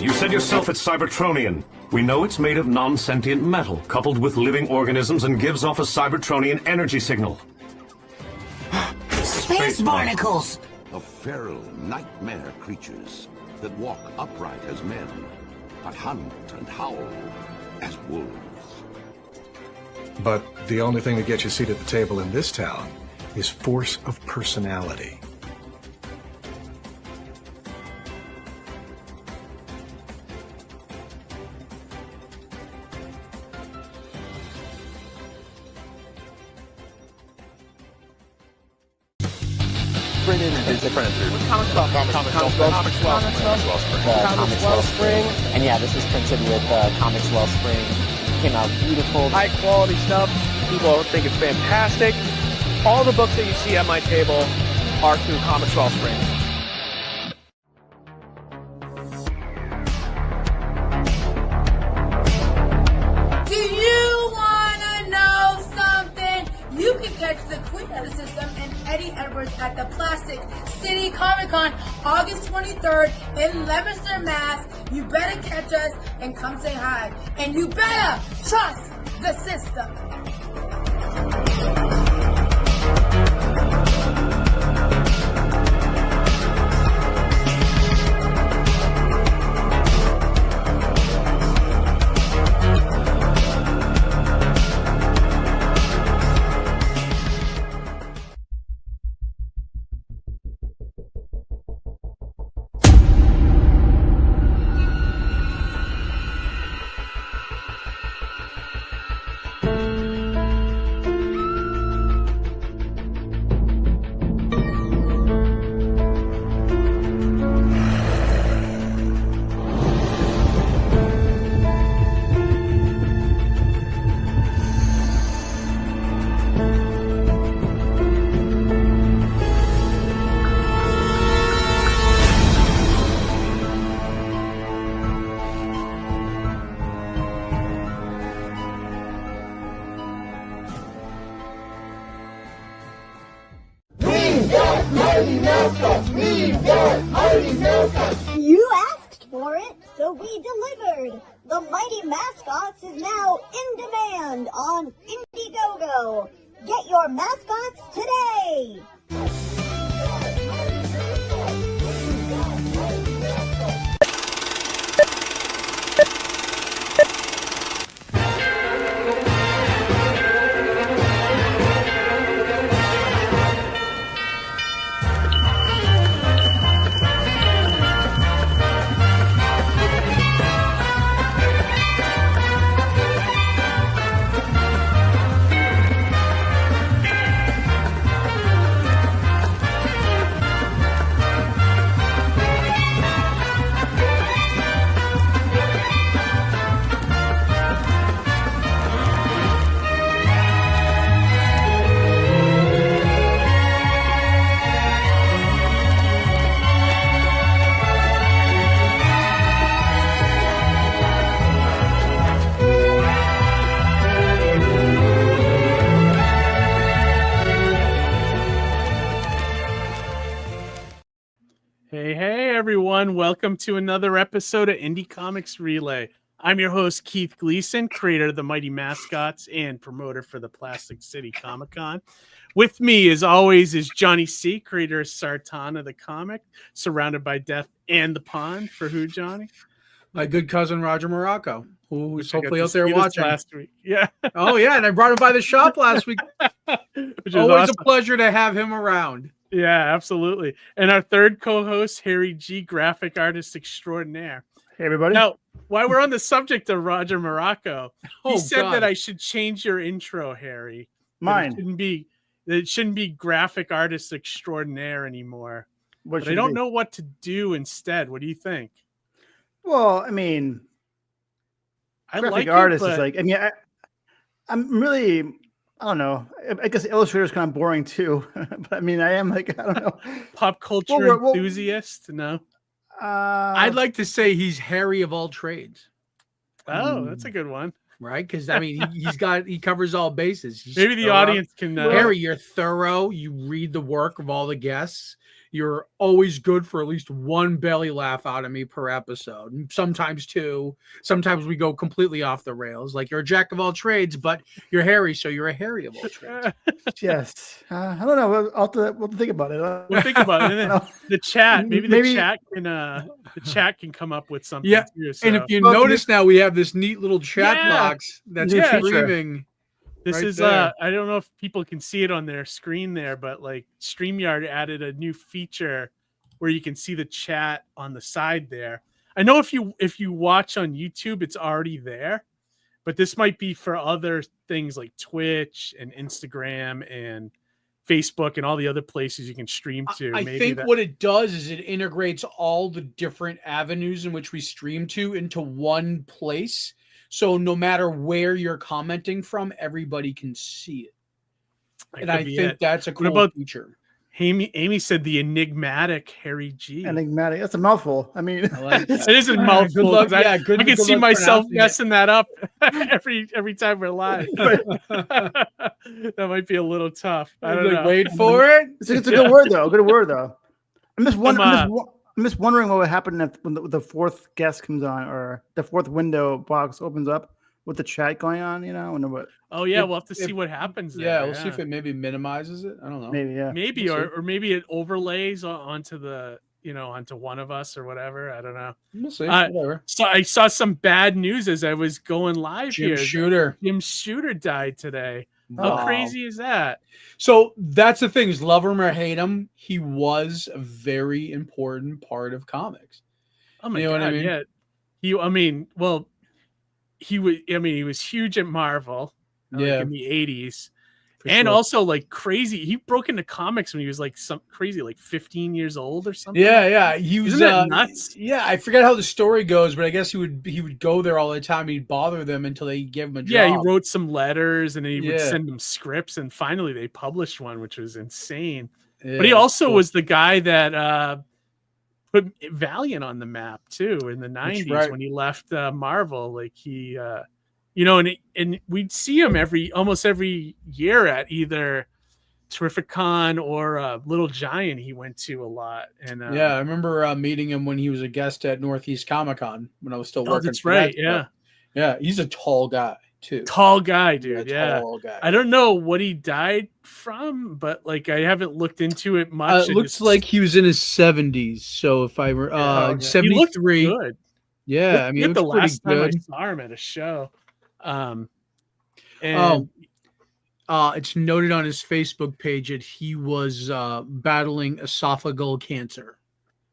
You said yourself it's Cybertronian. We know it's made of non-sentient metal, coupled with living organisms and gives off a Cybertronian energy signal. Space barnacles! Of feral nightmare creatures that walk upright as men, but hunt and howl as wolves. But the only thing that gets you a seat at the table in this town is force of personality. Comics Wellspring. And yeah, this is printed with Comics Wellspring. Came out beautiful. High quality stuff. People think it's fantastic. All the books that you see at my table are through Comics Wellspring. Do you want to know something? You can catch the Queen of the System and Eddie Edwards at the Plastic City Comic Con August 23rd in Leominster, Mass. You better catch us and come say hi. And you better trust the system. You asked for it, so we delivered. The Mighty Mascots is now in demand on Indiegogo. Get your mascots today! Hey everyone, welcome to another episode of Indie Comics Relay. I'm your host Keith Gleason, creator of the Mighty Mascots and promoter for the Plastic City Comic Con. With me as always is Johnny C, creator of Sartana the comic, Surrounded by Death and the Pond. For who, Johnny? My good cousin Roger Morocco, who's hopefully out there watching last week. Yeah. Oh yeah, and I brought him by the shop last week. Which is always awesome. a pleasure to have him around. Yeah, absolutely. And our third co-host, Harry G, graphic artist extraordinaire. Hey, everybody. Now, while we're on the subject of Roger Morocco, he said God. that I should change your intro, Harry. Mine. It shouldn't be graphic artist extraordinaire anymore. What But I should don't it be? know what to do instead. What do you think? Well, I mean, I graphic like artist it, but is like. I mean, I'm really. I don't know. I guess illustrator is kind of boring too. But I mean, I am like, I don't know. pop culture Well, enthusiast. No. I'd like to say he's Harry of all trades, Oh, that's a good one. right? Because I mean, he covers all bases. He's Maybe the thorough. audience can. Harry, you're thorough. You read the work of all the guests. You're always good for at least one belly laugh out of me per episode. Sometimes two. Sometimes we go completely off the rails. Like you're a jack of all trades, but you're hairy, so you're a Harry of all trades. Yes. I don't know. We'll think about it. We'll think about it. And then the chat, maybe the chat can come up with something. Yeah. Too, so. And if you notice now, we have this neat little chat box that's streaming. This right is there. I don't know if people can see it on their screen there, but like StreamYard added a new feature where you can see the chat on the side there. I know if you watch on YouTube, it's already there, but this might be for other things like Twitch and Instagram and Facebook and all the other places you can stream to. I think what it does is it integrates all the different avenues in which we stream to into one place. So no matter where you're commenting from, everybody can see it. And I think that's a cool feature. Amy said the enigmatic Harry G. Enigmatic. That's a mouthful. I mean, it is a mouthful. I can see myself messing that up every time we're live. That might be a little tough. I don't know. Wait for it. It's a good word though. Good word though. I'm just wondering what would happen when the fourth guest comes on, or the fourth window box opens up with the chat going on. You know, I wonder what. Oh yeah, we'll have to see what happens. We'll see if it maybe minimizes it. I don't know. Maybe maybe or maybe it overlays onto the onto one of us or whatever. I don't know. We'll see. Whatever. So I saw some bad news as I was going live here. Jim Shooter died today. How crazy is that? So that's the thing: is love him or hate him, he was a very important part of comics. Oh my god! What I mean? Yeah, he was huge at Marvel. Like in the 80s. And also like crazy. He broke into comics when he was like some crazy, like 15 years old or something. Yeah. He was nuts. Yeah, I forget how the story goes, but I guess he would go there all the time. He'd bother them until they gave him a job. Yeah, he wrote some letters and he would send them scripts, and finally they published one, which was insane. Yeah, but he also was the guy that put Valiant on the map too in the 90s when he left Marvel. Like he and we'd see him almost every year at either Terrificon or Little Giant. He went to a lot, and I remember meeting him when he was a guest at Northeast Comic Con when I was still working. That's right. Yeah, he's a tall guy too. Tall guy, dude. Tall guy. I don't know what he died from, but like I haven't looked into it much. It looks like he was in his 70s. So if I were 73, he looked good. Yeah, I mean, the last time I saw him at a show. It's noted on his Facebook page that he was battling esophageal cancer.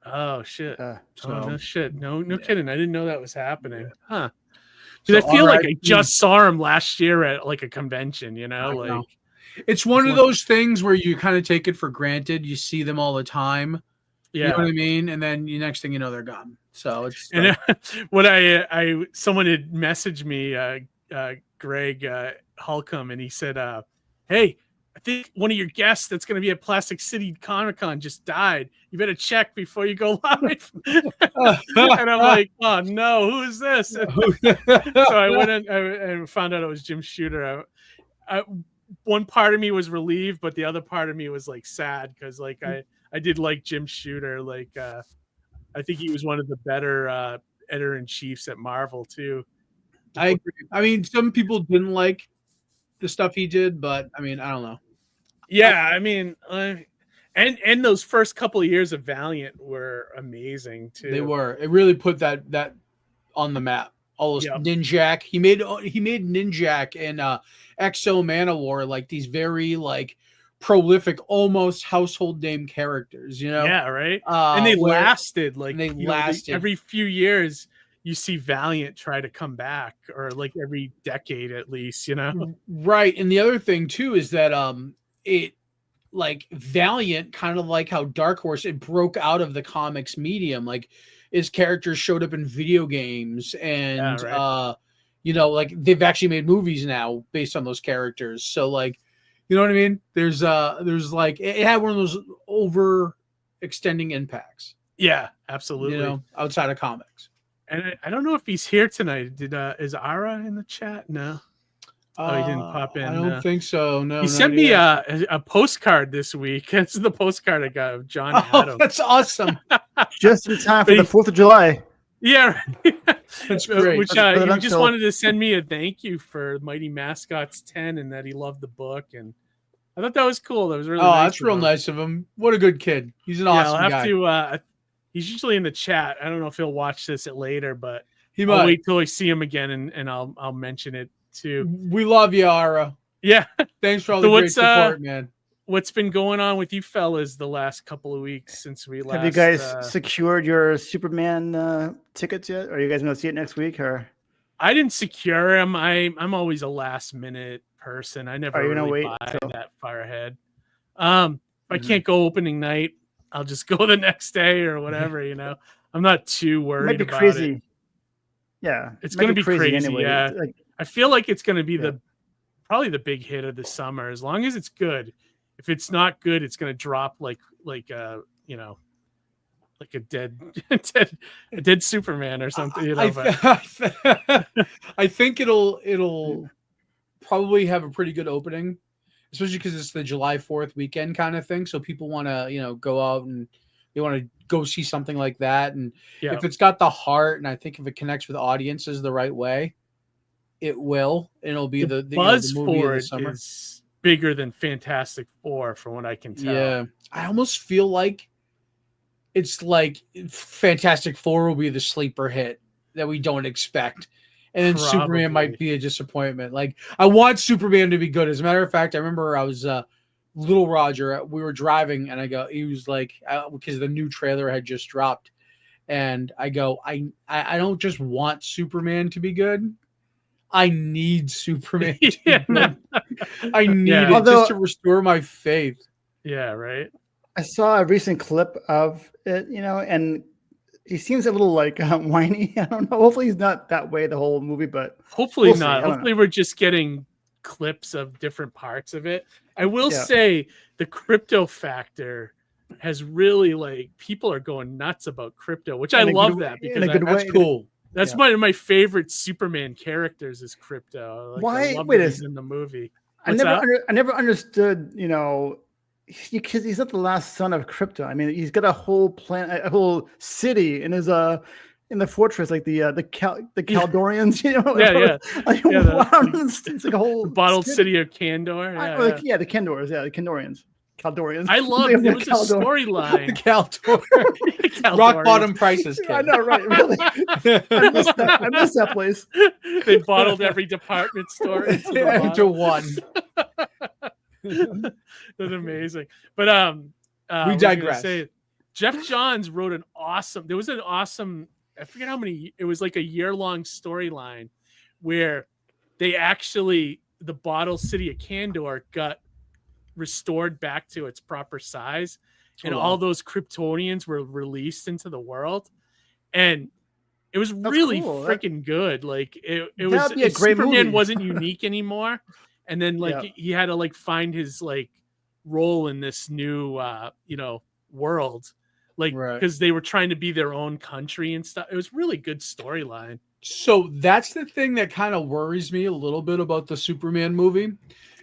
Oh shit! No shit! No Yeah. kidding! I didn't know that was happening. Huh? Because I feel like I just saw him last year at like a convention. It's one of those things where you kind of take it for granted. You see them all the time. Yeah, you know what I mean. And then the next thing you know, they're gone. So it's and what someone had messaged me. Greg Holcomb, and he said, hey, I think one of your guests that's going to be at Plastic City Comic-Con just died. You better check before you go live. And I'm like, oh no, who is this? So I went in and found out it was Jim Shooter. One part of me was relieved, but the other part of me was like sad because like I did like Jim Shooter. Like I think he was one of the better editor-in-chiefs at Marvel too. I agree. I mean, some people didn't like the stuff he did, but I mean, I don't know. Yeah, I mean, and those first couple of years of Valiant were amazing too. They were. It really put that on the map. All those Ninjak. He made Ninjak and Exo Manowar like these very like prolific, almost household name characters. You know? Yeah, right. And they lasted. Like they lasted every few years. You see Valiant try to come back, or like every decade at least, Right. And the other thing too is that it like Valiant, kind of like how Dark Horse, it broke out of the comics medium. Like his characters showed up in video games, and like they've actually made movies now based on those characters. So like, you know what I mean? There's like it had one of those overextending impacts. Yeah, absolutely. Outside of comics. And I don't know if he's here tonight. Is Ara in the chat? No. Oh, he didn't pop in. I don't think so. No, he sent me a postcard this week. It's the postcard I got of John Adams. That's awesome. Just in time for the 4th of July. Yeah, that's great. Which he just wanted to send me a thank you for Mighty Mascots 10 and that he loved the book, and I thought that was cool. That was really nice. That's real nice of him. What a good kid. He's an awesome guy. I'll have to. He's usually in the chat. I don't know if he'll watch this later, but I'll wait till I see him again and I'll mention it too. We love you, Ara. Yeah, thanks for all the great support, man. What's been going on with you fellas the last couple of weeks since we last? Have you guys secured your Superman tickets yet? Are you guys going to see it next week? Or I didn't secure them. I'm always a last minute person. I never really buy that far ahead. If I can't go opening night, I'll just go the next day or whatever. You know, I'm not too worried about crazy. It. Yeah, it's going to be crazy. Anyway. Yeah, like, I feel like it's going to be probably the big hit of the summer. As long as it's good. If it's not good, it's going to drop like a dead Superman or something. You know, I think it'll probably have a pretty good opening, especially because it's the July 4th weekend kind of thing. So people want to go out and they want to go see something like that. And if it's got the heart, and I think if it connects with audiences the right way, it will. And it'll be the buzz the movie for of the it summer. is bigger than Fantastic Four, from what I can tell. Yeah, I almost feel like it's like Fantastic Four will be the sleeper hit that we don't expect, and then Superman might be a disappointment. Like, I want Superman to be good. As a matter of fact, I remember I was Little Roger. We were driving, and he was like, because the new trailer had just dropped, and I go, I don't just want Superman to be good. I need Superman. I need it just to restore my faith. Yeah, right. I saw a recent clip of it, and he seems a little like whiny. I don't know. Hopefully he's not that way the whole movie, but hopefully not. Hopefully we're just getting clips of different parts of it. I will say the crypto factor has really people are going nuts about crypto, which I love that because that's cool. That's one of my favorite Superman characters is Crypto. Why? He's in the movie. I never understood, because he's not the last son of Crypto. I mean, he's got a whole planet, a whole city in his in the fortress, like the Caldorians. It's like a whole bottled city of Candor. The Kendors, the Kendorians. Caldorians. I love it. Was a storyline. The Caldor. Rock bottom prices. I know, right? Really. I missed that place. They bottled every department store into one. That's amazing. But we digress. Jeff Johns wrote an awesome. There was an awesome. I forget how many. It was like a year-long storyline where they actually the bottled city of Candor got restored back to its proper size, and all those Kryptonians were released into the world, and it was really freaking good. Like it was be a great Superman movie. wasn't unique anymore, and then he had to find his role in this new world, because they were trying to be their own country and stuff. It was really good storyline. So that's the thing that kind of worries me a little bit about the Superman movie.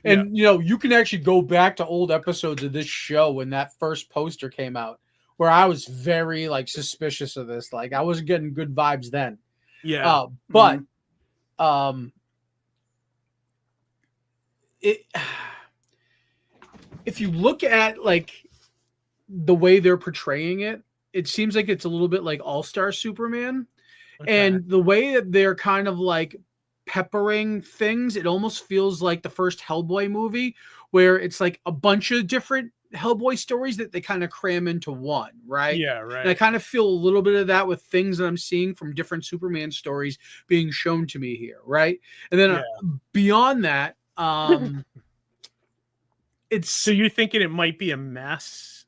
And, you can actually go back to old episodes of this show when that first poster came out, where I was very suspicious of this. I wasn't getting good vibes then. Yeah. But if you look at the way they're portraying it, it seems like it's a little bit like All-Star Superman. Okay. And the way that they're kind of peppering things, it almost feels like the first Hellboy movie, where it's a bunch of different Hellboy stories that they kind of cram into one, right? Yeah, right. And I kind of feel a little bit of that with things that I'm seeing from different Superman stories being shown to me here, right? And then beyond that, it's... So you're thinking it might be a mess?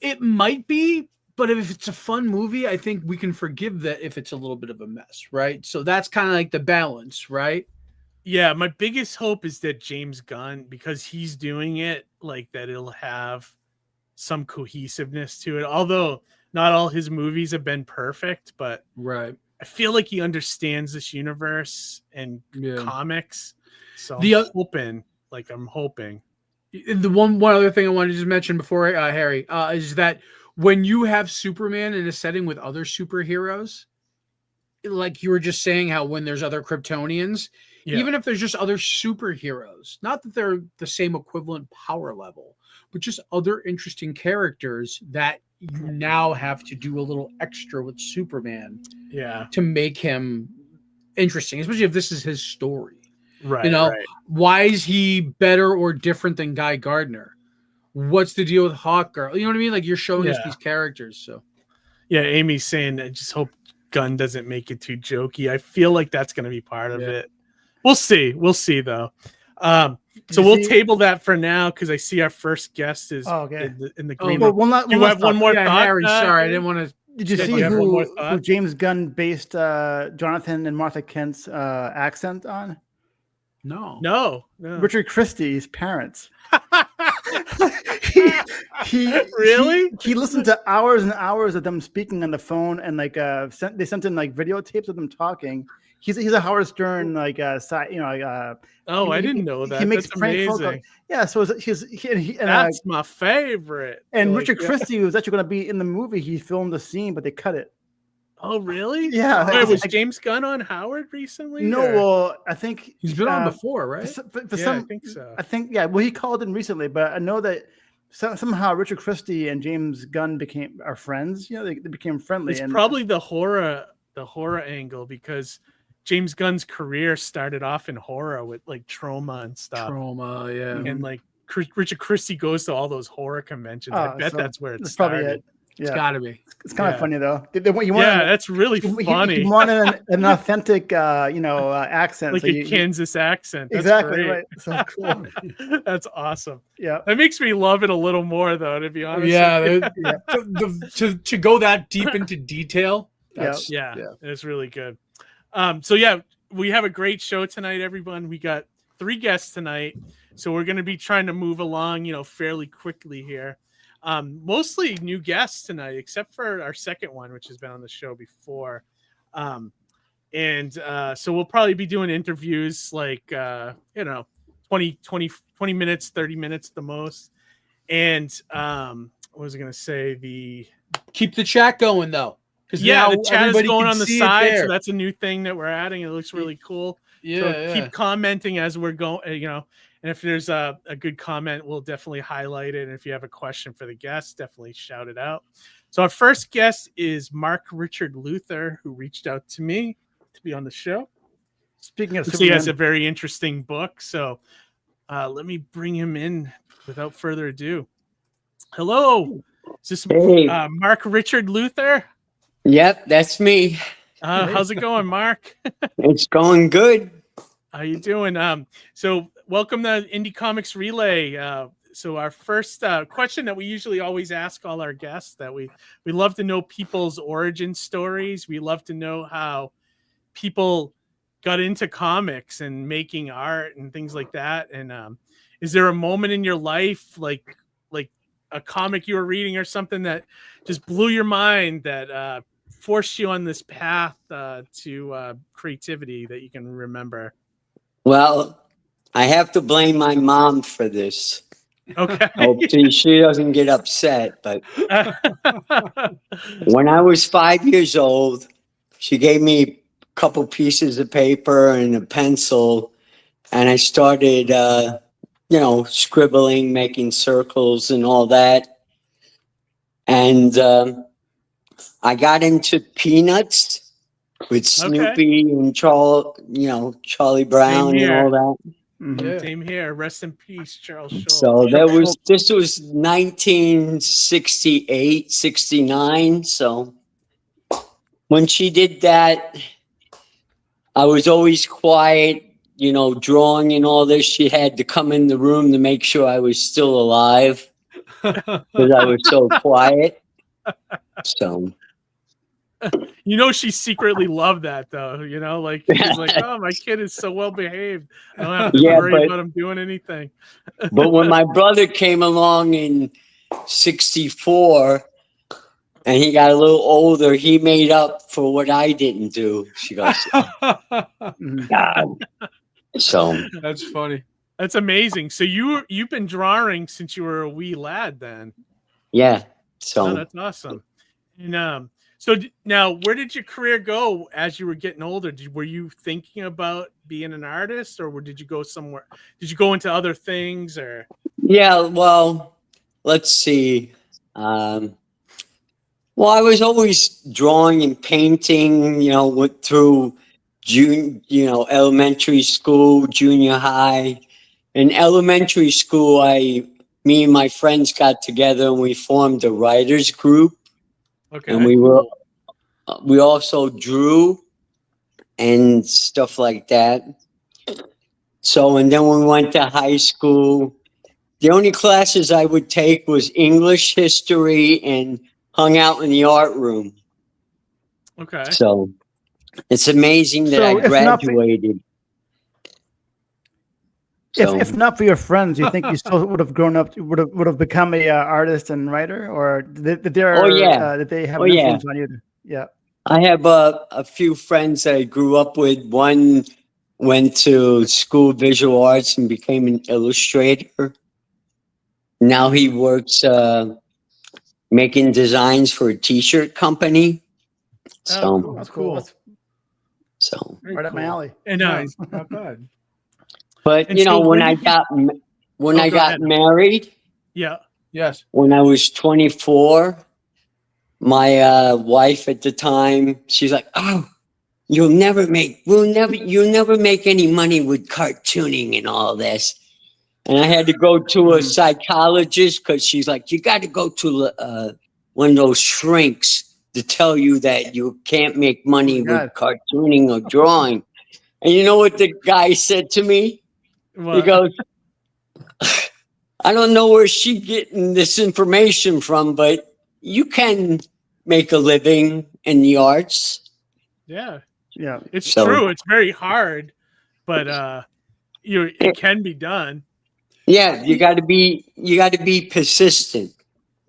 It might be, but if it's a fun movie, I think we can forgive that if it's a little bit of a mess, right? So that's kind of the balance, right? Yeah, my biggest hope is that James Gunn, because he's doing it, that it'll have some cohesiveness to it. Although not all his movies have been perfect, but right. I feel like he understands this universe and comics. So I'm hoping. The one other thing I wanted to just mention before Harry is that when you have Superman in a setting with other superheroes, like you were just saying, how when there's other Kryptonians, even if there's just other superheroes, not that they're the same equivalent power level, but just other interesting characters that you now have to do a little extra with Superman, to make him interesting, especially if this is his story. Right. Why is he better or different than Guy Gardner? What's the deal with Hawkgirl? You know what I mean? Like, you're showing us these characters. So, Amy's saying, I just hope Gunn doesn't make it too jokey. I feel like that's going to be part of it. We'll see. We'll see, though. So we'll table that for now because I see our first guest is in the green room. You have one more thought? Harry, sorry, I didn't want to. Did you see who James Gunn based Jonathan and Martha Kent's accent on? No. Richard Christie's parents. Really? He listened to hours and hours of them speaking on the phone, and they sent in like videotapes of them talking. He's a Howard Stern I didn't know that. He makes That's prank phone amazing. calls. So that's my favorite. And Richard Christie was actually going to be in the movie. He filmed the scene, but they cut it. Oh, really? Yeah. Wait, was James Gunn on Howard recently? No, well, I think he's been on before, right? I think so. Well, he called in recently, but I know that somehow Richard Christie and James Gunn are friends. They became friendly. It's probably the horror angle, because James Gunn's career started off in horror with like Trauma and stuff. And like Richard Christie goes to all those horror conventions. I bet that's where it started. Probably it. It's got to be. It's kind of funny though. That's really funny. You wanted an authentic, accent, like a Kansas accent. That's exactly great. Right. So cool. That's awesome. Yeah, that makes me love it a little more, though. To be honest. To go that deep into detail. It's really good. We have a great show tonight, everyone. We got 3 guests tonight, so we're going to be trying to move along, fairly quickly here. Mostly new guests tonight, except for our second one, which has been on the show before. So we'll probably be doing interviews like, 20 minutes, 30 minutes at the most. And what was I going to say? Keep the chat going, though. The chat is going on the side, so that's a new thing that we're adding. It looks really cool. Keep commenting as we're going, and if there's a good comment, we'll definitely highlight it. And if you have a question for the guest, definitely shout it out. So our first guest is Mark Richard Luthor, who reached out to me to be on the show. Speaking of Superman, he has a very interesting book. So let me bring him in without further ado. Hello. Is this Mark Richard Luthor? Yep, that's me. How's it going, Mark? It's going good. How you doing? So welcome to Indie Comics Relay. So our first question that we usually always ask all our guests, that we love to know people's origin stories. We love to know how people got into comics and making art and things like that. And is there a moment in your life, like a comic you were reading or something that just blew your mind, that forced you on this path to creativity that you can remember? Well, I have to blame my mom for this. Okay. Hopefully she doesn't get upset, but when I was 5 years old, she gave me a couple pieces of paper and a pencil, and I started, scribbling, making circles and all that. And I got into Peanuts with Snoopy and Charlie Brown and all that. Mm-hmm. Same here. Rest in peace, Charles Schultz. So this was 1968, 69. So when she did that, I was always quiet, drawing and all this. She had to come in the room to make sure I was still alive because I was so quiet. So. She secretly loved that, though. She's like, oh, my kid is so well behaved. I don't have to worry about him doing anything. But when my brother came along in 64, and he got a little older. He made up for what I didn't do. She goes, God. So That's funny. That's amazing. So you've been drawing since you were a wee lad, then? yeah. So Oh, that's awesome. And so now, where did your career go as you were getting older? Were you thinking about being an artist, or did you go somewhere? Did you go into other things, or? yeah, well, let's see. Well, I was always drawing and painting, went through elementary school, junior high. In elementary school, me and my friends got together and we formed a writers group. Okay. And we also drew and stuff like that. So, and then we went to high school. The only classes I would take was English, history, and hung out in the art room. Okay. So it's amazing that I graduated. If not for your friends, you think you still would have grown up, would have become a artist and writer, or did they have an influence on you? Yeah. I have a few friends that I grew up with. One went to school of visual arts and became an illustrator. Now he works making designs for a t-shirt company. So that's cool. So right up my alley. And Nice. Not bad. But And you know, so when when I did got go ahead. married, Yeah. Yes. when I was 24, my wife at the time, she's like, "Oh, you'll never make any money with cartooning and all this." And I had to go to a psychologist because she's like, "You got to go to one of those shrinks to tell you that you can't make money with cartooning or drawing." And you know what the guy said to me? What? He goes, "I don't know where she's getting this information from, but you can make a living in the arts." Yeah. Yeah. It's So- true. It's very hard, but it can be done. Yeah, you got to be persistent.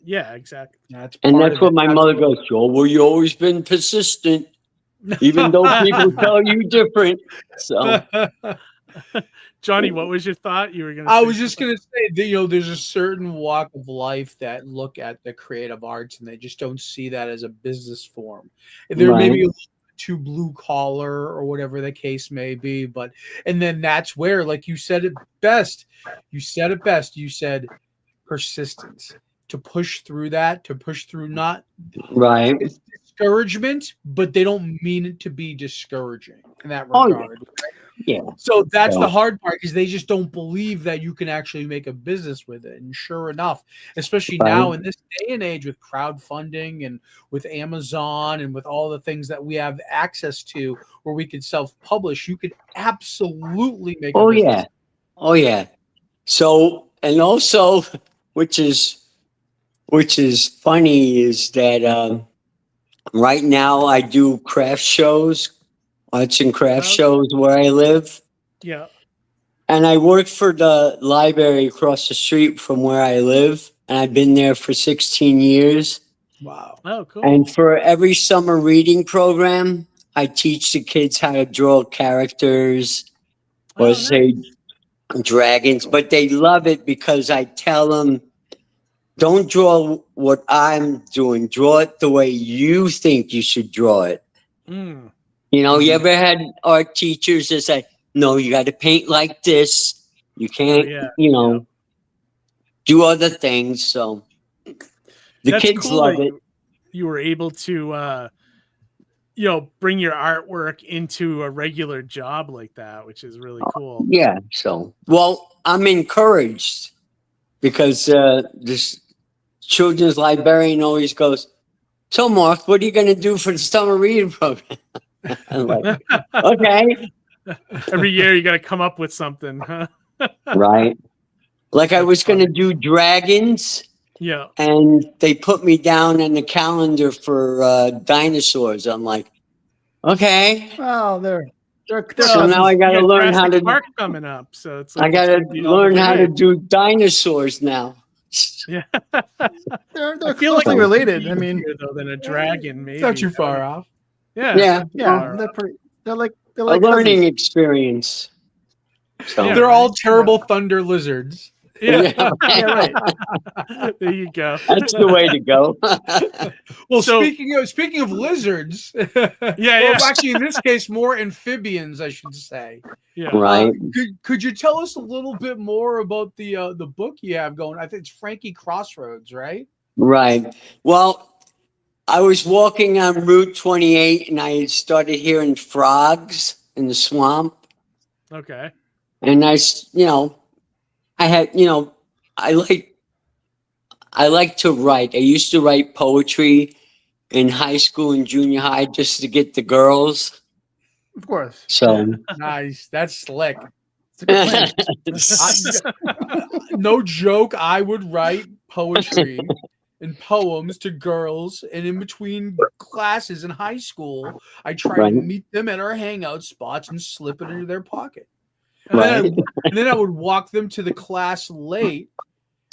Yeah, exactly. That's And part that's of what it. my mother goes, "Oh, well, you always been persistent, even though people tell you different." So Johnny, what was your thought? You were going to. I was just going to say that, there's a certain walk of life that look at the creative arts and they just don't see that as a business form. There may be a little bit too blue collar or whatever the case may be, and then that's where, like you said it best. You said persistence. To push through that, to push through not right. it's discouragement, but they don't mean it to be discouraging in that Oh, regard. yeah. So that's Yeah. the hard part, because they just don't believe that you can actually make a business with it. And sure enough, especially now in this day and age with crowdfunding and with Amazon and with all the things that we have access to where we could self-publish, you could absolutely make a business. Oh yeah. So, and also, which is funny is that right now I do craft shows, arts and craft shows where I live. Yeah. And I work for the library across the street from where I live. And I've been there for 16 years. Wow. Oh, cool. And for every summer reading program, I teach the kids how to draw characters or say dragons. But they love it because I tell them, don't draw what I'm doing. Draw it the way you think you should draw it. Mm. You ever had art teachers that say, "No, you got to paint like this. You can't, do other things." So the kids cool love that it. You were able to, bring your artwork into a regular job like that, which is really cool. Yeah. So, well, I'm encouraged because this children's librarian always goes, "So, Mark, what are you going to do for the summer reading program?" I'm like, "Okay." Every year you got to come up with something, huh? Right. Like I was going to do dragons. Yeah. And they put me down on the calendar for dinosaurs. I'm like, okay. Oh, they're So now I got to learn how to. Park coming up, so it's. I got to learn how to do dinosaurs now. Yeah. They're I feel like closely related. I mean, though than a dragon, maybe. It's not too far off. Yeah. Yeah. They're like a learning cousins. experience. So They're all terrible thunder lizards. Yeah. Yeah, right. There you go. That's the way to go. Well, So- speaking of lizards, yeah. actually, in this case, more amphibians, I should say. Yeah. Right. Could you tell us a little bit more about the book you have going? I think it's Frankie Crossroads, right? Right. Well, I was walking on Route 28 and I started hearing frogs in the swamp. Okay. And I had, I like to write. I used to write poetry in high school and junior high just to get the girls. Of course. So Nice. That's slick. It's a good plan. No joke. I would write poetry and poems to girls, and in between classes in high school, I try Right. to meet them at our hangout spots and slip it into their pocket. And, Right. then I would walk them to the class late,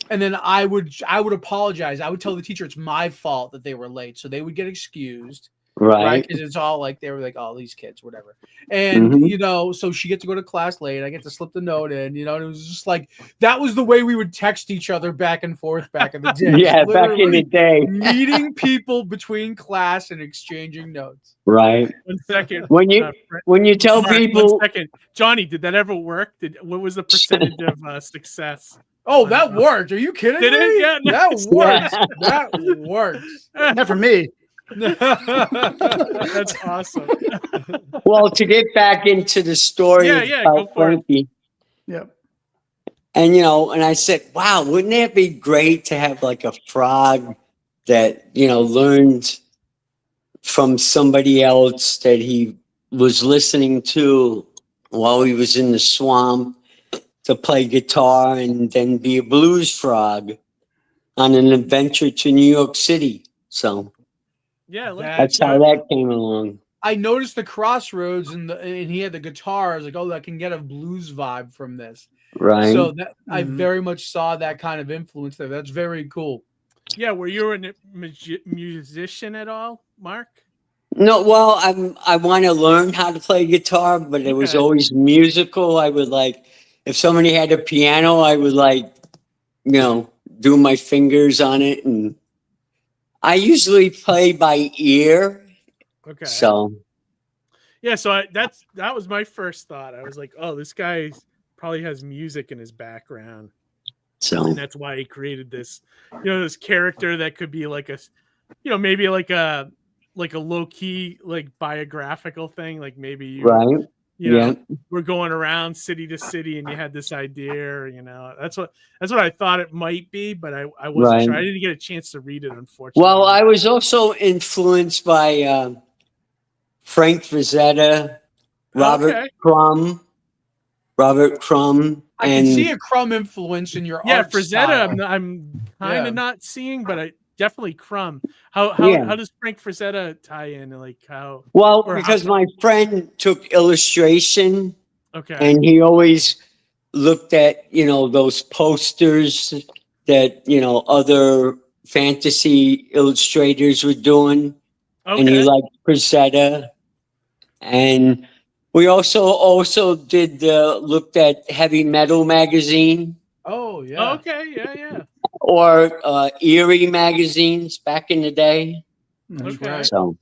and then I would apologize. I would tell the teacher it's my fault that they were late, so they would get excused. Right. Because it's all like they were like, oh, these kids, whatever. And Mhm. so she gets to go to class late. I get to slip the note in, and it was just like that was the way we would text each other back and forth back in the day. Yeah, back in the day. Meeting people between class and exchanging notes. Right. 1 second. When you tell Mark, people 1 second. Johnny, did that ever work? What was the percentage of success? Oh, that worked. Are you kidding Did me? it? Yeah, That nice. works. That works. Not for me. That's awesome. Well, to get back into the story Yeah, go about for it. Frankie, Yeah. and and I said, wow, wouldn't that be great to have like a frog that, learned from somebody else that he was listening to while he was in the swamp to play guitar and then be a blues frog on an adventure to New York City. So Yeah, that's how that came along. I noticed the Crossroads and he had the guitar. I was like, oh, I can get a blues vibe from this. Right. So that I very much saw that kind of influence there. That's very cool. Yeah, were you a musician at all, Mark? No, well, I want to learn how to play guitar, but it was Okay. always musical. I would if somebody had a piano, I would do my fingers on it, and I usually play by ear. Okay. So Yeah, so that was my first thought. I was like, oh, this guy probably has music in his background. And that's why he created this, this character that could be like maybe like a low key, like biographical thing. Like maybe you, right. we're going around city to city and you had this idea, that's what I thought it might be, but I wasn't sure. I didn't get a chance to read it, unfortunately. Well, I was also influenced by Frank Frazetta, Robert Crumb. I can see a Crumb influence in your art Frazetta, style. I'm kind of not seeing, but I definitely Crumb. How does Frank Frazetta tie in? Like how? Well, because my friend took illustration, and he always looked at those posters that other fantasy illustrators were doing, and he liked Frazetta, and we also did looked at Heavy Metal magazine. Oh yeah. Okay, yeah. Or Eerie magazines back in the day. Okay. So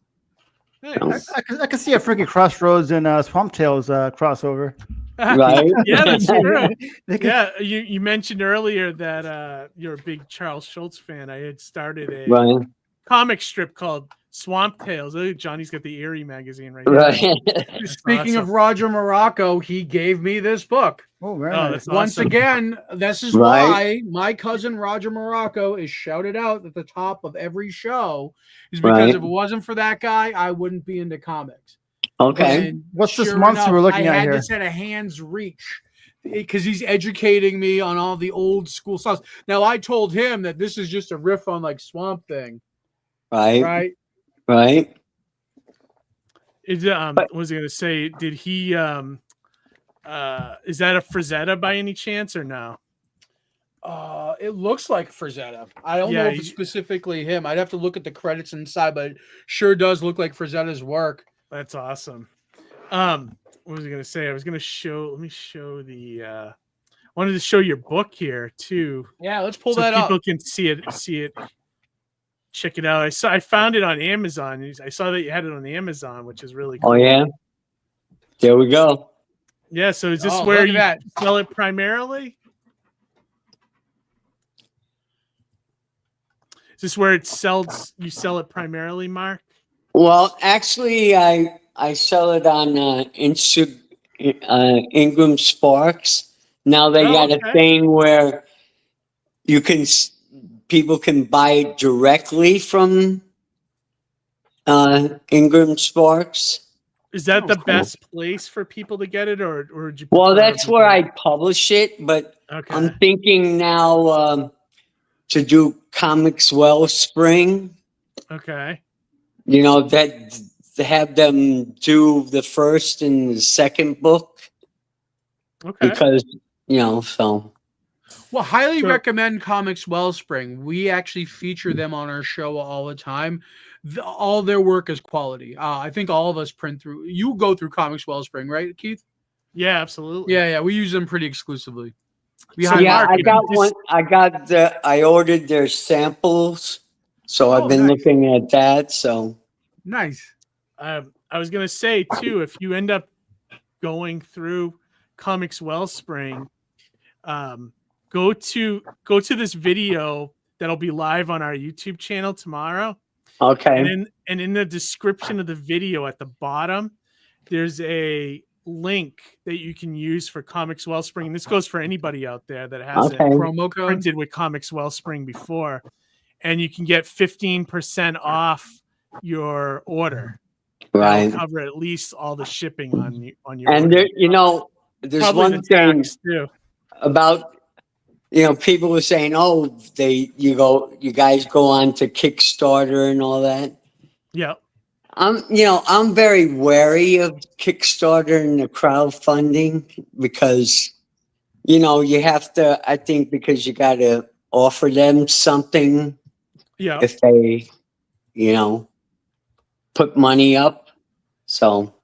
I can see a Frankie Crossroads and Swamp Tales crossover. Right? Yeah, that's true. They could- Yeah, you mentioned earlier that you're a big Charles Schultz fan. I had started a comic strip called Swamp Tales. Oh, Johnny's got the Eerie magazine right now. Speaking of Roger Morocco, he gave me this book. Oh, very nice. Once again, this is why my cousin Roger Morocco is shouted out at the top of every show, is because if it wasn't for that guy, I wouldn't be into comics. Okay. And What's this sure monster we're looking I at had here? this at a hand's reach because he's educating me on all the old school stuff. Now, I told him that this is just a riff on like Swamp Thing. Right. Is what was I gonna say? Did he is that a Frazetta by any chance or no? It looks like Frazetta. I don't know if it's specifically him. I'd have to look at the credits inside, but it sure does look like Frazetta's work. That's awesome. What was I going to say? I was going to show. Let me show the. Wanted to show your book here too. Yeah, let's pull so that up. People can see it. Check it out. I found it on Amazon. I saw that you had it on Amazon, which is really cool. Oh yeah. There we go. Yeah. So is this where you sell it primarily? Is this where it sells? You sell it primarily, Mark? Well, actually, I sell it on Ingram Sparks. Now they got a thing where you can people can buy it directly from Ingram Sparks. Is that the best place for people to get it, or would you? Well, that's where I publish it, but I'm thinking now to do Comics Wellspring. Okay. You know, that to have them do the first and the second book. Okay. Because, you know, so. Well, highly recommend Comics Wellspring. We actually feature them on our show all the time. All their work is quality. I think all of us print through. You go through Comics Wellspring, right, Keith? Yeah, absolutely. Yeah. We use them pretty exclusively. I got one. I ordered their samples, so I've been looking at that. So nice. I was gonna say too, if you end up going through Comics Wellspring, go to this video that'll be live on our YouTube channel tomorrow. Okay. And in the description of the video at the bottom, there's a link that you can use for Comics Wellspring. And this goes for anybody out there that has it promo code printed with Comics Wellspring before, and you can get 15% off your order. Right. That'll cover at least all the shipping on your. And there, you know, there's probably one thing too. About, you know, people were saying, oh, you guys go on to Kickstarter and all that. Yeah. I'm very wary of Kickstarter and the crowdfunding because, you know, you have to, I think because you got to offer them something. Yeah. If they, you know, put money up. So.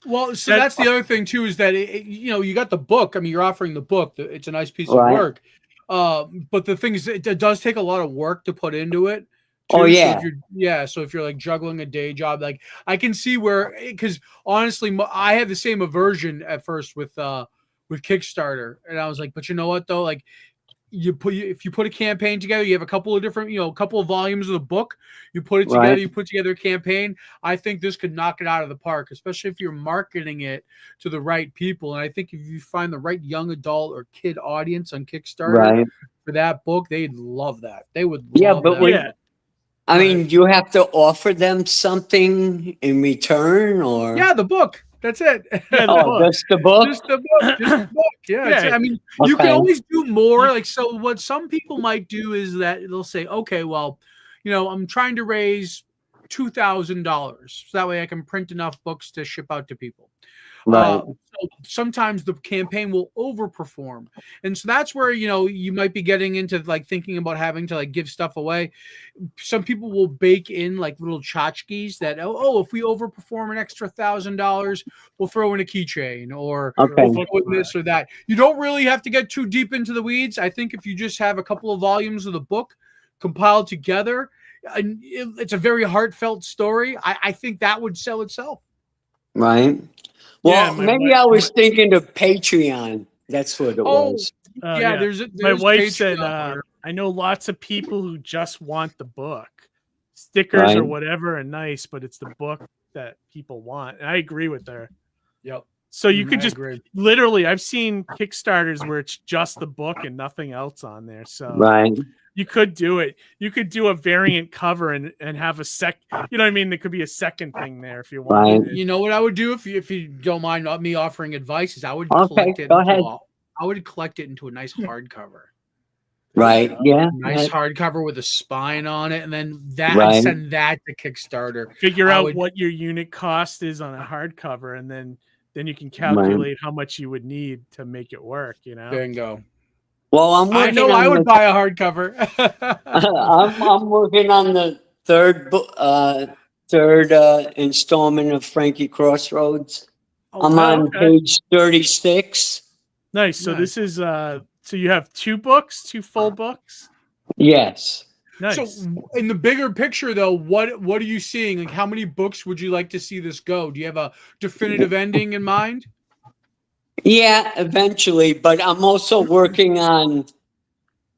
Well, so that's the other thing too, is that, you know, you got the book. I mean, you're offering the book. It's a nice piece of work. But the thing is, it does take a lot of work to put into it. Too. Oh yeah. So if you're like juggling a day job, like I can see where, because honestly, I had the same aversion at first with Kickstarter, and I was like, but you know what though, like if you put a campaign together, you have a couple of different, you know, a couple of volumes of the book, you put it together, you put together a campaign. I think this could knock it out of the park, especially if you're marketing it to the right people. And I think if you find the right young adult or kid audience on Kickstarter for that book, they'd love that. They would love that. I mean, you have to offer them something in return, or the book. That's it. Just the book. Just the book. Just the book. Yeah. I mean, you can always do more. Like, so what some people might do is that they'll say, okay, well, you know, I'm trying to raise $2,000, so that way I can print enough books to ship out to people. So sometimes the campaign will overperform, and so that's where, you know, you might be getting into like thinking about having to like give stuff away. Some people will bake in like little tchotchkes that if we overperform an extra $1,000, we'll throw in a keychain or we'll throw in this or that. You don't really have to get too deep into the weeds. I think if you just have a couple of volumes of the book compiled together, and it's a very heartfelt story, I think that would sell itself. Right. Well, maybe I was thinking of Patreon. That's what it was. There's my wife Patreon said, I know lots of people who just want the book. Stickers or whatever are nice, but it's the book that people want. And I agree with her. Yep. So you could just literally, I've seen Kickstarters where it's just the book and nothing else on there. So you could do it. You could do a variant cover and have a you know what I mean? There could be a second thing there if you want. You know what I would do if you don't mind me offering advice is I would collect it. I would collect it into a nice hardcover. Right. Yeah. Nice hardcover with a spine on it, and then and send that to Kickstarter. Figure out what your unit cost is on a hardcover, and then you can calculate how much you would need to make it work. You know. Bingo. Well, I'm I working know on I would the, buy a hardcover. I'm working on the third installment of Frankie Crossroads. I'm on page 36. Nice. So this is so you have 2 books, 2 full books? Yes. Nice. So in the bigger picture though, what are you seeing? Like how many books would you like to see this go? Do you have a definitive ending in mind? Yeah, eventually, but I'm also working on,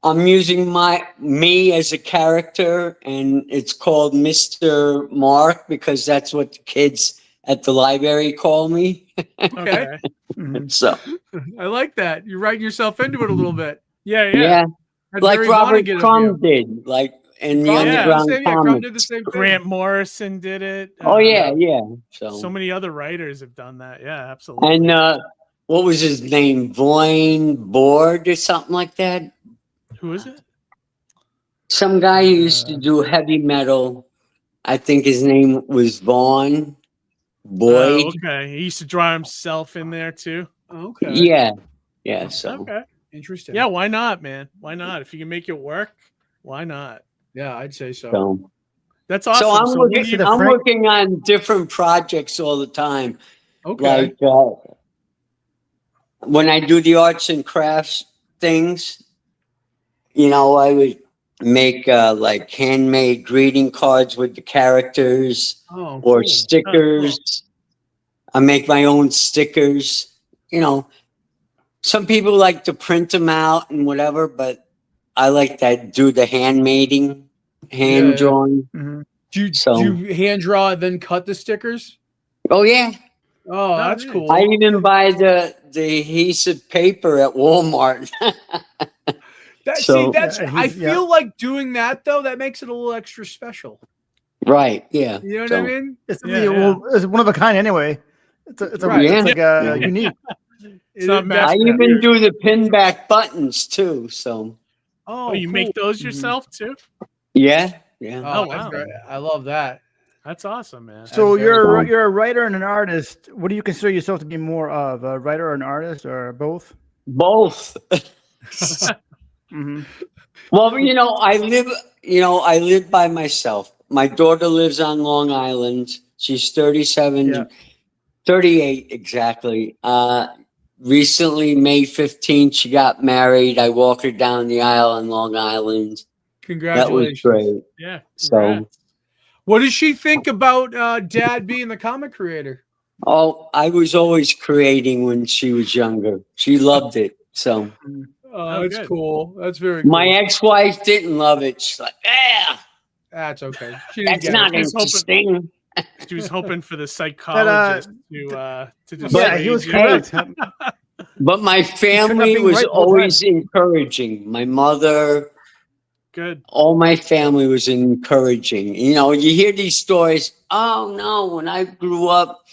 I'm using me as a character, and it's called Mr. Mark because that's what the kids at the library call me. Okay. So I like that. You're writing yourself into it a little bit. yeah, That's like very Robert Vonnegut of Crumb you. did, like in the Crumb did the underground same- yeah, Crumb comics. did the same thing. Grant Morrison did it. Oh yeah. So many other writers have done that. Yeah, absolutely. And what was his name? Voyne Board or something like that. Who is it? Some guy who used to do heavy metal. I think his name was Vaughn Boyd. Oh, okay. He used to draw himself in there too. Okay. Yeah. So Okay. Interesting. Yeah, why not, man? Why not? If you can make it work, why not? Yeah, I'd say so. So That's awesome. So I'm, So what do you- I'm working on different projects all the time. Okay. Like when I do the arts and crafts things, you know, I would make like handmade greeting cards with the characters or stickers. I make my own stickers. You know, some people like to print them out and whatever, but I like to do the hand drawing. Mm-hmm. Do you hand draw and then cut the stickers? Oh yeah. Oh, that's cool. I even buy the adhesive paper at Walmart. I feel like doing that though. That makes it a little extra special. Right. Yeah. You know what I mean? It's one of a kind anyway. It's unique. I even do the pin back buttons too. So. Oh, you make those yourself too? Yeah. Oh, wow. I love that. That's awesome, man. So you're a writer and an artist. What do you consider yourself to be more of, a writer or an artist, or both? Both. Well, you know, I live by myself. My daughter lives on Long Island. She's 37, 38 exactly. Recently, May 15th, she got married. I walked her down the aisle on Long Island. Congratulations. That was great. Yeah. So, what does she think about Dad being the comic creator? oh, I was always creating when she was younger. She loved it. So, Oh, that's cool. That's very cool. my ex-wife didn't love it. She's like, yeah, That's okay. She didn't that's get not it. interesting. She was hoping for the psychologist to just Yeah, he was correct. But my family being was right both always encouraging. My mother, good. all my family was encouraging. You know, you hear these stories. Oh no, when I grew up,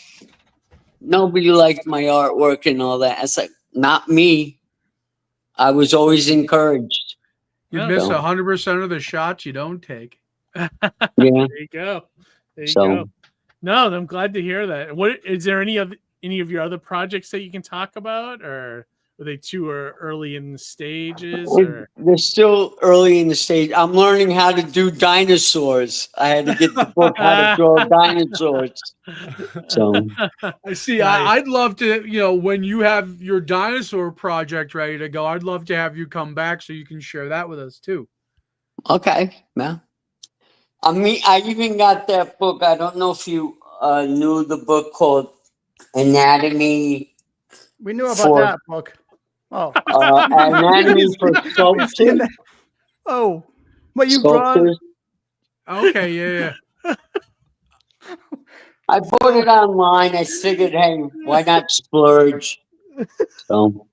nobody liked my artwork and all that. It's like, not me. I was always encouraged. You miss 100% of the shots you don't take. Yeah. There you go. There you So- go. No, I'm glad to hear that. What is there any of your other projects that you can talk about, or are they too early in the stages? Or They're still early in the stage. I'm learning how to do dinosaurs. I had to get the book how to draw dinosaurs. So I see. Nice. I'd love to, you know, when you have your dinosaur project ready to go, I'd love to have you come back so you can share that with us too. okay, yeah. I even got that book. I don't know if you knew the book called Anatomy. We knew about For- that book. Oh, Anatomy for Sculpture. oh, what you drawn? Sculptors. Okay, yeah. I bought it online. I figured, hey, why not splurge? So,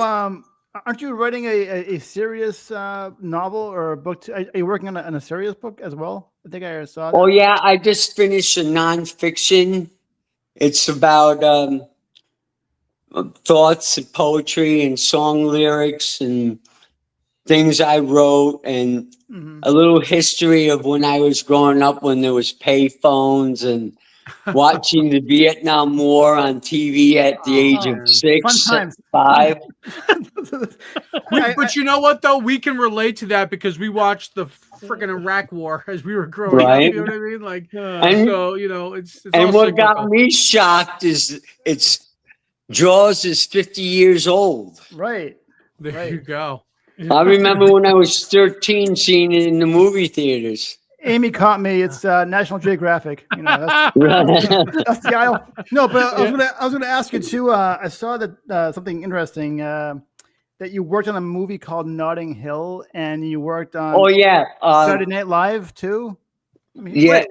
aren't you writing a serious novel or a book? Are you working on a serious book as well? I think I saw that. Oh yeah, I just finished a nonfiction. It's about thoughts and poetry and song lyrics and things I wrote, and a little history of when I was growing up, when there was pay phones and watching the Vietnam War on TV at the age of 6, Fun times. 5. But you know what though? We can relate to that because we watched the freaking Iraq War as we were growing up. You know what I mean? Like, so you know, it's and all what got cyclical. me shocked is Jaws is 50 years old. Right. There you go. I remember when I was 13 seeing it in the movie theaters. Amy caught me. It's National Geographic. You know, that's the aisle. No, but I was gonna ask you too. I saw that something interesting that you worked on a movie called Notting Hill, and you worked on Saturday Night Live too. I mean,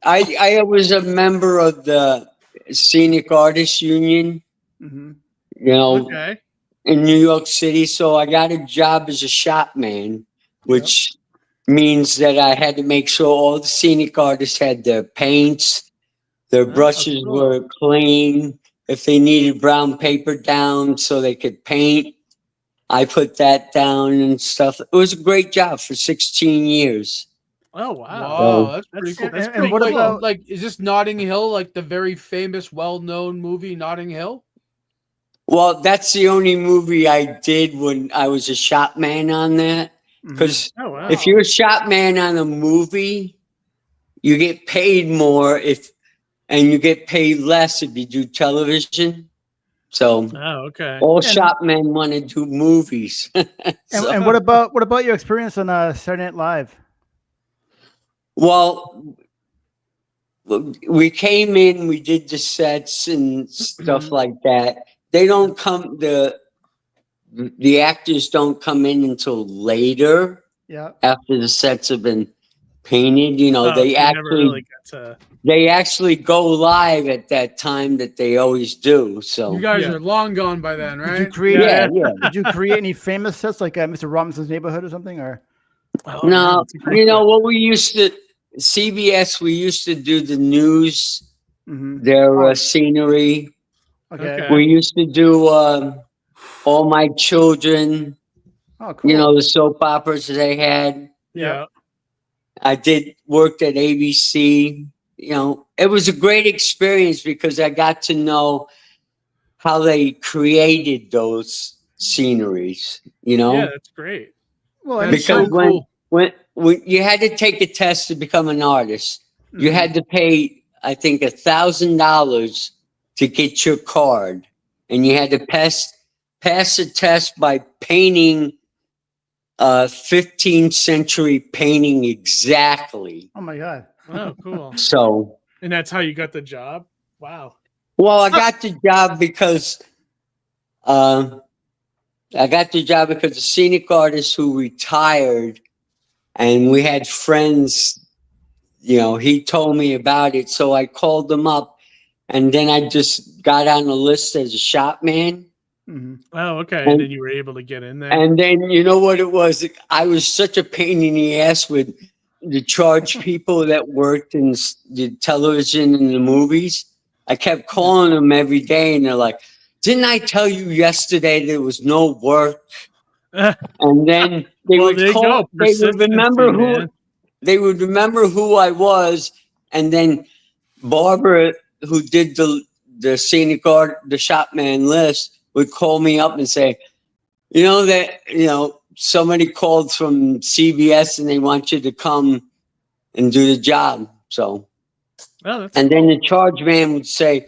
I was a member of the Scenic Artists Union. Mm-hmm. You know, in New York City, so I got a job as a shop man, which means that I had to make sure all the scenic artists had their paints, their brushes were clean. If they needed brown paper down so they could paint, I put that down and stuff. It was a great job for 16 years. Oh wow! Wow, that's pretty cool. That's And pretty what cool. about like? Is this Notting Hill like the very famous, well-known movie Notting Hill? Well, that's the only movie I did when I was a shop man on that. Because if you're a shop man on a movie, you get paid more and you get paid less if you do television. So all shop men want to do movies. And what about your experience on Saturday Night Live? Well, we came in, we did the sets and stuff like that. They don't come, the actors don't come in until later. Yeah. After the sets have been painted, you know, they actually go live at that time that they always do. So You guys are long gone by then, right? Did you create? Did you create any famous sets like Mr. Robinson's Neighborhood or something? Or no, you know what we used to CBS. We used to do the news, their scenery. Okay. We used to do All My Children. Oh, cool. You know, the soap operas they had. Yeah. I worked at ABC. You know, it was a great experience because I got to know how they created those sceneries, you know? Yeah, that's great. Well, because when you had to take a test to become an artist, you had to pay, I think, $1,000 to get your card. And you had to pass the test by painting 15th century painting exactly. Oh my God. Oh, cool. So. And that's how you got the job? Wow. Well, I got the job because the scenic artist who retired, and we had friends, you know, he told me about it. So I called them up, and then I just got on the list as a shop man. Oh, okay. And then you were able to get in there. And then you know what it was? I was such a pain in the ass with the charge people that worked in the television and the movies. I kept calling them every day, and they're like, "Didn't I tell you yesterday there was no work?" And then they would call. They would remember who I was, and then Barbara, who did the scenic art, the shop man list, would call me up and say, somebody called from CBS and they want you to come and do the job. So, and then the charge man would say,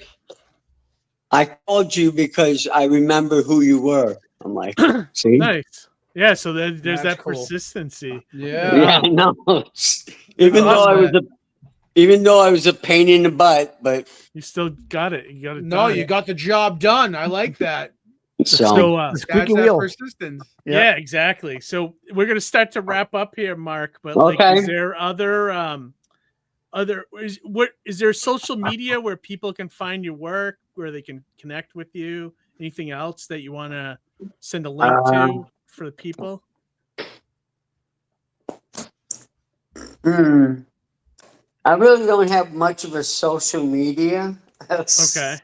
"I called you because I remember who you were." I'm like, see? Nice. Yeah, so there's That's that cool. persistency. Yeah, no. Even though I was a pain in the butt, but you still got it. You got it. No, you got the job done. I like that. So squeaky That's wheel. that persistence. Yeah, exactly. So we're gonna start to wrap up here, Mark. But is there is there social media where people can find your work, where they can connect with you? Anything else that you want to send a link to for the people? I really don't have much of a social media. Okay.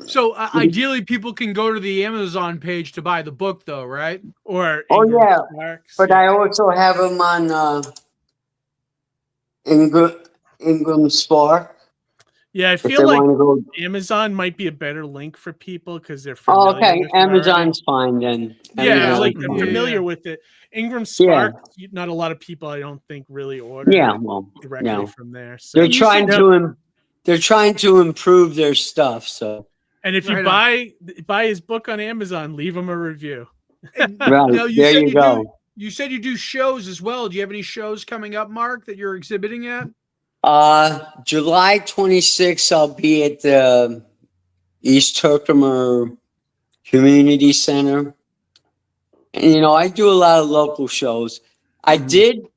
So ideally, people can go to the Amazon page to buy the book, though, right? Or but I also have them on Ingram Spark. Yeah, I If feel they like wanna go- Amazon might be a better link for people because they're Oh, familiar okay. with it already. Amazon's fine then. Yeah, Amazon's like I'm fine. familiar with it. Ingram Spark, not a lot of people I don't think really order Yeah, it well, directly no. from there. So They're trying to improve their stuff. So, and if you buy his book on Amazon, leave him a review. right, Now, there you go. You said you do shows as well. Do you have any shows coming up, Mark, that you're exhibiting at? July 26th, I'll be at the East Herkimer Community Center. And, I do a lot of local shows. I did,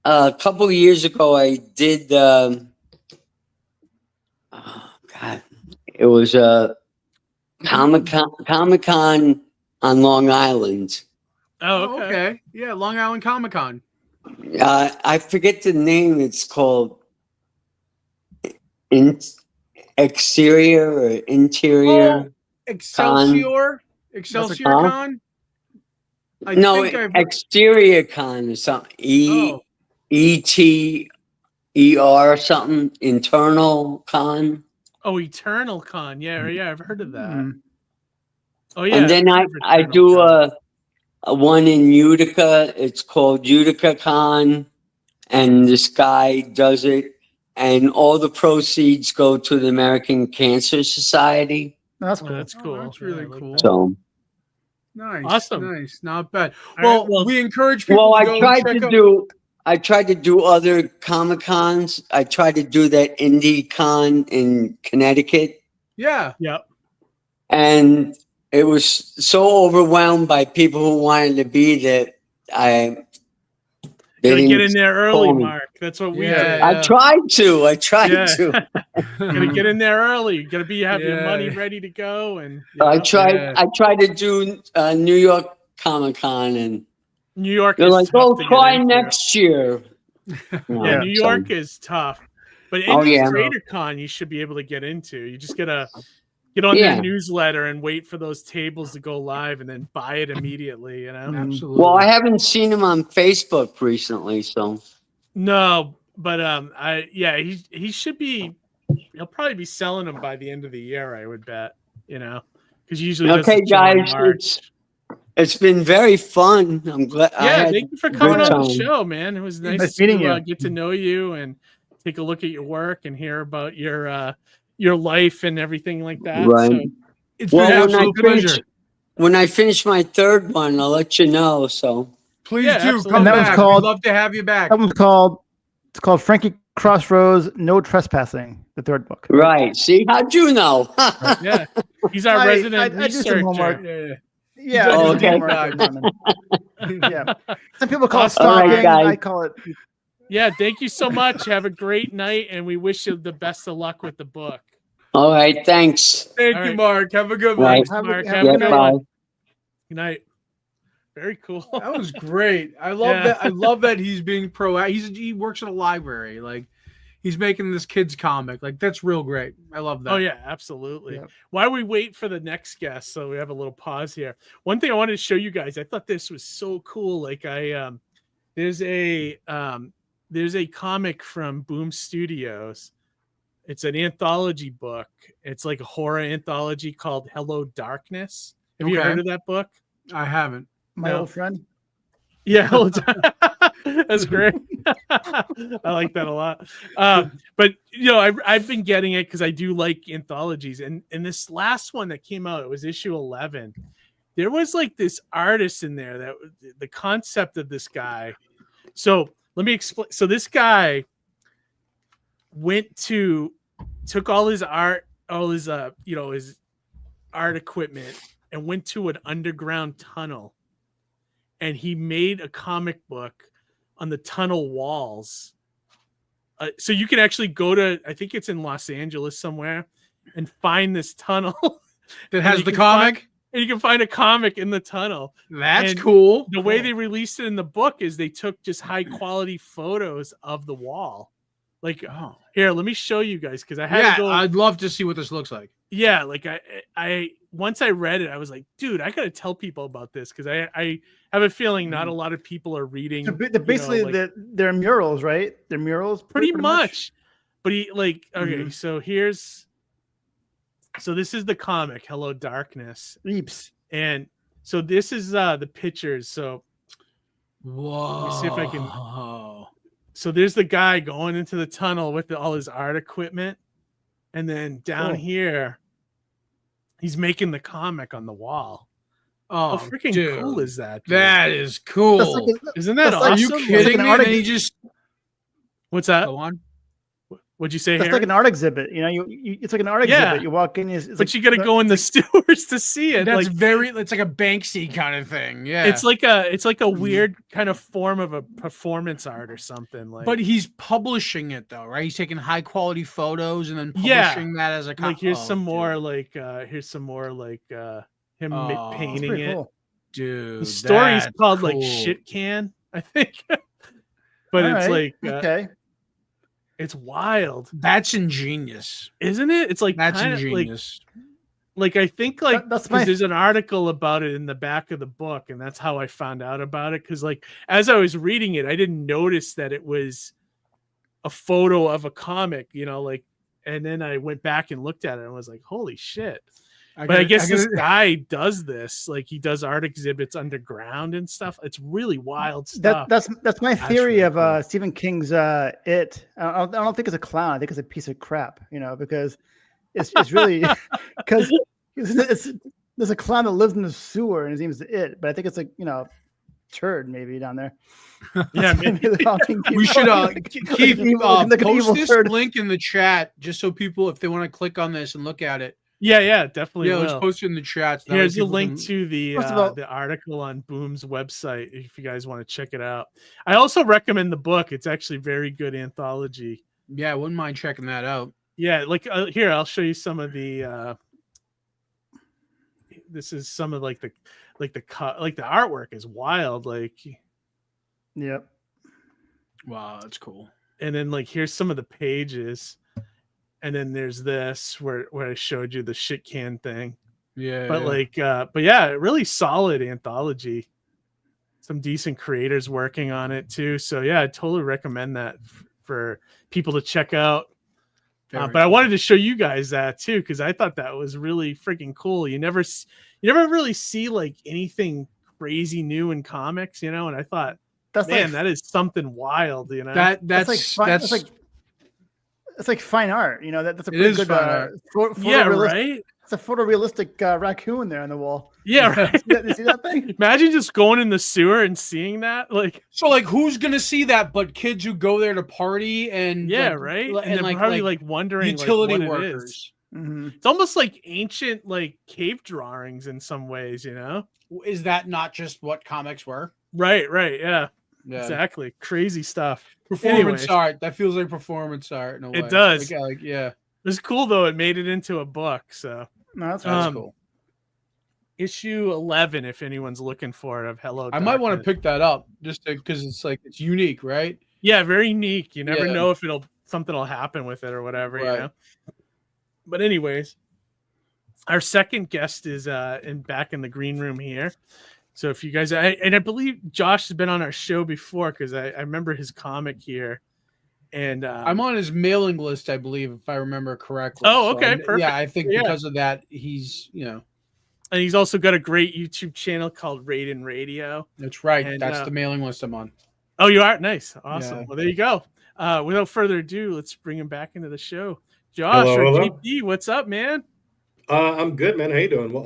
a couple of years ago, I did, it was a Comic-Con on Long Island. Oh, okay. Yeah, Long Island Comic-Con. I forget the name. It's called Exterior or Interior. Excelsior? Excelsior Con? No, Exterior Con or something. ETER or something. Internal Con. Oh, Eternal Con. Yeah, I've heard of that. Oh, yeah. And then I do a one in Utica. It's called Utica Con. And this guy does it. And all the proceeds go to the American Cancer Society. That's cool. That's cool. That's really cool. So Nice. Awesome. Nice. Not bad. All Well, we encourage people to go check out. I tried to do other Comic-Cons. I tried to do that Indie Con in Connecticut. Yeah. Yep. And it was so overwhelmed by people who wanted to be there. Gotta get in there early, Mark. That's what we did. I tried to. Gotta get in there early. You gotta have your money ready to go. And I tried to do New York Comic-Con, and New York. They're is like, tough "Oh, to get try into." next year." Yeah, New York is tough, but Oh, any yeah. Creator Con you should be able to get into. You just gotta get on their newsletter and wait for those tables to go live, and then buy it immediately. Absolutely. Well, I haven't seen him on Facebook recently, so No, but he should be. He'll probably be selling them by the end of the year, I would bet. Because usually. does okay, the show in guys, March. it's been very fun. I'm glad. Thank you for coming on the show, man. It was nice meeting to you. get to know you and take a look at your work and hear about your life and everything like that. Right. So, It's been an absolute pleasure. When I finish my third one, I'll let you know. So Please Yeah, do absolutely. come And that was back. called- We'd love to have you back. That one's called Frankie Crossroads, No Trespassing, the third book. right. See, how'd you know? yeah, he's our resident I do some homework. researcher. Yeah. Oh, I do some okay. homework. Yeah. Some people call it All right, stalking. guys. I call it. Yeah, thank you so much. Have a great night, and we wish you the best of luck with the book. All right. Thanks. Thank All you, right. Mark. Have a good one. Right. Mark, have have a a Yeah, good bye. one. Good night. Very cool. That was great. I love that. I love that he's being proactive. He works at a library. Like he's making this kid's comic. Like that's real great. I love that. Oh yeah, absolutely. Yep. While we wait for the next guest, so we have a little pause here. One thing I wanted to show you guys, I thought this was so cool. Like there's a comic from Boom Studios. It's an anthology book. It's like a horror anthology called Hello Darkness. Have you Okay. heard of that book? I haven't. My No. old friend. Yeah, that's great. I like that a lot. But I've been getting it because I do like anthologies, and this last one that came out, it was issue 11. There was like this artist in there that the concept of this guy. So let me explain. So this guy took all his art, his art equipment, and went to an underground tunnel. And he made a comic book on the tunnel walls. So you can actually go to, I think it's in Los Angeles somewhere, and find this tunnel. That has the comic? And you can find a comic in the tunnel. That's And cool. The way they released it in the book is they took just high quality photos of the wall. Like, here, let me show you guys, because I had to go. I'd love to see what this looks like. Yeah, like I once I read it, I was like, dude, I gotta tell people about this, because I have a feeling not a lot of people are reading. So basically, they're murals, right? They're murals. Pretty much. But he like okay, so this is the comic Hello Darkness. Reeps. And so this is the pictures. So whoa. Let me see if I can. So there's the guy going into the tunnel with all his art equipment, and then down here, he's making the comic on the wall. Oh, how freaking dude. cool is that? Dude? That is cool. Isn't that awesome? Are you kidding me? And he just what's that? Go on. What'd you say? That's Harry? like an art exhibit. You know, it's like an art exhibit. You walk in, but you got to go in the stores to see it. That's it's like a Banksy kind of thing. Yeah, it's like a weird kind of form of a performance art or something. Like, but he's publishing it though, right? He's taking high quality photos and then publishing that as a like here's some more like him painting it. Cool. Dude, the story's called cool. like Shit Can, I think. But all it's right. like okay. It's wild. That's ingenious, isn't it? It's like that's ingenious. Like I think like that's there's an article about it in the back of the book, and that's how I found out about it. Because like as I was reading it, I didn't notice that it was a photo of a comic, you know, like. And then I went back and looked at it and was like, "Holy shit!" I guess this guy does this. Like he does art exhibits underground and stuff. It's really wild stuff. That's my theory really of cool. Stephen King's It. I don't think it's a clown. I think it's a piece of crap. You know, because it's really because there's a clown that lives in the sewer and his name is It. But I think it's like turd maybe down there. Yeah, maybe. We should Keith post this turd. link in the chat just so people, if they want to click on this and look at it. Yeah, definitely. Yeah, let's post it in the chat. So here's a link to the article on Boom's website if you guys want to check it out. I also recommend the book. It's actually very good anthology. Yeah, I wouldn't mind checking that out. Yeah, like here I'll show you some of the. This is some of like the artwork is wild. Like, yep. Wow, that's cool. And then like here's some of the pages. And then there's this where I showed you the shit can thing. Yeah. But yeah, really solid anthology. Some decent creators working on it too. So yeah, I totally recommend that for people to check out. But I wanted to show you guys that too, because I thought that was really freaking cool. You never really see like anything crazy new in comics, you know? And I thought, that is something wild, you know? It's like fine art, you know. That's a it pretty is good. Fine art. Right. It's a photorealistic raccoon there on the wall. Yeah, right. You see that thing? Imagine just going in the sewer and seeing that. Like, so, like, who's gonna see that? But kids who go there to party and right, and they're probably like wondering utility like, what workers. It is. Mm-hmm. It's almost like ancient like cave drawings in some ways, you know. Is that not just what comics were? Right. Yeah. Exactly. Crazy stuff. Performance art. That feels like performance art in a way. It does. Yeah. It's cool though. It made it into a book. So no, that's cool. Issue 11, if anyone's looking for it, of Hello Darkness. I might want to pick that up just because it's unique, right? Yeah, very unique. You never know if something will happen with it or whatever, you know. But anyways, our second guest is back in the green room here. So if you guys, I believe Josh has been on our show before because I remember his comic here, and I'm on his mailing list, I believe, if I remember correctly. Oh, okay, perfect. Yeah, I think because of that, he's and he's also got a great YouTube channel called Raiden Radio. That's right. And, that's the mailing list I'm on. Oh, you are? Nice, awesome. Yeah. Well, there you go. Without further ado, let's bring him back into the show. Josh or JP, what's up, man? I'm good, man. How you doing? Well,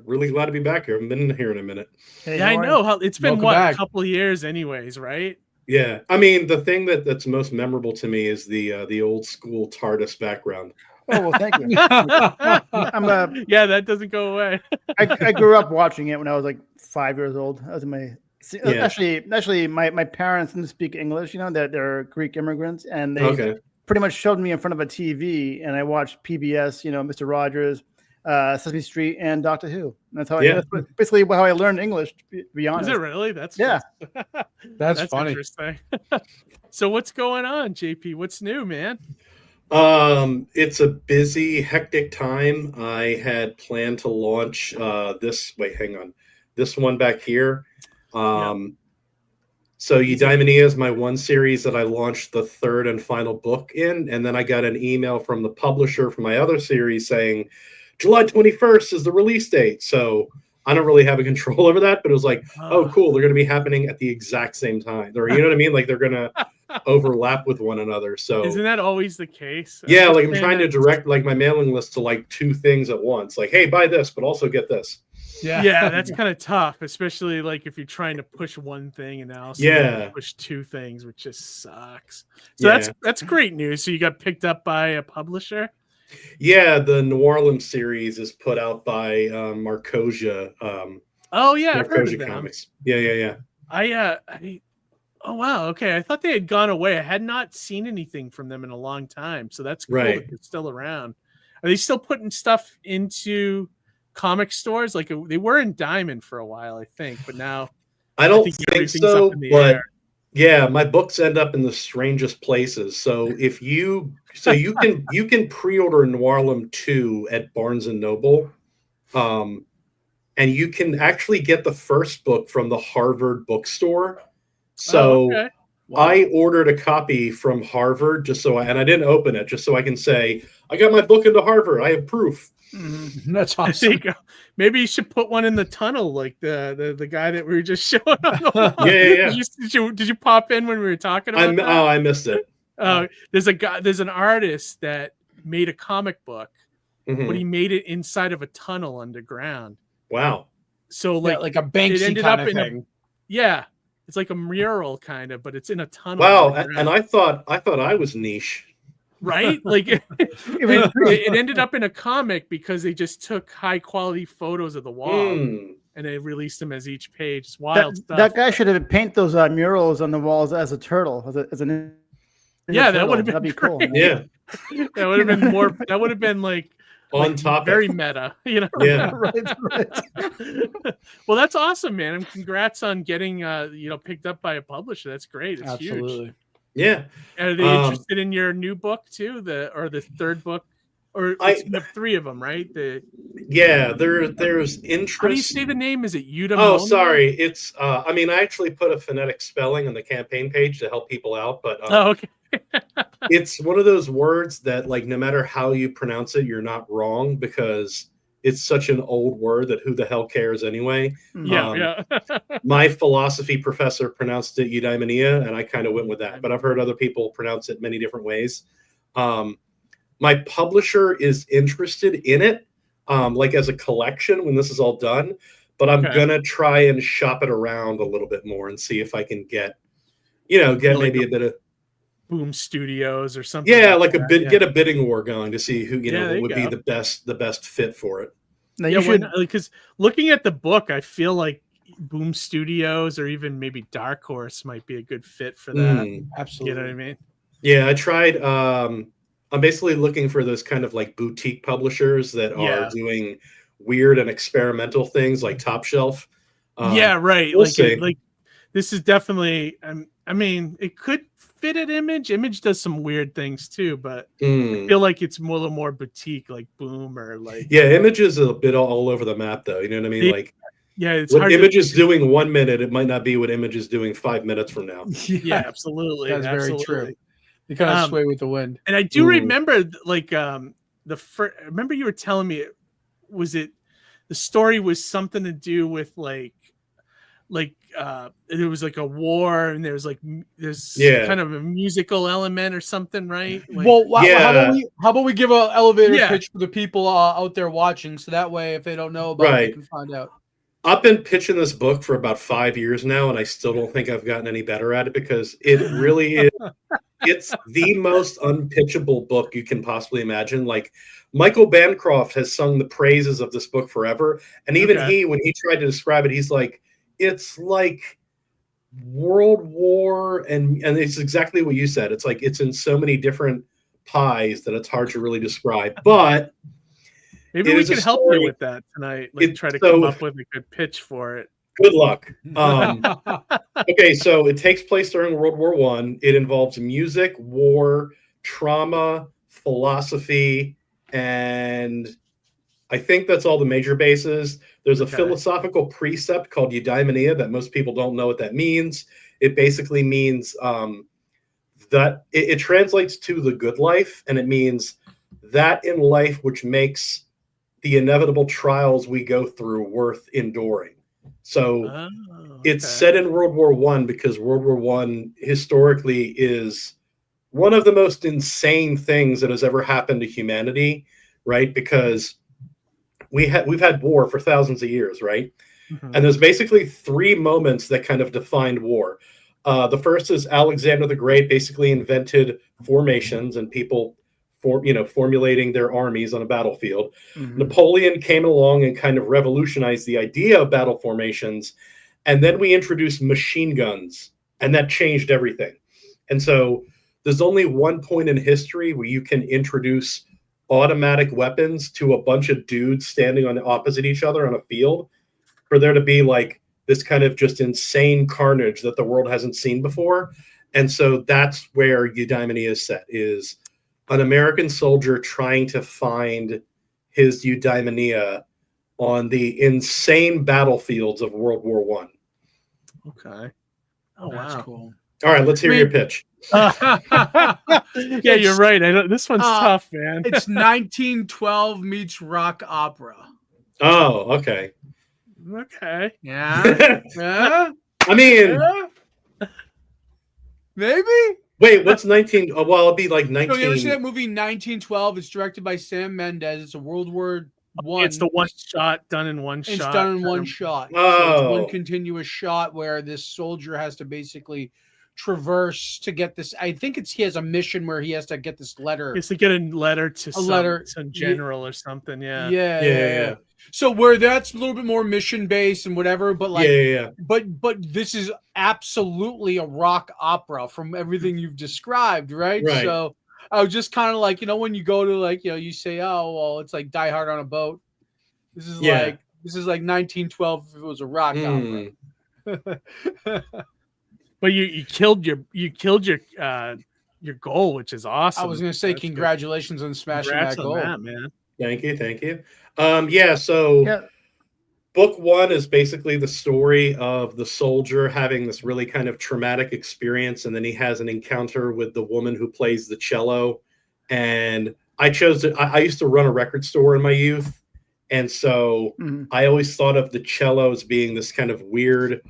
really glad to be back here. I haven't been here in a minute. Hey, yeah, I know. It's been a couple of years, anyways, right? Yeah, I mean, the thing that's most memorable to me is the old school TARDIS background. Oh well, thank you. Yeah, that doesn't go away. I grew up watching it when I was like 5 years old. That was actually my parents didn't speak English. You know, they're Greek immigrants, and they pretty much shoved me in front of a TV, and I watched PBS, Mr. Rogers, Sesame Street, and Doctor Who. And that's how that's basically how I learned English, to be honest. Is it really? That's funny. Interesting. So what's going on, JP? What's new, man? It's a busy, hectic time. I had planned to launch this one back here. So Eudaimonia is my one series that I launched the third and final book in, and then I got an email from the publisher for my other series saying July 21st is the release date. So I don't really have a control over that, but it was like, oh, cool, they're going to be happening at the exact same time. Or, you know what I mean? Like they're going to overlap with one another. So isn't that always the case? Yeah, like I'm trying to direct like my mailing list to like 2 things at once. Like, hey, buy this, but also get this. Yeah, that's kind of tough, especially like if you're trying to push one thing and now push 2 things, which just sucks. So that's great news. So you got picked up by a publisher? Yeah, the New Orleans series is put out by Marcosia. Oh yeah, I've heard of them. Comics. Yeah. Oh wow, okay. I thought they had gone away. I had not seen anything from them in a long time, so that's cool that they're still around. Are they still putting stuff into comic stores? Like they were in Diamond for a while, I think, but now I don't think so. But yeah, my books end up in the strangest places. So if you can pre-order Noirlum 2 at Barnes and Noble, and you can actually get the first book from the Harvard bookstore. So I ordered a copy from Harvard and I didn't open it, just so I can say I got my book into Harvard. I have proof. That's awesome. Maybe you should put one in the tunnel, like the guy that we were just showing on the wall. Yeah. Did you pop in when we were talking about that? Oh, I missed it. There's an artist that made a comic book, but he made it inside of a tunnel underground. Wow. So like a Banksy kind of thing. It's like a mural kind of, but it's in a tunnel. Wow, and I thought I was niche. Right? Like it ended up in a comic because they just took high quality photos of the wall and they released them as each page. It's wild stuff. That guy should have painted those murals on the walls as a turtle, that would have been that'd be cool. Yeah, that would have been more. That would have been like on topic, very meta. You know? Yeah, right. Well, that's awesome, man. And congrats on getting picked up by a publisher. That's great. It's huge. Yeah. Are they interested in your new book too? The third book, or you have 3 of them, right? There's interest. How do you say the name? Is it Eudaimonia? Oh, sorry. It's I actually put a phonetic spelling on the campaign page to help people out, but okay. It's one of those words that like no matter how you pronounce it, you're not wrong because it's such an old word that who the hell cares anyway? Yeah. My philosophy professor pronounced it Eudaimonia, and I kind of went with that. But I've heard other people pronounce it many different ways. My publisher is interested in it, like as a collection when this is all done. But I'm gonna try and shop it around a little bit more and see if I can get maybe a bit of Boom Studios or something. Yeah, like get a bidding war going to see who would be the best fit for it. Now because looking at the book, I feel like Boom Studios or even maybe Dark Horse might be a good fit for that. Absolutely. You know what I mean? Yeah, I tried. I'm basically looking for those kind of like boutique publishers that are doing weird and experimental things like Top Shelf. Right. We'll see. Like this is definitely. I mean, it could fit at Image. Image does some weird things too, but I feel like it's a little more boutique, like Boom or like. Yeah, Image is a bit all over the map, though. You know what I mean? It's what hard Image is doing 1 minute, it might not be what Image is doing 5 minutes from now. Yeah, absolutely. That's very true. You kind of sway with the wind. And I do remember, remember you were telling me, the story was something to do with there was like a war and there was like this kind of a musical element or something, right? How about we give an elevator pitch for the people out there watching, so that way if they don't know about it, they can find out. I've been pitching this book for about 5 years now, and I still don't think I've gotten any better at it because it really is. It's the most unpitchable book you can possibly imagine. Like Michael Bancroft has sung the praises of this book forever, and even when he tried to describe it, he's like, it's like World War, and it's exactly what you said. It's like it's in so many different pies that it's hard to really describe. But maybe we can help you with that tonight. Try to come up with a good pitch for it. Good luck. Okay, so it takes place during World War I. It involves music, war, trauma, philosophy, and I think that's all the major bases. There's a Okay. philosophical precept called eudaimonia that most people don't know what that means. It basically means that it translates to the good life, and it means that in life which makes the inevitable trials we go through worth enduring. So it's set in World War I because World War I historically is one of the most insane things that has ever happened to humanity, right? Because we've had war for thousands of years, right? And there's basically 3 moments that kind of defined war. The first is Alexander the Great basically invented formations and people formulating their armies on a battlefield. Napoleon came along and kind of revolutionized the idea of battle formations. And then we introduced machine guns, and that changed everything. And so there's only one point in history where you can introduce automatic weapons to a bunch of dudes standing on opposite each other on a field for there to be like this kind of just insane carnage that the world hasn't seen before. And so that's where eudaimonia is set, is an American soldier trying to find his eudaimonia on the insane battlefields of World War I. Okay. Oh, That's wow. cool. All right, let's hear your pitch. Yeah, you're right. This one's tough, man. It's 1912 meets rock opera. Oh, okay. Okay. Yeah. Yeah. I mean, maybe. Wait, what's 19? Oh, well, it'll be like 19. No, you ever see that movie 1912? It's directed by Sam Mendes. It's a World War I. It's the one shot done in one shot. It's done in one shot. So it's one continuous shot where this soldier has to basically traverse to get this. I think he has a mission where he has to get this letter. He has to get a letter to some general or something. Yeah. Yeah. So where that's a little bit more mission based and whatever, but like, but this is absolutely a rock opera from everything you've described, right? So I was just kind of like, when you go to like, you say, oh, well, it's like Die Hard on a boat. This is like 1912 if it was a rock opera. But you killed your goal, which is awesome. I was going to say congratulations on smashing that goal, man. Thank you. Book 1 is basically the story of the soldier having this really kind of traumatic experience, and then he has an encounter with the woman who plays the cello. And I used to run a record store in my youth, and so I always thought of the cello as being this kind of weird.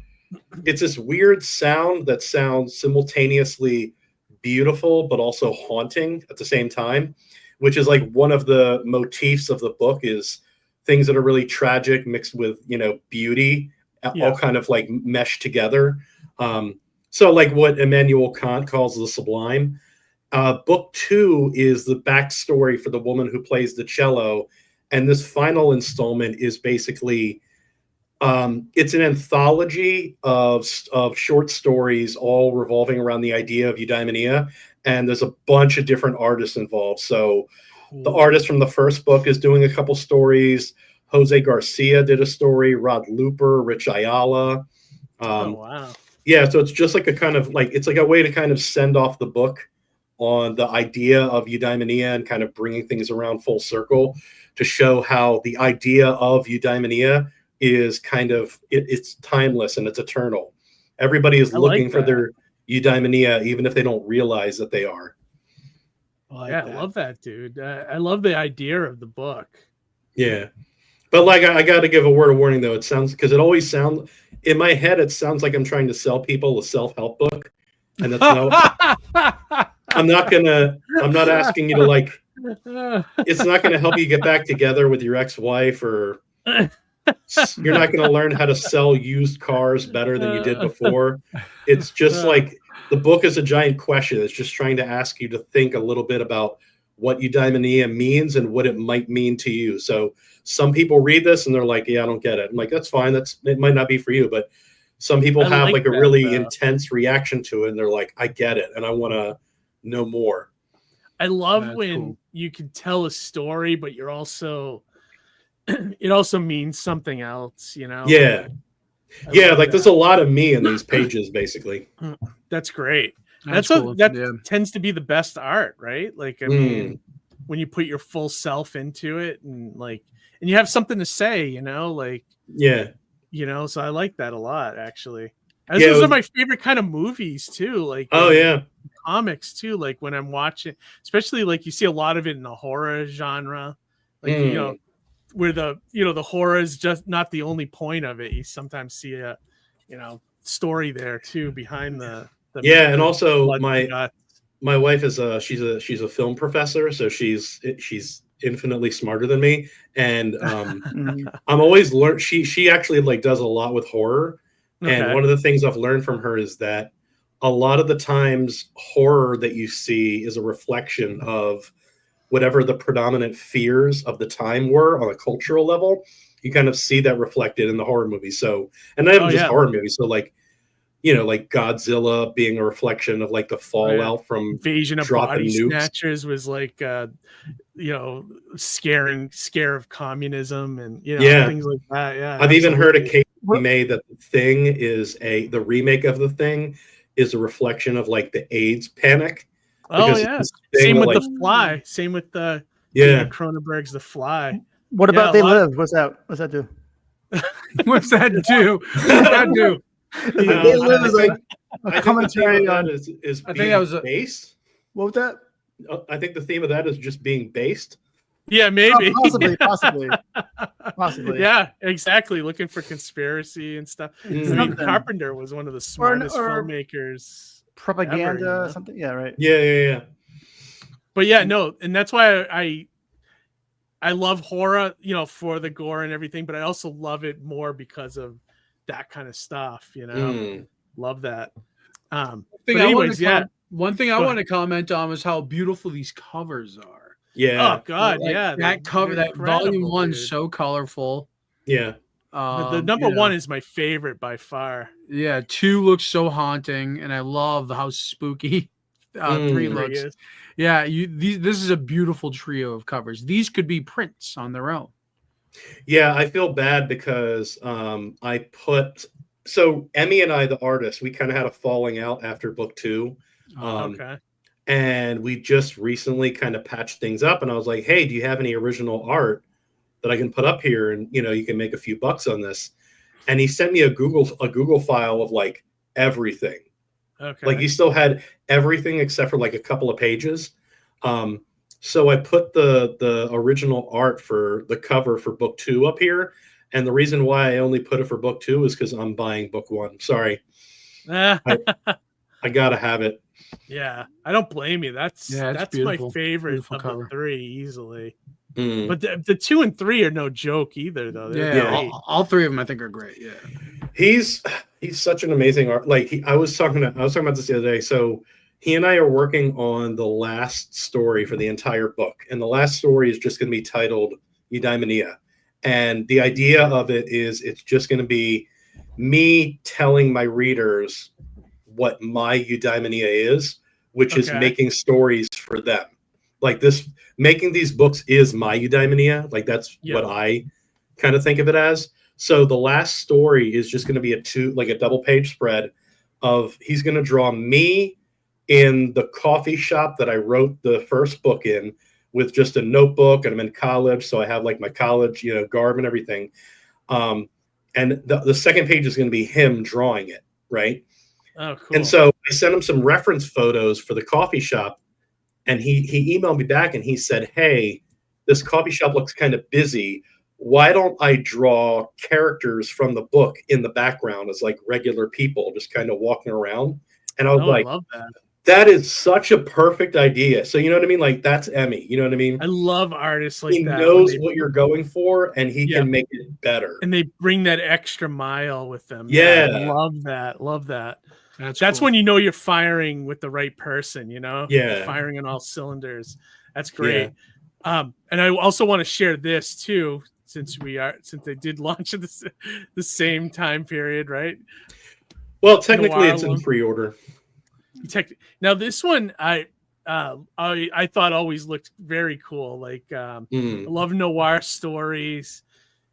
It's this weird sound that sounds simultaneously beautiful but also haunting at the same time, which is like one of the motifs of the book is things that are really tragic mixed with, beauty, all kind of like meshed together. So like what Immanuel Kant calls the sublime. Book 2 is the backstory for the woman who plays the cello. And this final installment is basically, it's an anthology of short stories all revolving around the idea of eudaimonia. And there's a bunch of different artists involved. So the artist from the first book is doing a couple stories. Jose Garcia did a story. Rod Looper, Rich Ayala. Wow. Yeah, so it's just like a kind of like, it's like a way to kind of send off the book on the idea of eudaimonia and kind of bringing things around full circle to show how the idea of eudaimonia is kind of, it's timeless and it's eternal. Everybody is looking for their eudaimonia, even if they don't realize that they are. I love that, dude. I love the idea of the book. Yeah. But like, I got to give a word of warning though. It sounds, because it always sounds, in my head, it sounds like I'm trying to sell people a self-help book. And that's I'm not asking you to like, it's not going to help you get back together with your ex-wife, or you're not going to learn how to sell used cars better than you did before. It's just like, the book is a giant question. It's just trying to ask you to think a little bit about what eudaimonia means and what it might mean to you. So some people read this and they're like, yeah, I don't get it. I'm like, that's fine. It might not be for you, but some people have like a really intense reaction to it. And they're like, I get it. And I want to know more. I love when you can tell a story, but you're also, it also means something else, Yeah. Like there's a lot of me in these pages, basically. That's great. That's cool. That tends to be the best art, right? Like, I mean, when you put your full self into it, and you have something to say, Yeah. So I like that a lot, actually. Those are my favorite kind of movies too. Comics too. Like when I'm watching, especially you see a lot of it in the horror genre, where the horror is just not the only point of it. You sometimes see a, story there too behind the and also my wife is she's a film professor, so she's infinitely smarter than me, and I'm always learn. She actually does a lot with horror, and one of the things I've learned from her is that a lot of the times horror that you see is a reflection of whatever the predominant fears of the time were on a cultural level. You kind of see that reflected in the horror movies. So, and not even just horror movies. So Godzilla being a reflection of the fallout from Invasion of Body Snatchers was scare of communism and things like that. Yeah, I've even heard a case made that The Thing is the remake of The Thing is a reflection of the AIDS panic. Oh yeah, same with The Fly. Same with the Cronenberg's The Fly. What about They Live? What's that do? What's that do? What's that do? They Live is a commentary on. I think that was based. What was that? I think the theme of that is just being based. Yeah, maybe. Possibly. Yeah, exactly. Looking for conspiracy and stuff. Carpenter was one of the smartest filmmakers. Propaganda, something. Yeah, right. Yeah. But and that's why I love horror, for the gore and everything, but I also love it more because of that kind of stuff, Love that. One thing I want to comment on was how beautiful these covers are. Yeah. Oh God, that cover, that volume 1 is so colorful. Yeah. The number 1 is my favorite by far. Yeah, 2 looks so haunting, and I love how spooky 3 looks. Yeah, this is a beautiful trio of covers. These could be prints on their own. Yeah, I feel bad because so Emmy and I, the artist, we kind of had a falling out after book 2. Okay. And we just recently kind of patched things up, and I was like, hey, do you have any original art that I can put up here, and you can make a few bucks on this? And he sent me a Google file of everything. Okay. He still had everything except for a couple of pages. So I put the original art for the cover for book 2 up here, and the reason why I only put it for book 2 is because I'm buying book 1. Sorry, I gotta have it. Yeah, I don't blame you. That's my favorite of the 3 easily. But the 2 and 3 are no joke either, though. All 3 of them I think are great. Yeah, he's such an amazing art. I was talking about this the other day. So he and I are working on the last story for the entire book, and the last story is just going to be titled Eudaimonia. And the idea of it is it's just going to be me telling my readers what my eudaimonia is, which is making stories for them. Making these books is my eudaimonia. That's what I kind of think of it as. So the last story is just going to be a double page spread of he's going to draw me in the coffee shop that I wrote the first book in, with just a notebook, and I'm in college, so I have my college, garb and everything. And the second page is going to be him drawing it, right? Oh, cool. And so I sent him some reference photos for the coffee shop, and he emailed me back and he said, hey, this coffee shop looks kind of busy. Why don't I draw characters from the book in the background as regular people just kind of walking around? And I was I love that. That is such a perfect idea. So you know what I mean? That's Emmy. You know what I mean? I love artists like that. He knows what you're going for, and he can make it better. And they bring that extra mile with them. Yeah. I love that. Love that. That's cool. when you know you're firing with the right person, Yeah. You're firing on all cylinders. That's great. Yeah. And I also want to share this too, since they did launch at the same time period, right? Well, technically it's in pre-order. Now this one I thought always looked very cool. I love noir stories,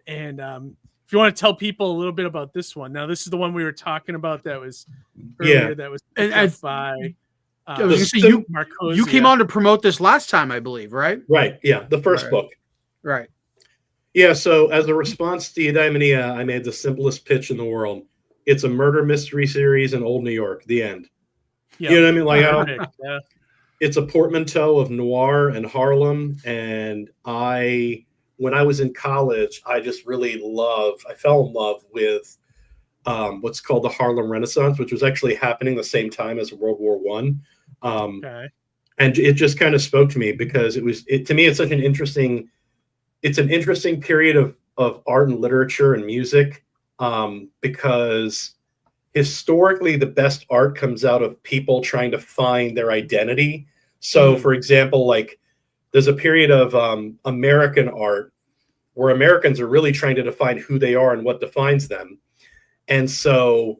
and if you want to tell people a little bit about this one, now this is the one we were talking about that was earlier, that was picked up by I was gonna say you came on to promote this last time, I believe, right? Right. Yeah, the first book. Right. Yeah. So as a response to Eudaimonia, I made the simplest pitch in the world. It's a murder mystery series in old New York. The end. Yep. You know what I mean? Like, it's a portmanteau of noir and Harlem. And when I was in college, I just really I fell in love with what's called the Harlem Renaissance, which was actually happening the same time as World War One. And it just kind of spoke to me because to me, it's such an interesting period of art and literature and music, because historically the best art comes out of people trying to find their identity. So for example, like there's a period of American art where Americans are really trying to define who they are and what defines them. And so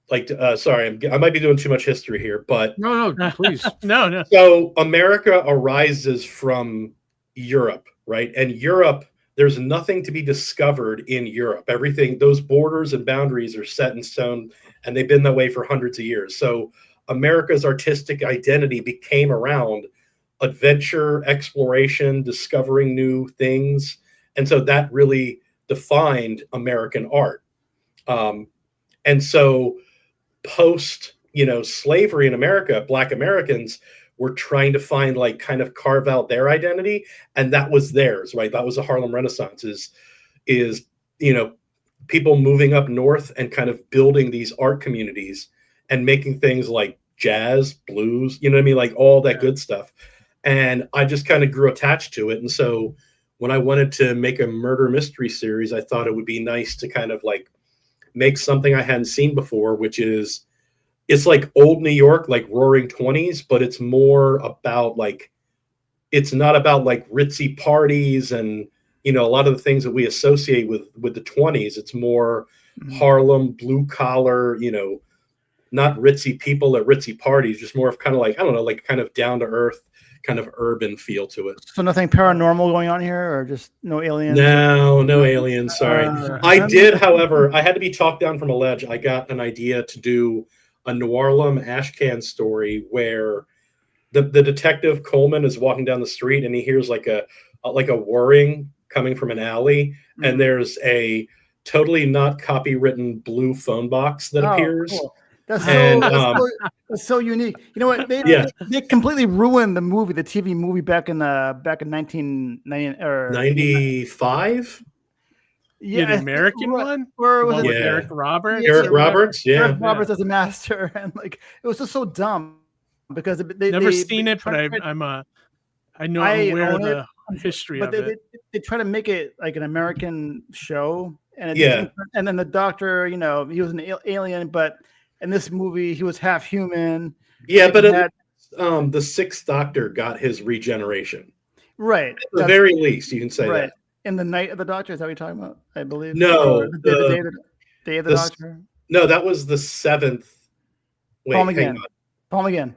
like, sorry, I might be doing too much history here, but no, please. No. So America arises from Europe, right? And Europe, there's nothing to be discovered in Europe. Everything, those borders and boundaries are set in stone, and they've been that way for hundreds of years. So America's artistic identity became around adventure, exploration, discovering new things. And so that really defined American art. And so post, slavery in America, Black Americans were trying to find, like, kind of carve out their identity, and that was theirs, right? That was the Harlem Renaissance, is people moving up north and kind of building these art communities and making things like jazz, blues, you know what I mean? Like all that good stuff. And I just kind of grew attached to it. And so when I wanted to make a murder mystery series, I thought it would be nice to kind of like make something I hadn't seen before, which is, it's like old New York, like Roaring 20s, but it's more about like, it's not about like ritzy parties and, a lot of the things that we associate with the 20s. It's more Harlem, blue collar, not ritzy people at ritzy parties, just more of kind of like, I don't know, like kind of down to earth, kind of urban feel to it. So nothing paranormal going on here, or just no aliens? No aliens. Sorry. I did, however, I had to be talked down from a ledge. I got an idea to do a New Harlem ashcan story where the detective Coleman is walking down the street and he hears like a whirring coming from an alley, and there's a totally not copywritten blue phone box that appears. Cool. That's so unique. You know what? They completely ruined the movie, the TV movie back in 1990 or 95. Yeah, the American one, or was it Eric Roberts? Eric Roberts, Eric Roberts as a master, and like it was just so dumb because they never seen it, but I'm aware of the history of it. They try to make it like an American show, and and then the doctor, he was an alien, but in this movie he was half human. Yeah, but the Sixth Doctor got his regeneration. Right. At the very least, you can say that. In the Night of the Doctor, is that what you're talking about? I believe. No, the day of the Doctor. No, that was the 7th. Wait, Paul McGann.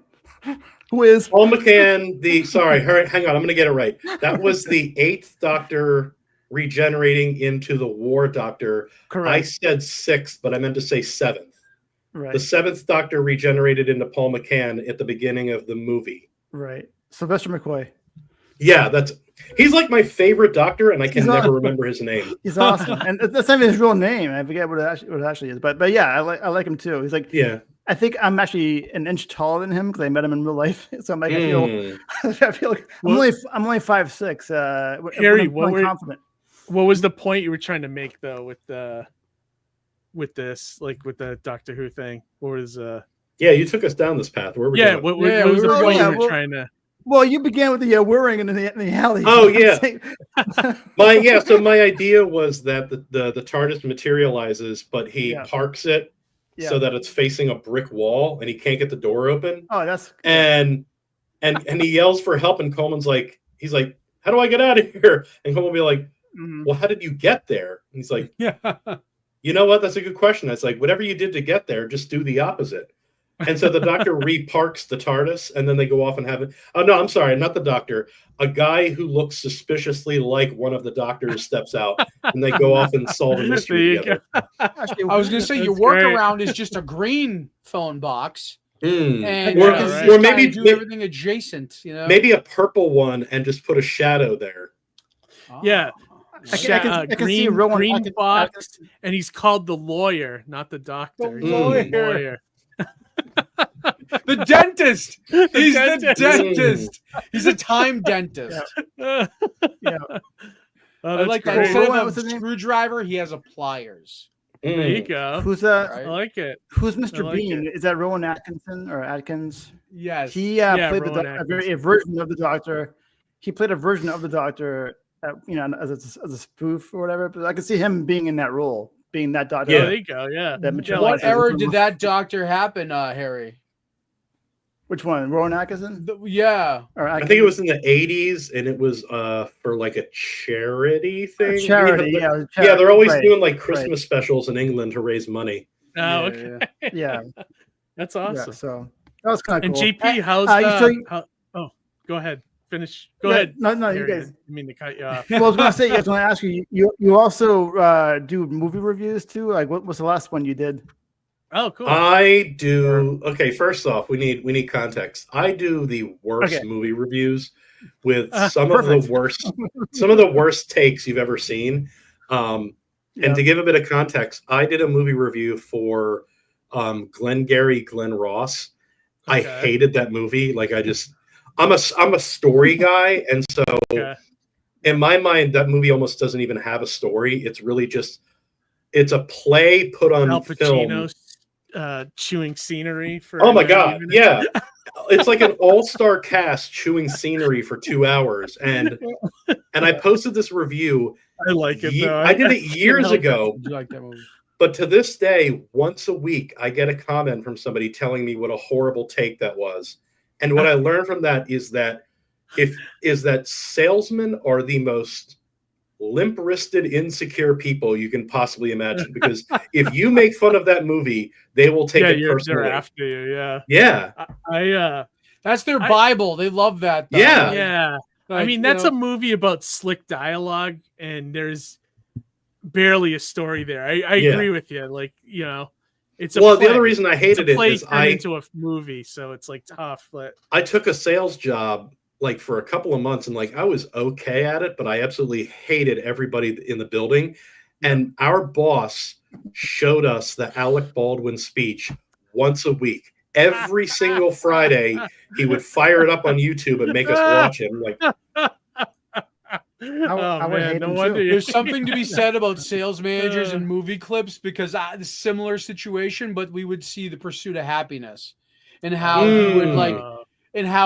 Who is Paul McGann? Sorry, hang on, I'm going to get it right. That was the 8th Doctor regenerating into the War Doctor. Correct. I said 6th, but I meant to say 7th. Right. The 7th Doctor regenerated into Paul McGann at the beginning of the movie. Right. Sylvester McCoy. Yeah, he's like my favorite Doctor, and I can never remember his name. He's awesome, and that's not even his real name. I forget what it actually is, but yeah, I like him too. He's like, I think I'm actually an inch taller than him because I met him in real life. So I'm like, I feel like I'm only 5'6". Harry, what was the point you were trying to make though with this, like with the Doctor Who thing? What was Yeah, you took us down this path. Where were we going? What was the point you were trying to? Well, you began with the whirring in the alley. Oh yeah, So my idea was that the TARDIS materializes, but he parks it so that it's facing a brick wall, and he can't get the door open. Oh, that's and he yells for help, and Coleman's like, he's like, "How do I get out of here?" And Coleman will be like, "Well, how did you get there?" And he's like, "You know what? That's a good question." That's like, whatever you did to get there, just do the opposite. And so the Doctor reparks the TARDIS, and then they go off and have it. Oh, no, I'm sorry, not the Doctor. A guy who looks suspiciously like one of the Doctors steps out, and they go off and solve a mystery together. I was going to say, your workaround is just a green phone box. And or maybe do everything adjacent. You know, maybe a purple one and just put a shadow there. Yeah. I can see Rowan green Atkinson. box, and he's called the lawyer, not the doctor. The He's lawyer. The dentist. He's the dentist. He's a time dentist. Yeah. Oh, I like that. great. Instead What of was a his name? screwdriver, he has a pliers. There you go. Who's I like it. Who's I Mr. like Bean? it. Is that Rowan Atkinson or Atkins? Yes. He Yeah, played Rowan a version of the Doctor. He played a version of the Doctor, as a spoof or whatever. But I could see him being in that role, being that Doctor. Yeah, there you go. Yeah. That Yeah, What era did that Doctor happen, Harry? Which one? Rowan Atkinson? Yeah. Or I think it was in the 80s, and it was for like a charity thing. Charity, yeah, yeah. they're always Right, doing like Christmas specials in England to raise money. Oh, okay. Yeah. That's awesome. Yeah, so that was kind of And cool. JP, how's go ahead. Finish. Go ahead. No, you Harry, guys. I didn't mean to cut you off. Well, I was going to say, I was going to ask you. You also do movie reviews too. Like, what was the last one you did? Oh, cool. I do. Okay, first off, we need context. I do the worst movie reviews with some of the worst takes you've ever seen. And to give a bit of context, I did a movie review for Glengarry Glen Ross. I hated that movie. Like, I'm a story guy, and so in my mind, that movie almost doesn't even have a story. It's really just a play put on Al film. Pacino chewing scenery for. Oh my god! Yeah, it's like an all-star cast chewing scenery for 2 hours, and I posted this review. I like it though. I did it years ago. You like that movie? But to this day, once a week, I get a comment from somebody telling me what a horrible take that was. And what I learned from that is that salesmen are the most limp-wristed, insecure people you can possibly imagine. Because if you make fun of that movie, they will take it personally. They're after you. Yeah. Yeah. That's their Bible. They love that. Though. Yeah. Yeah. Like, I mean, that's a movie about slick dialogue, and there's barely a story there. I agree with you. Like, it's a play. The other reason I hated it is into a movie, so it's like tough. But I took a sales job like for a couple of months, and like I was okay at it, but I absolutely hated everybody in the building. And our boss showed us the Alec Baldwin speech once a week. Every single Friday, he would fire it up on YouTube and make us watch him. Like, no wonder there's something to be said about sales managers and movie clips, because the similar situation, but we would see the Pursuit of Happiness and how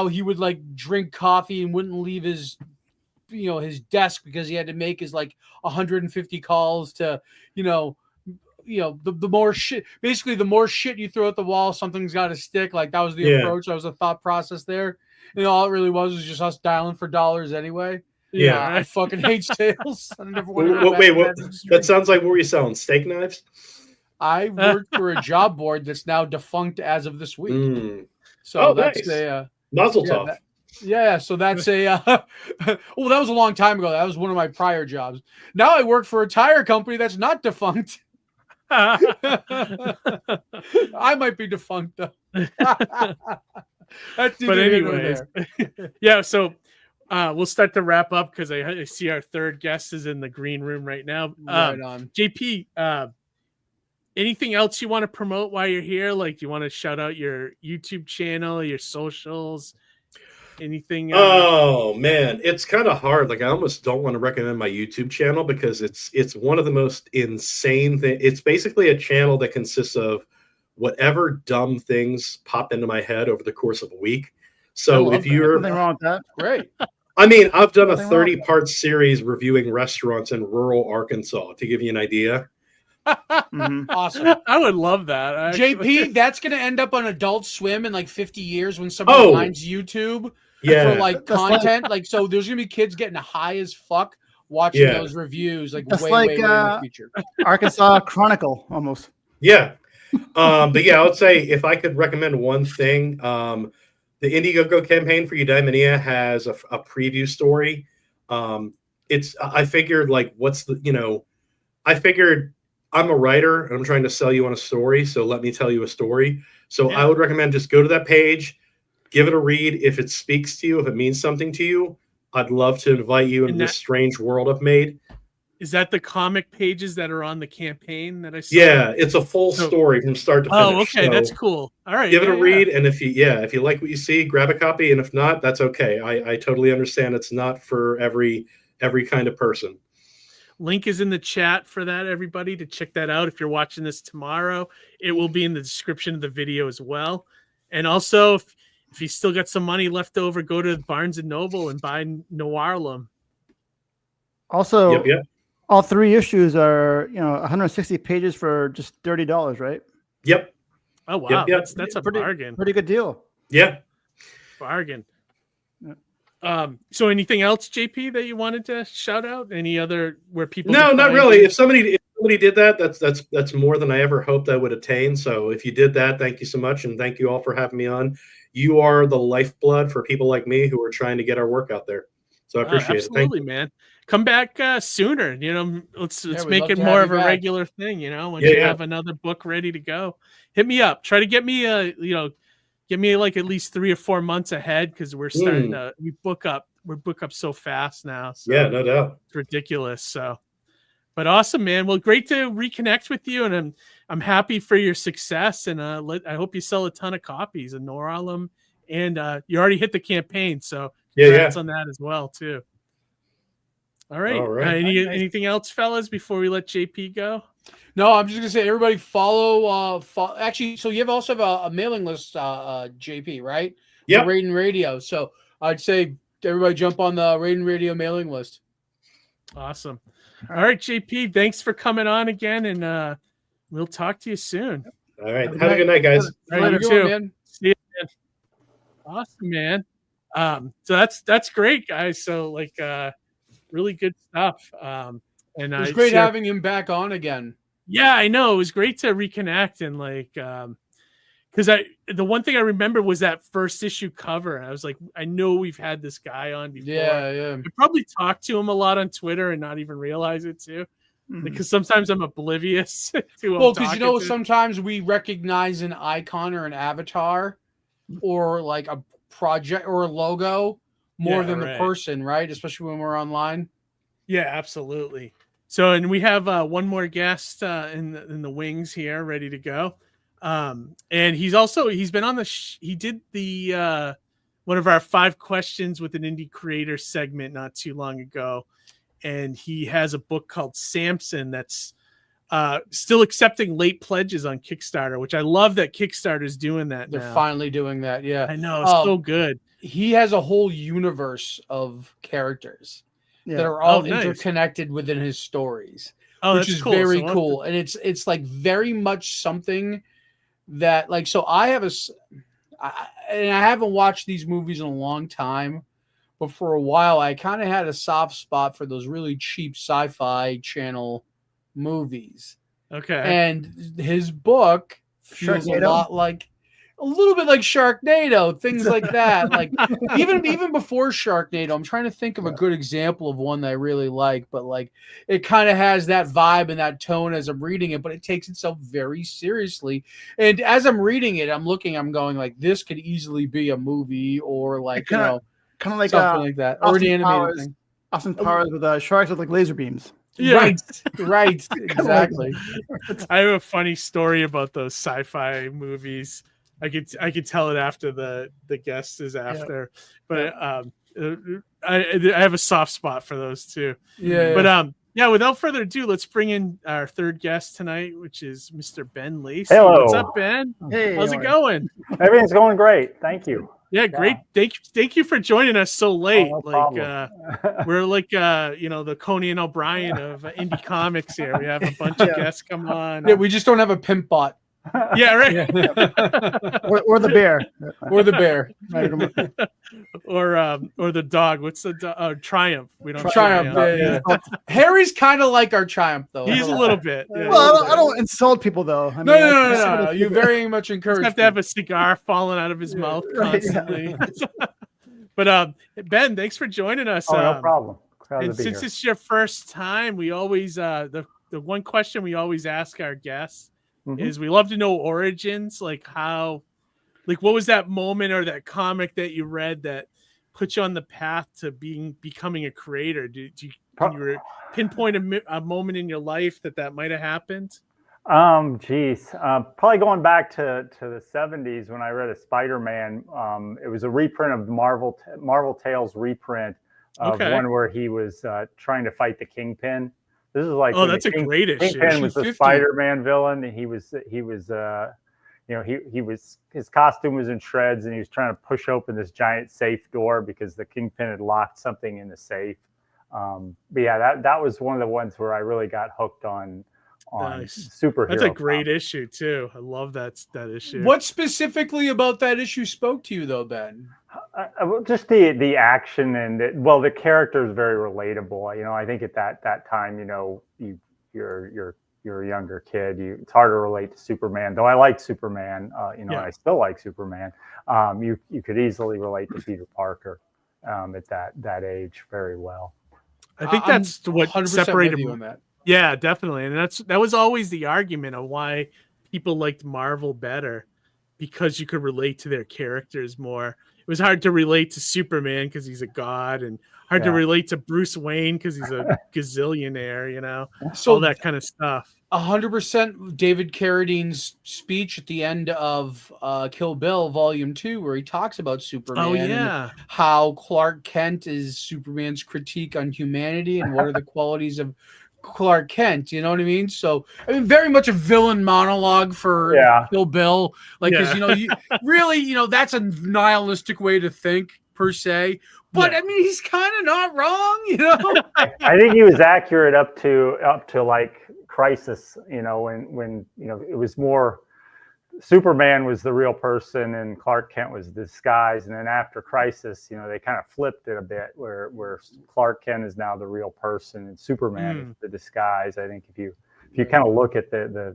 he would drink coffee and wouldn't leave his desk because he had to make his 150 calls to the more shit, basically the more shit you throw at the wall, something's got to stick. Like, that was the approach. That was the thought process there. And all it really was just us dialing for dollars anyway. Yeah. I fucking hate sales. I never that sounds like, what were you selling? Steak knives? I worked for a job board that's now defunct as of this week. So that's nice. Mazel tov. So that's that was a long time ago. That was one of my prior jobs. Now I work for a tire company that's not defunct. I might be defunct though. But anyways, so we'll start to wrap up because I see our third guest is in the green room right now. Right on. JP, anything else you want to promote while you're here? Like, do you want to shout out your YouTube channel, your socials? Anything? Oh man, it's kind of hard. Like, I almost don't want to recommend my YouTube channel because it's one of the most insane things. It's basically a channel that consists of whatever dumb things pop into my head over the course of a week. So if you're nothing wrong with that, great. I mean, I've done a 30-part series reviewing restaurants in rural Arkansas to give you an idea. Awesome. I would love that. Actually. JP, that's going to end up on Adult Swim in 50 years when somebody finds YouTube for content. So there's going to be kids getting high as fuck watching those reviews way in the future. Arkansas Chronicle almost. Yeah. But yeah, I would say if I could recommend one thing, the Indiegogo campaign for Eudaimonia has a preview story. I figured I figured I'm a writer and I'm trying to sell you on a story. So let me tell you a story. So I would recommend just go to that page, give it a read. If it speaks to you, if it means something to you, I'd love to invite you into this strange world I've made. Is that the comic pages that are on the campaign that I saw? Yeah, it's a full story from start to finish. Oh, okay, so that's cool. All right, give it a read, and if you like what you see, grab a copy, and if not, that's okay. I totally understand. It's not for every kind of person. Link is in the chat for that, everybody, to check that out. If you're watching this tomorrow, it will be in the description of the video as well. And also, if you still got some money left over, go to Barnes and Noble and buy Noirlum. Also, all 3 issues are 160 pages for just $30, right? Yep. Oh wow, that's a bargain. Pretty good deal. Yeah, bargain. So anything else, JP, that you wanted to shout out? Any other where people? No, not really. If somebody did that, that's more than I ever hoped I would attain. So if you did that, thank you so much, and thank you all for having me on. You are the lifeblood for people like me who are trying to get our work out there. So I appreciate it. Absolutely, man. Come back sooner. Let's make it more of a regular thing. When you have another book ready to go, hit me up. Try to get me give me like at least 3 or 4 months ahead, because we're starting to book up so fast now. So yeah, no doubt. It's ridiculous. So, but awesome, man. Well, great to reconnect with you, and I'm happy for your success, and I hope you sell a ton of copies of Noirlum, and you already hit the campaign, so congrats on that as well too. All right. Anything else, fellas, before we let JP go? No, I'm just gonna say everybody follow. Actually, so you also have a mailing list, JP, right? Yeah. Raiden Radio. So I'd say everybody jump on the Raiden Radio mailing list. Awesome. All right, JP, thanks for coming on again, and we'll talk to you soon. All right. Have a good night, guys. All right, you too. Man. See you, man. Awesome, man. So that's great, guys. So really good stuff. And it was great having him back on again. Yeah, I know. It was great to reconnect, and because the one thing I remember was that first issue cover. And I was like, I know we've had this guy on before. Yeah. I probably talked to him a lot on Twitter and not even realize it too. Because sometimes I'm oblivious to. Well, because sometimes we recognize an icon or an avatar, or like a project or a logo more than the person, right? Especially when we're online. Yeah, absolutely. So, and we have one more guest in the wings here, ready to go. And he's been on he did the one of our 5 questions with an indie creator segment not too long ago. And he has a book called Samson that's still accepting late pledges on Kickstarter, which I love that Kickstarter is doing that. They're finally doing that. Yeah. I know. It's so good. He has a whole universe of characters that are all interconnected within his stories, which is cool. Very cool. And it's like very much something that so I have I haven't watched these movies in a long time, but for a while I kind of had a soft spot for those really cheap sci-fi channel movies. Okay. And his book feels a little bit like Sharknado, things like that. Like even before Sharknado, I'm trying to think of a good example of one that I really like, but it kind of has that vibe and that tone as I'm reading it, but it takes itself very seriously. And as I'm reading it, I'm going this could easily be a movie, or kind of like something like that, or an animated thing. Austin Powers with sharks with laser beams. Yeah. Right, exactly. I have a funny story about those sci-fi movies. I could tell it after the guest is after, but I have a soft spot for those too. Yeah. But without further ado, let's bring in our third guest tonight, which is Mr. Ben Lacy. Hello. What's up, Ben? Hey, how's it going? Everything's going great. Thank you. Yeah, great. Thank you for joining us so late. Oh, no we're the Conan O'Brien of indie comics here. We have a bunch of guests come on. Yeah, we just don't have a pimp bot. Yeah, right. or the bear. Or the bear. or the dog. What's the Triumph? We don't Triumph. Yeah. Harry's kind of like our Triumph, though. He's a little bit. Yeah. Well, I don't insult people, though. I mean, no. You very much encourage. You have to have a cigar falling out of his mouth constantly. But Ben, thanks for joining us. Oh, no problem. And since it's your first time, we always the one question we always ask our guests is we love to know origins, like how, like what was that moment or that comic that you read that put you on the path to becoming a creator? Can you pinpoint a moment in your life that might have happened? Probably going back to the 70s when I read a Spider-Man. It was a reprint of Marvel Tales reprint of one where he was trying to fight the Kingpin. This is like, that's a great issue. Kingpin was the Spider-Man villain, and he was his costume was in shreds, and he was trying to push open this giant safe door because the Kingpin had locked something in the safe. But yeah, that was one of the ones where I really got hooked on superhero. That's a great issue too. I love that issue. What specifically about that issue spoke to you though, Ben? Just the action and the character is very relatable. You know, I think at that time, you know, you're a younger kid. It's hard to relate to Superman, though I like Superman. And I still like Superman. You could easily relate to Peter Parker at that age very well. I think that's what separated you on that. Yeah, definitely. And that was always the argument of why people liked Marvel better, because you could relate to their characters more. It was hard to relate to Superman because he's a god, and hard to relate to Bruce Wayne because he's a gazillionaire, you know, so all that kind of stuff. 100% David Carradine's speech at the end of Kill Bill Volume 2, where he talks about Superman. Oh, yeah. And how Clark Kent is Superman's critique on humanity and what are the qualities of Clark Kent, you know what I mean? So, I mean, very much a villain monologue for Kill Bill. Like, because, you know, really, you know, that's a nihilistic way to think, per se. But, I mean, he's kind of not wrong, you know? I think he was accurate up to like Crisis, you know, when you know, it was more Superman was the real person and Clark Kent was disguised. And then after Crisis, you know, they kind of flipped it a bit where Clark Kent is now the real person and Superman is the disguise. I think if you kind of look at the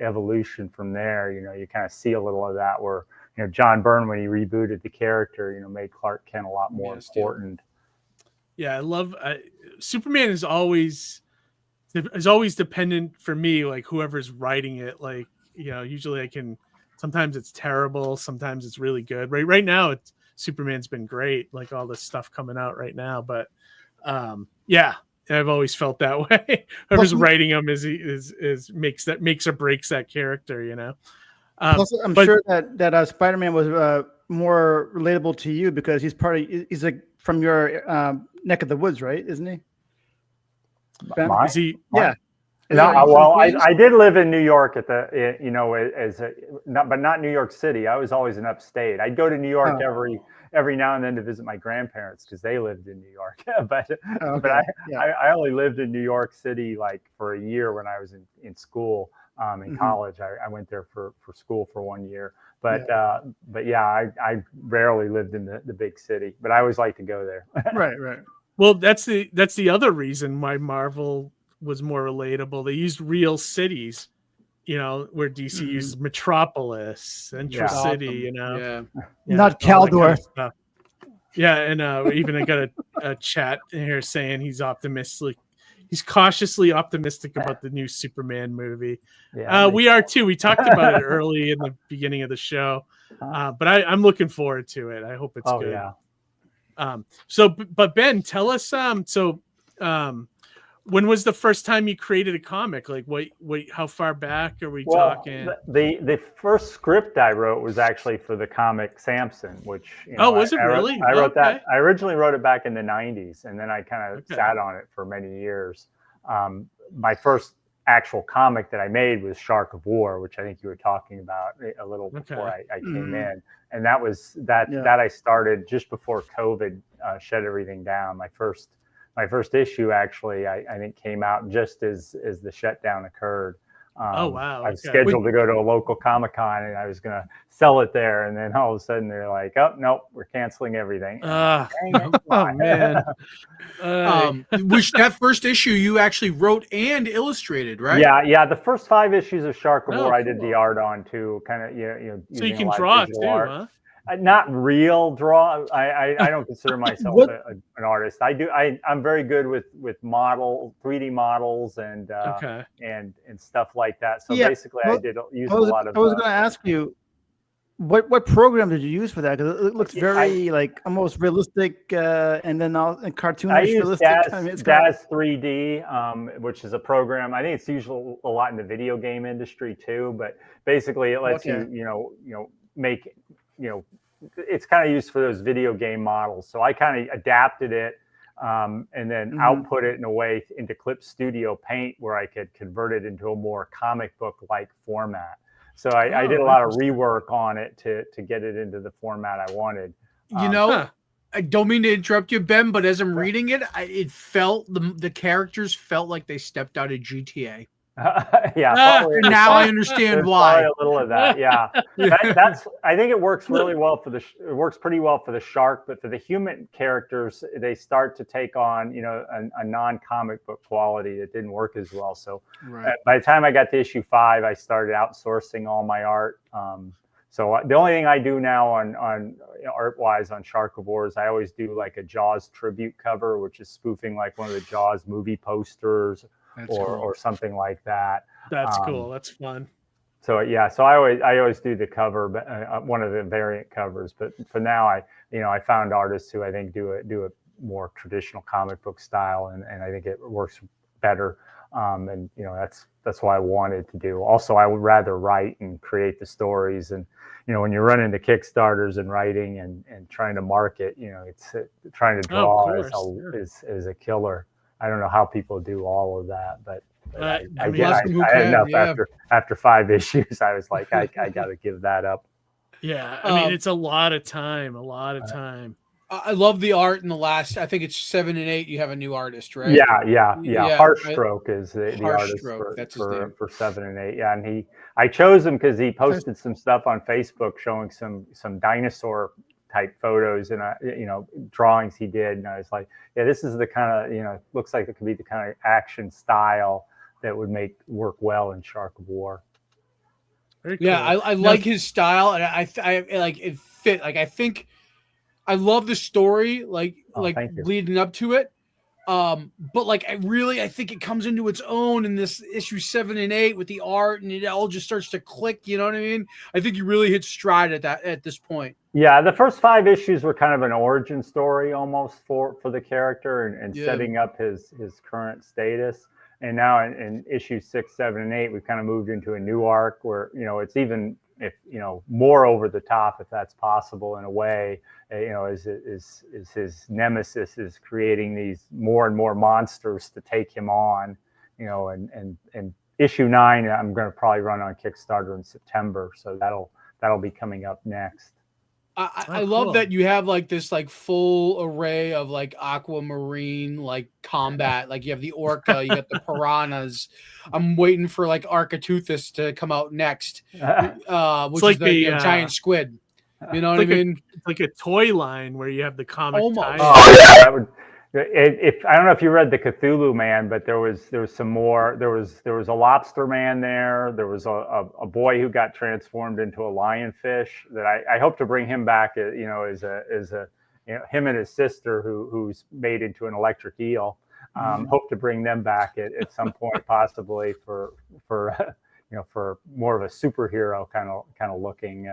evolution from there, you know, you kind of see a little of that where, you know, John Byrne, when he rebooted the character, you know, made Clark Kent a lot more important. Yeah, I love Superman is always dependent for me, like whoever's writing it, like, you know, usually sometimes it's terrible, sometimes it's really good. Right now Superman's been great, like all this stuff coming out right now, but I've always felt that way. Whoever's writing him makes or breaks that character, you know. Also, I'm sure that Spider-Man was more relatable to you because he's like from your neck of the woods, right? Isn't he? Ben? Is he? Yeah. No, well, I did live in New York but not New York City. I was always in upstate. I'd go to New York every now and then to visit my grandparents because they lived in New York. but I only lived in New York City like for a year when I was in school. In college, I went there for school for 1 year. But I rarely lived in the big city. But I always like to go there. Right. Well, that's the other reason why Marvel was more relatable. They used real cities, you know, where DC used Metropolis, Central City, you know, not Caldor. Kind of and even I got a chat in here saying he's optimistic. He's cautiously optimistic about the new Superman movie. We are too. We talked about it early in the beginning of the show, but I'm looking forward to it. I hope it's good. Yeah. But Ben, tell us. When was the first time you created a comic? Like, how far back are we talking? The first script I wrote was actually for the comic Samson, which was it really? I wrote that. I originally wrote it back in the 90s, and then I kind of sat on it for many years. My first actual comic that I made was Shark of War, which I think you were talking about a little before I came in, and that was that I started just before COVID shut everything down. My first issue actually I think came out just as the shutdown occurred. Oh wow! I was scheduled to go to a local Comic-Con and I was going to sell it there, and then all of a sudden they're like, "Oh nope, we're canceling everything." Oh man! Which that first issue you actually wrote and illustrated, right? Yeah. The first 5 issues of Shark of War I did the art on too, kind of. So you can draw too, huh? Not real draw. I don't consider myself What- an artist. I'm very good with 3D models and Okay. and stuff like that. So Yeah, basically, well, I did use I a was, lot of. I was going to ask you, what program did you use for that? Because it looks Yeah, very like almost realistic, and then and cartoonish I use realistic. Daz, I mean, it's kind of, Daz 3D, which is a program. I think it's used a lot in the video game industry too. But basically, it lets Okay. you make it's kind of used for those video game models. So I kind of adapted it and then output it in a way into Clip Studio Paint where I could convert it into a more comic book like format. So I did a lot of rework on it to get it into the format I wanted. I don't mean to interrupt you, Ben, but as I'm reading it, it felt the characters felt like they stepped out of GTA. Yeah, now I understand why. A little of that, yeah. That's. I think it works really well it works pretty well for the shark, but for the human characters, they start to take on a non-comic book quality that didn't work as well. So by the time I got to issue 5, I started outsourcing all my art. So the only thing I do now on art-wise on Sharkivores, I always do like a Jaws tribute cover, which is spoofing like one of the Jaws movie posters. Or something like that. That's cool. That's fun. So yeah, so I always do the cover, one of the variant covers. But for now, I found artists who I think do a more traditional comic book style, and I think it works better. And that's why I wanted to do. Also, I would rather write and create the stories. And when you run into Kickstarters and writing and trying to market, it's trying to draw is a killer. I don't know how people do all of that, but I had enough after 5 issues. I was like, I got to give that up. Yeah, I mean, it's a lot of time. I love the art in the last. I think it's 7 and 8. You have a new artist, right? Yeah. Harshstroke is the artist for 7 and 8. Yeah, and I chose him because he posted some stuff on Facebook showing some dinosaur type photos and drawings he did, and I was like, yeah, this is the kind of looks like it could be the kind of action style that would work well in Shark of War. Yeah, I like his style, and I like it fit. Like I think I love the story, leading up to it. But like I think it comes into its own in this issue 7 and 8 with the art, and it all just starts to click. You know what I mean? I think you really hit stride at this point. Yeah, the first 5 issues were kind of an origin story almost for the character and setting up his current status. And now in issues 6, 7, and 8, we've kind of moved into a new arc where it's even more over the top, if that's possible in a way. Is his nemesis is creating these more and more monsters to take him on. And issue 9, I'm going to probably run on Kickstarter in September, so that'll be coming up next. I love that you have like this like full array of like aquamarine like combat. Like you have the orca, you got the piranhas. I'm waiting for like Architeuthis to come out next, which like is the giant squid. You know what I mean? It's like a toy line where you have the comic. That would. If I don't know if you read the Cthulhu Man, but there was some more. There was a lobster man there. There was a boy who got transformed into a lionfish. That I hope to bring him back. As him and his sister who's made into an electric eel. Hope to bring them back at some point, possibly for more of a superhero kind of looking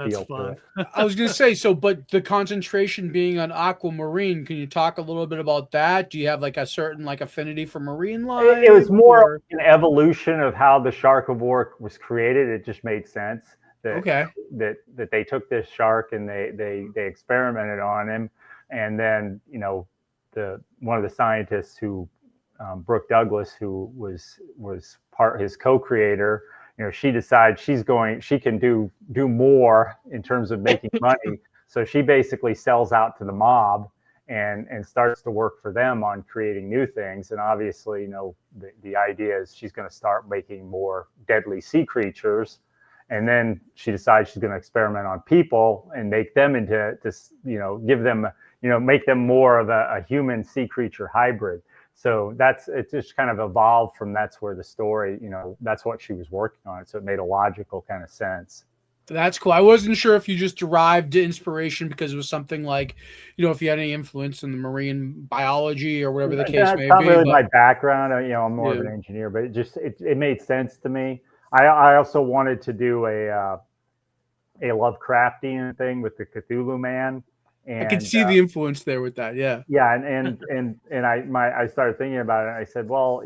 feel to it. I was going to say, but the concentration being on aquamarine, can you talk a little bit about that? Do you have like a certain like affinity for marine life? It was more an evolution of how the Shark of War was created. It just made sense that they took this shark and they experimented on him, and then one of the scientists who Brooke Douglas, who was his co-creator, she decides she can do more in terms of making money. So she basically sells out to the mob and starts to work for them on creating new things. And obviously, the idea is she's going to start making more deadly sea creatures. And then she decides she's going to experiment on people and make them into this, give them, make them more of a human sea creature hybrid. So it just kind of evolved from that's where the story, that's what she was working on. So it made a logical kind of sense. That's cool. I wasn't sure if you just derived inspiration because it was something like, if you had any influence in the marine biology or whatever the case may be. That's not really my background. I'm more of an engineer, but it made sense to me. I also wanted to do a Lovecraftian thing with the Cthulhu Man. And, I could see the influence there with that. Yeah. Yeah. And I started thinking about it. And I said, well,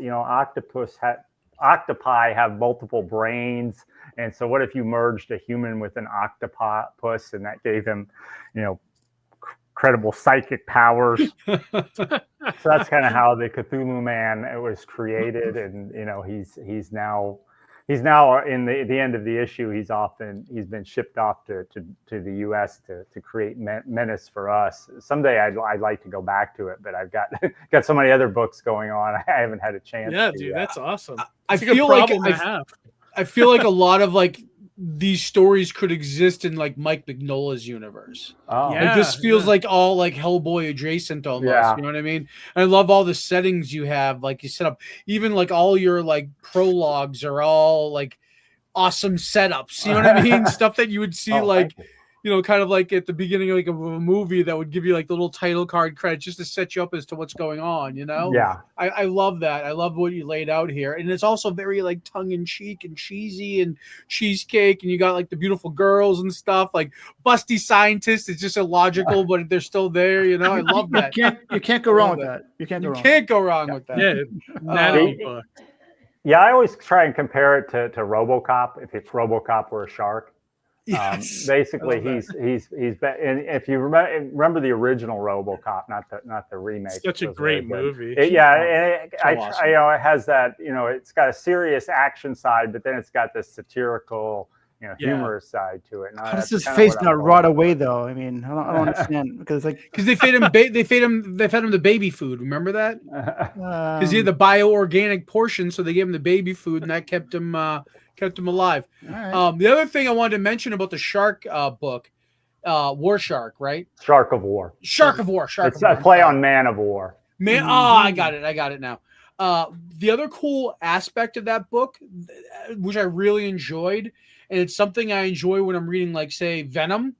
octopi have multiple brains. And so what if you merged a human with an octopus and that gave him, incredible psychic powers? So that's kind of how the Cthulhu Man was created. And, he's now in the end of the issue. He's been shipped off to the U.S. to create menace for us. Someday I'd like to go back to it, but I've got so many other books going on. I haven't had a chance. Yeah, dude, that's awesome. I feel like a lot of these stories could exist in Mike Mignola's universe. Oh, yeah, this feels like all Hellboy adjacent almost. Yeah. You know what I mean? I love all the settings you have. You set up, even all your prologues are all awesome setups. You know what I mean? Stuff that you would see kind of at the beginning of a movie that would give you the little title card credits just to set you up as to what's going on. Yeah. I love that. I love what you laid out here, and it's also very tongue in cheek and cheesy and cheesecake, and you got the beautiful girls and stuff. Busty scientists. It's just illogical, but they're still there. I love that. You can't go wrong with that. You can't go wrong with that. Yeah, Natalie book. Yeah, I always try and compare it to RoboCop. If it's RoboCop or a shark. Yes. Basically, he's and if you remember the original RoboCop, not the remake. Such a great movie. It has that. It's got a serious action side, but then it's got this satirical, humorous side to it. How does his face not rot away though? I mean, I don't understand because they fed him the baby food. Remember that? Because he had the bioorganic portion, so they gave him the baby food, and that kept him alive. Right. The other thing I wanted to mention about the shark book, War Shark, right? Shark of War. It's a play on Man of War. I got it now. The other cool aspect of that book, which I really enjoyed, and it's something I enjoy when I'm reading, say, Venom,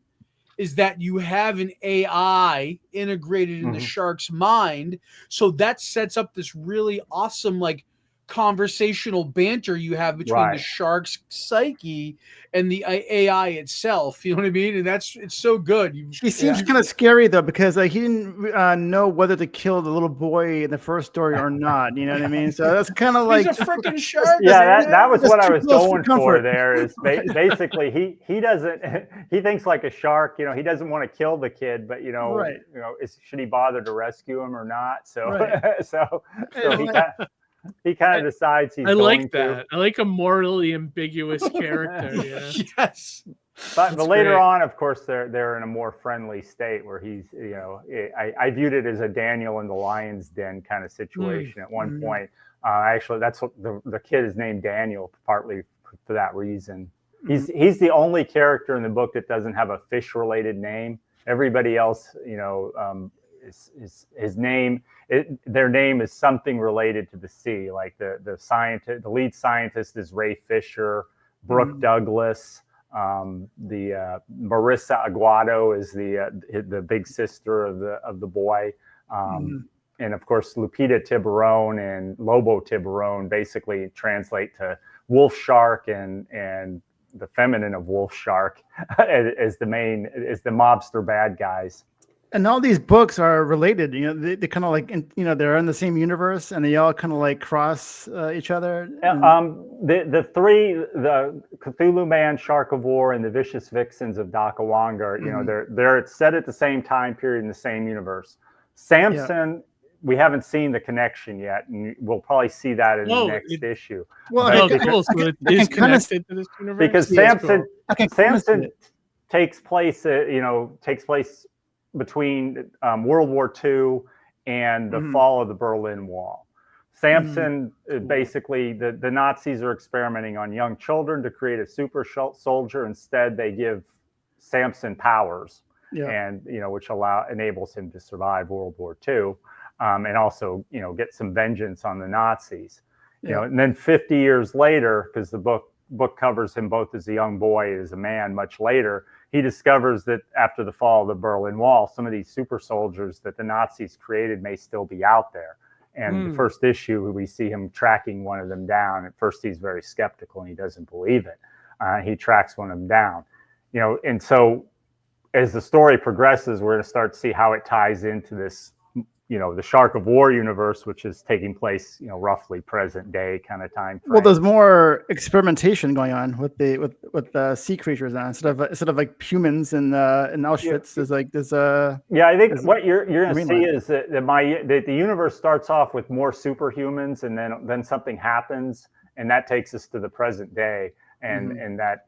is that you have an AI integrated in the shark's mind. So that sets up this really awesome, conversational banter you have between the shark's psyche and the AI itself. You know what I mean? And it's so good. He seems kind of scary though, because he didn't know whether to kill the little boy in the first story or not. You know what I mean? So that's kind of he's a freaking shark. Yeah, that was what I was going for there. Is basically he doesn't. He thinks like a shark. He doesn't want to kill the kid, but should he bother to rescue him or not? So he kind of decides he's. I like that. I like a morally ambiguous character. Yeah. Yes. But later on, of course, they're in a more friendly state where he's, I viewed it as a Daniel in the Lion's Den kind of situation at one point. Actually, that's what the kid is named Daniel, partly for that reason. He's the only character in the book that doesn't have a fish-related name. Everybody else, his name. Their name is something related to the sea. Like the scientist, the lead scientist is Ray Fisher, Brooke Douglas. The Marissa Aguado is the big sister of the boy, and of course Lupita Tiburón and Lobo Tiburón basically translate to wolf shark and the feminine of wolf shark as the mobster bad guys. And all these books are related. They kind of they're in the same universe, and they all kind of cross each other. The Cthulhu Man, Shark of War, and the Vicious Vixens of Dakawanga. They're set at the same time period in the same universe. Samson, we haven't seen the connection yet, and we'll probably see that in the next issue. Well, cool. So it is connected to this universe because Samson takes place between World War II and the fall of the Berlin Wall. Samson, basically, the Nazis are experimenting on young children to create a super soldier. Instead, they give Samson powers, and which enables him to survive World War II, and also get some vengeance on the Nazis. And then 50 years later, because the book book covers him both as a young boy and as a man much later. He discovers that after the fall of the Berlin Wall, some of these super soldiers that the Nazis created may still be out there. And the first issue, we see him tracking one of them down. At first, he's very skeptical and he doesn't believe it. He tracks one of them down, and so as the story progresses, we're going to start to see how it ties into this, the Shark of War universe, which is taking place, roughly present day kind of time frame. Well, there's more experimentation going on with the sea creatures now instead of like humans in Auschwitz. I think what you're going to see is that the universe starts off with more superhumans, and then something happens, and that takes us to the present day. And that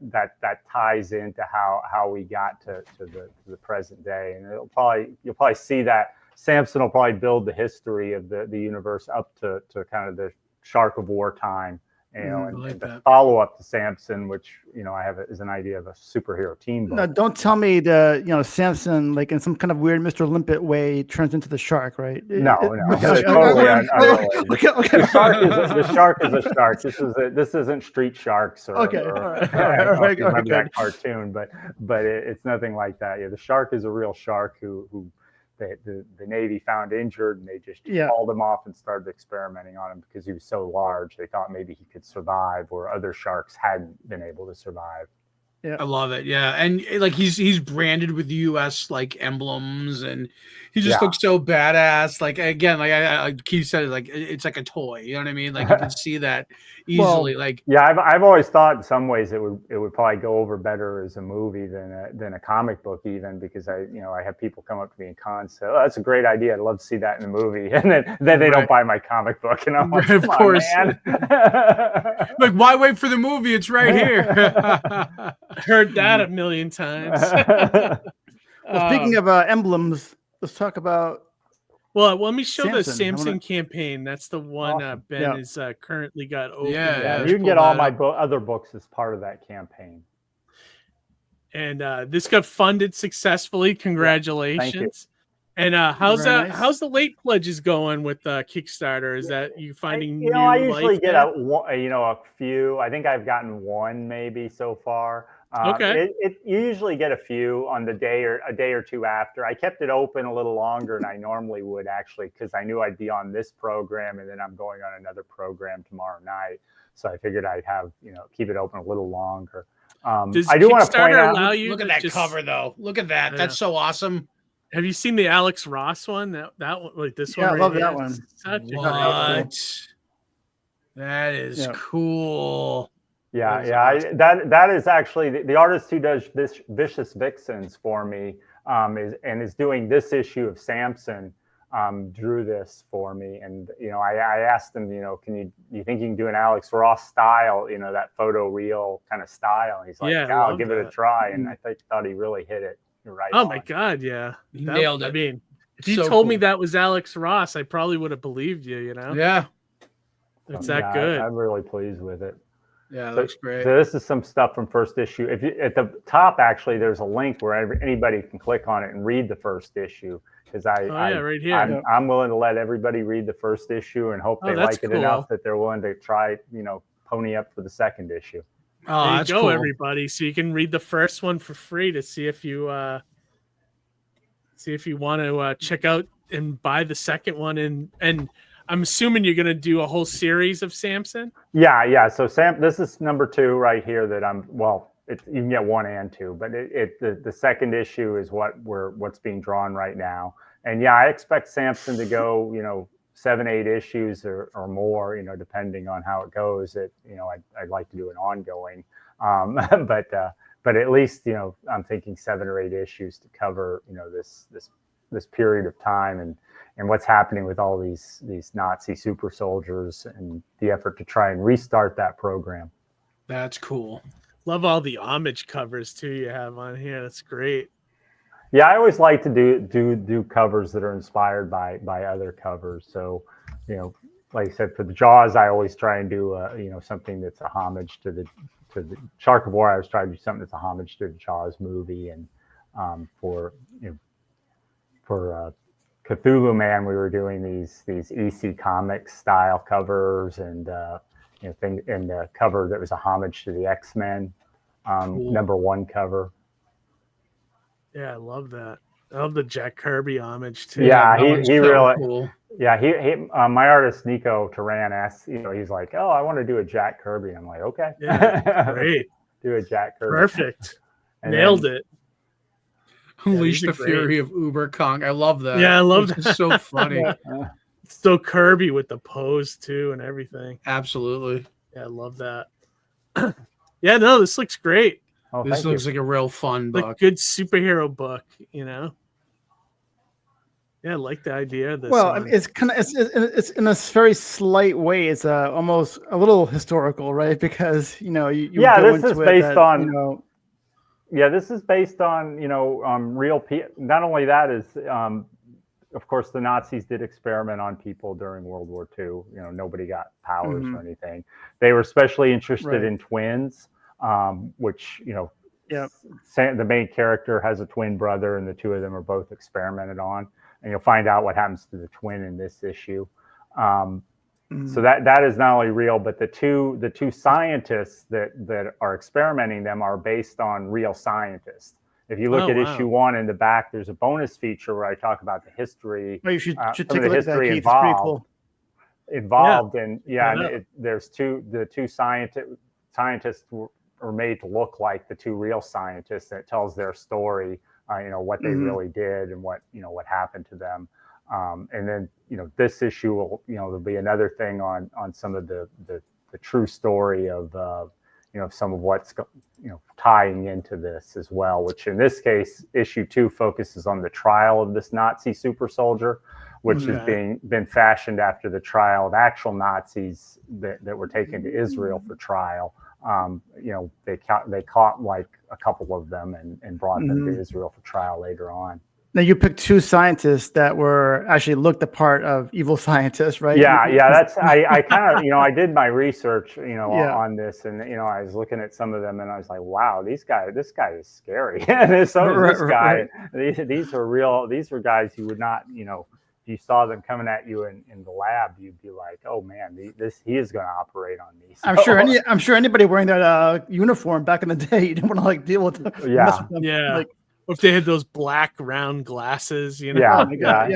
ties into how we got to the present day, and you'll probably see that Samson will probably build the history of the universe up to kind of the Shark of War time, and the follow up to Samson, which I have is an idea of a superhero team book. No, don't tell me Samson, like in some kind of weird Mr. Limpet way, turns into the shark, right? No. Okay. The shark is a shark. This isn't Street Sharks or remember that cartoon, but it's nothing like that. Yeah, the shark is a real shark who the Navy found injured, and they just hauled him off and started experimenting on him because he was so large. They thought maybe he could survive where other sharks hadn't been able to survive. Yeah, I love it. Yeah, and like he's branded with U.S. like emblems, and he just looks so badass. Like again, like Keith said, like it's like a toy. You know what I mean? Like you can see that easily. I've always thought in some ways it would probably go over better as a movie than a comic book, even because I have people come up to me in cons say, "Oh, that's a great idea. I'd love to see that in a movie," and then they don't buy my comic book, and I'm like, of course, man. Like why wait for the movie? It's right here. Heard that a million times. Well, speaking of emblems, let's talk about. Well, let me show the Samson campaign. That's the one Ben is currently got open. Yeah. You can get all my other books as part of that campaign. And this got funded successfully. Congratulations. Thank you. And how's the late pledges going with Kickstarter? Is that you finding new I usually get a few. I think I've gotten one maybe so far. Okay. You usually get a few on a day or two after. I kept it open a little longer than I normally would, actually, because I knew I'd be on this program and then I'm going on another program tomorrow night. So I figured I'd have keep it open a little longer. I do want to point out. Look at that cover, though. Look at that. That's so awesome. Have you seen the Alex Ross one? That one, like this one. Yeah, I love that one. What? That is cool. Yeah. That is actually the artist who does this Vicious Vixens for me is doing this issue of Samson. Drew this for me, and I asked him, do you think you can do an Alex Ross style, that photo real kind of style? And he's like, I'll give it a try, and I thought he really hit it right. Oh my God, yeah, he nailed it. I mean, if you told me that was Alex Ross, I probably would have believed you. Yeah, it's that good. I'm really pleased with it. Yeah, it looks great. So this is some stuff from first issue. If you, at the top, actually, there's a link where anybody can click on it and read the first issue. Because right here. I'm willing to let everybody read the first issue and hope they like it enough that they're willing to try, pony up for the second issue. Oh, there you go, everybody. So you can read the first one for free to see if you want to check out and buy the second one. And I'm assuming you're going to do a whole series of Samson. Yeah. So this is number 2 right here that you can get 1 and 2, but the second issue is what's being drawn right now. And I expect Samson to go, 7-8 issues or more, depending on how it goes. I'd like to do an ongoing, but at least, I'm thinking 7 or 8 issues to cover, this period of time and what's happening with all these Nazi super soldiers and the effort to try and restart that program. That's cool. Love all the homage covers too you have on here. That's great. Yeah, I always like to do covers that are inspired by other covers. So, like I said, for the Jaws, I always try and do something that's a homage to the Shark of War. I was trying to do something that's a homage to the Jaws movie, and for Cthulhu Man, we were doing these EC Comics style covers, and thing in the cover that was a homage to the X-Men #1 cover. Yeah, I love that. I love the Jack Kirby homage too. Yeah, he so really cool. Yeah, he my artist Nico Turan asked, he's like, oh, I want to do a Jack Kirby. I'm like, okay, Yeah, great. Do a Jack Kirby. Perfect. And Nailed it. Unleash these are the fury of Uber Kong. I love that. Yeah, I love that. It's so funny. It's so Kirby with the pose too and everything. Absolutely. Yeah, I love that. Yeah, no, this looks great. Oh, This looks like a real fun Like book. good superhero book, Yeah, I like the idea of this. Well, one. it's kind of it's in a very slight way. It's almost a little historical, right? Because you Yeah, go this is into it based that, on Yeah, this is based on real people. Not only that is of course the Nazis did experiment on people during World War II. Nobody got powers or anything. They were especially interested in twins, which the main character has a twin brother, and the two of them are both experimented on. And you'll find out what happens to the twin in this issue. So that is not only real, but the two scientists that are experimenting them are based on real scientists. If you look at issue 1 in the back, there's a bonus feature where I talk about the history. Well, you should some take of a the look at that, history Keith. It's pretty cool. involved, and there's the two scientists were made to look like the two real scientists, and it tells their story. What they really did and what happened to them. And then, this issue will, there'll be another thing on some of the true story of, some of what's, tying into this as well, which in this case, issue 2 focuses on the trial of this Nazi super soldier, which is been fashioned after the trial of actual Nazis that were taken to Israel for trial. They caught like a couple of them and brought them to Israel for trial later on. Now you picked 2 scientists that were actually looked the part of evil scientists, right? Yeah. That's I kind of I did my research on this, and I was looking at some of them, and I was like, wow, this guy is scary. And this guy, these are real. These were guys you would not if you saw them coming at you in the lab, you'd be like, "Oh man, he is going to operate on these." I'm sure anybody wearing that uniform back in the day, you didn't want to deal with them. Yeah. Like, if they had those black round glasses, Yeah,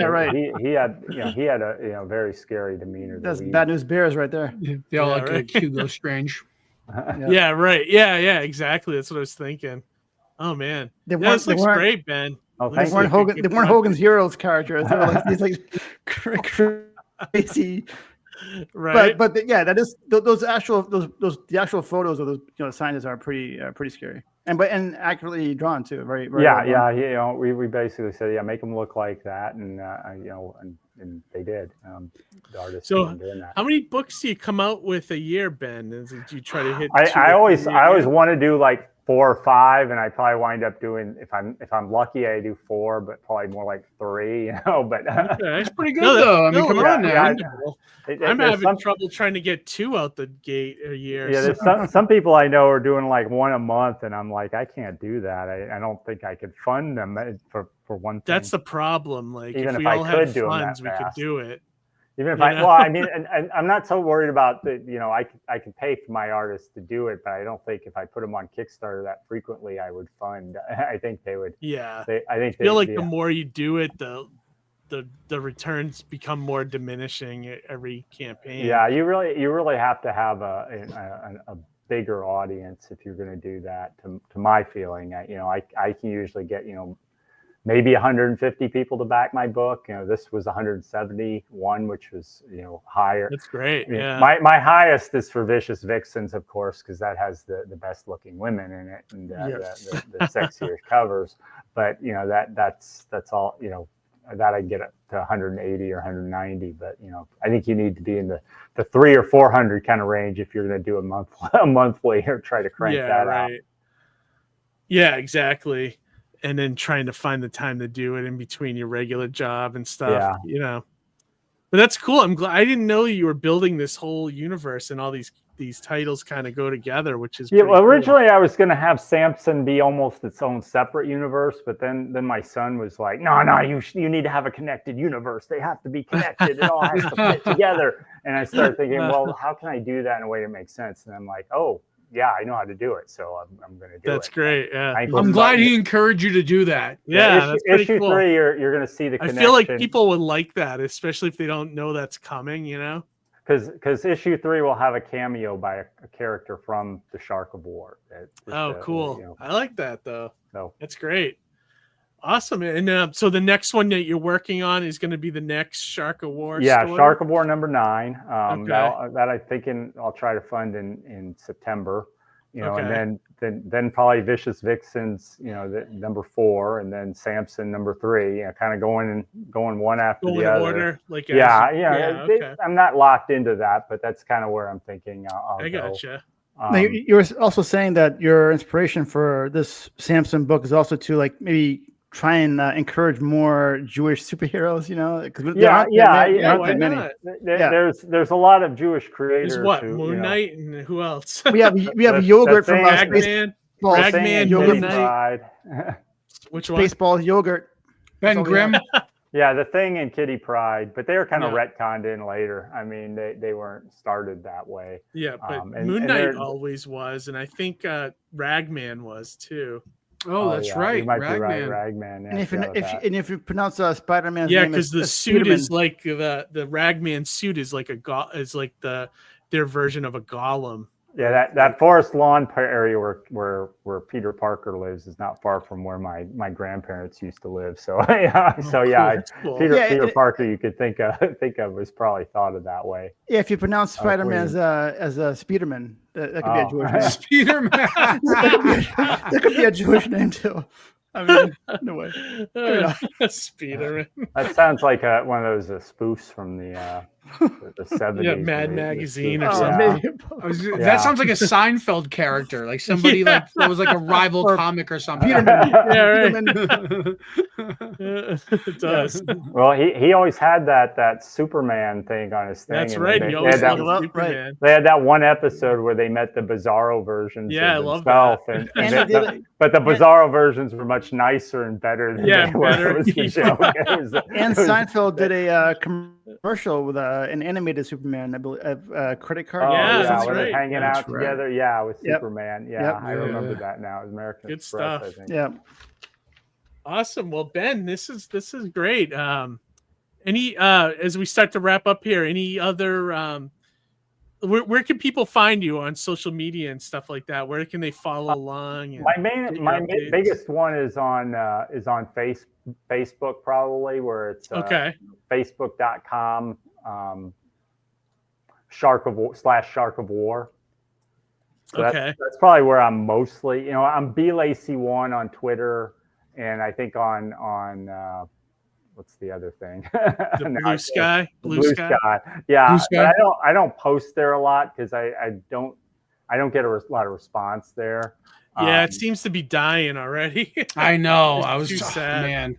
right. He had a very scary demeanor. That's Bad News Bears right there. They all look like Hugo Strange. Yeah, right. Yeah, exactly. That's what I was thinking. Oh man, this looks great, Ben. Oh, they weren't Hogan's Heroes characters. They were like these crazy, right? But that is the actual photos of those scientists are pretty scary and accurately drawn too. Very, very yeah. We basically said make them look like that, and and they did. The artists doing that. How many books do you come out with a year, Ben? Do you try to hit? I always want to do like 4 or 5, and I probably wind up doing, if I'm lucky, I do 4, but probably more like 3, But that's pretty good though. I mean, come on now. I'm having trouble trying to get 2 out the gate a year. Yeah, there's some people I know are doing like 1 a month, and I'm like, I can't do that. I don't think I could fund them for one thing. That's the problem. Like, even if we I all could had do funds, them we could do it. Even if and I'm not so worried about I can pay for my artists to do it, but I don't think if I put them on Kickstarter that frequently, I would fund. I think they would. Yeah. I feel like the more you do it, the returns become more diminishing every campaign. Yeah, you really have to have a bigger audience if you're going to do that. To my feeling, I can usually get maybe 150 people to back my book. This was 171, which was higher. That's great. Yeah. My highest is for Vicious Vixens, of course, because that has the best looking women in it and the sexier covers. But that's all. That I get up to 180 or 190. But I think you need to be in the 300 or 400 kind of range if you're going to do a monthly or try to crank that out. Yeah, exactly. And then trying to find the time to do it in between your regular job and stuff, But that's cool. I'm glad. I didn't know you were building this whole universe and all these titles kind of go together, which is well, originally I was going to have Samson be almost its own separate universe, but then my son was like, no, you need to have a connected universe. They have to be connected. It all has to fit together. And I started thinking, well, how can I do that in a way that makes sense? And I'm like, oh, yeah, I know how to do it. So I'm going to do it. That's great. Yeah. I'm glad he encouraged you to do that. Yeah. Issue cool. 3, you're going to see the connection. I feel like people would like that, especially if they don't know that's coming, you know? Because issue 3 will have a cameo by a character from the Shark of War. Cool. I like that, though. So that's great. Awesome. And so the next one that you're working on is going to be the next Shark of War story? Shark of War number 9. Okay. That I think I'll try to fund in September. And then probably Vicious Vixens, number 4, and then Samson number 3. Kind of going one after the other. Order, like I'm not locked into that, but that's kind of where I'm thinking. I gotcha. You were also saying that your inspiration for this Samson book is also to like maybe try and encourage more Jewish superheroes, because there's a lot of Jewish creators. There's what, Moon Knight, and who else? we have yogurt from Ragman, Yogurt Pride. Which one? Baseball yogurt. Ben Grimm. Yeah, the Thing and Kitty Pride, but they were kind of retconned in later. I mean, they weren't started that way. Yeah, but Moon Knight always was, and I think Ragman was too. Oh, that's right. You might be right, Ragman. Yeah, and if you pronounce Spider-Man's name, because the suit is like the Ragman suit is like their version of a golem. Yeah, that forest lawn area where Peter Parker lives is not far from where my grandparents used to live. So Cool. Peter Parker, you could think of was probably thought of that way. Yeah, if you pronounce Spider-Man as a Spiderman, that could be a Jewish name. Spiderman. that could be a Jewish name too. I mean, no way. Spiderman. That sounds like one of those spoofs from the 70s. Yeah, Mad Magazine or something. That sounds like a Seinfeld character, like somebody like that was like a rival comic or something. It does. Well, he always had that Superman thing on his thing. That's right. They had that one episode where they met the Bizarro versions. Yeah, I love that. But the Bizarro versions were much nicer and better than they were. And Seinfeld did a commercial with an animated Superman, I believe, credit card. Where they're hanging out together. Yeah, with Superman. Yeah, I remember that now. It was American Good Express, stuff. I think. Yeah. Awesome. Well, Ben, this is great. Any as we start to wrap up here, any other where can people find you on social media and stuff like that? Where can they follow along? My biggest one is on Facebook, probably, where it's facebook.com Shark of War. So that's probably where I'm mostly. I'm B Lacy 1 on Twitter, and I think on what's the other thing? Blue Sky. Yeah, Blue Sky. But I don't post there a lot because I don't get a lot of response there. Yeah, it seems to be dying already. I know. I was too sad, man.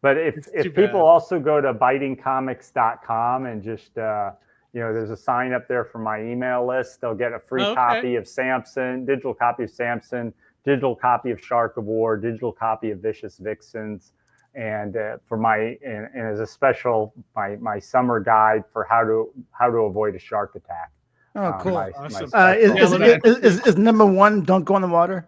But if people also go to bitingcomics.com and just there's a sign up there for my email list, they'll get a free copy of Samson, digital copy of Samson, digital copy of Shark of War, digital copy of Vicious Vixens. And and as a special, my summer guide for how to avoid a shark attack. Oh, cool! Awesome. Is number 1 don't go in the water?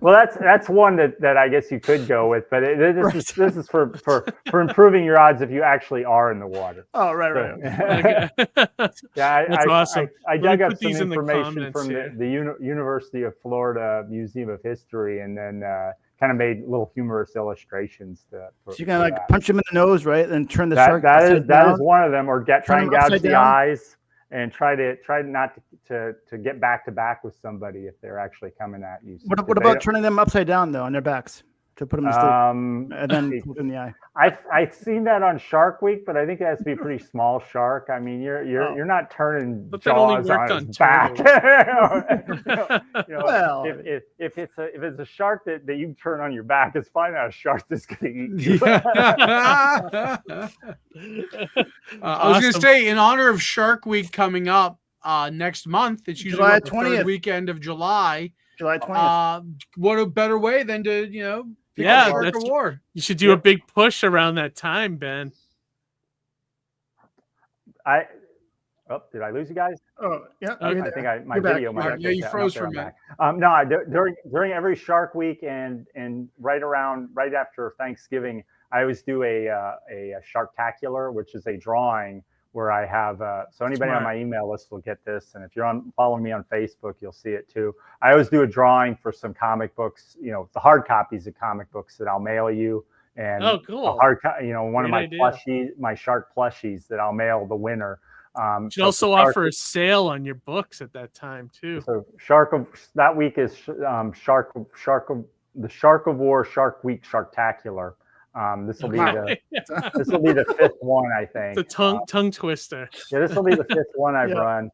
Well, that's one that I guess you could go with, but this is for improving your odds if you actually are in the water. Oh, right. Yeah, that's awesome. I dug up some information from the University of Florida Museum of History, and then kind of made little humorous illustrations. So you can like punch him in the nose, right, and turn the shark. That is one of them, or try and gouge the eyes, and try not to get back to back with somebody if they're actually coming at you. What about turning them upside down though on their backs to put them to sleep and then put in the eye? I've seen that on Shark Week, but I think it has to be a pretty small shark. I mean, you're not turning jaws on his back. Well, if it's a shark that you turn on your back, it's probably not a shark that's going to eat you. I was going to say, in honor of Shark Week coming up next month, it's usually July the third weekend of July. July 20th. What a better way than to you should do a big push around that time, Ben. Did I lose you guys? Oh, yeah. I think my You're back. video might have Yeah, you been froze down. for a minute. During every Shark Week and right after Thanksgiving, I always do a Sharktacular, which is a drawing where I have so anybody on my email list will get this, and if you're following me on Facebook, you'll see it too. I always do a drawing for some comic books, the hard copies of comic books that I'll mail you, and cool. a hard one of my idea. plushies, my Shark plushies that I'll mail the winner. You should also offer a sale on your books at that time too. So that week is the Shark of War Shark Week Sharktacular. This will be the fifth one, I think. It's a tongue twister. Yeah, this will be the fifth one I've run.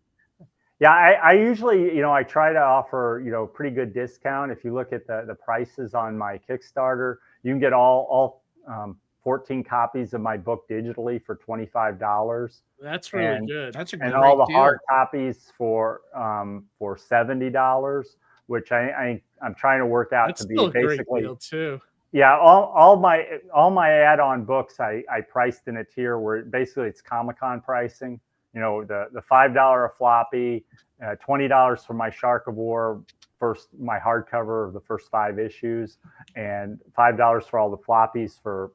Yeah, I usually, I try to offer, pretty good discount. If you look at the prices on my Kickstarter, you can get all 14 copies of my book digitally for $25. That's really good. That's a and great all the deal. hard copies for $70, which I'm trying to work out That's to be still a great basically deal too. Yeah, all my add-on books I priced in a tier where basically it's Comic-Con pricing. The $5 a floppy, $20 for my Shark of War my hardcover of the first 5 issues, and $5 for all the floppies for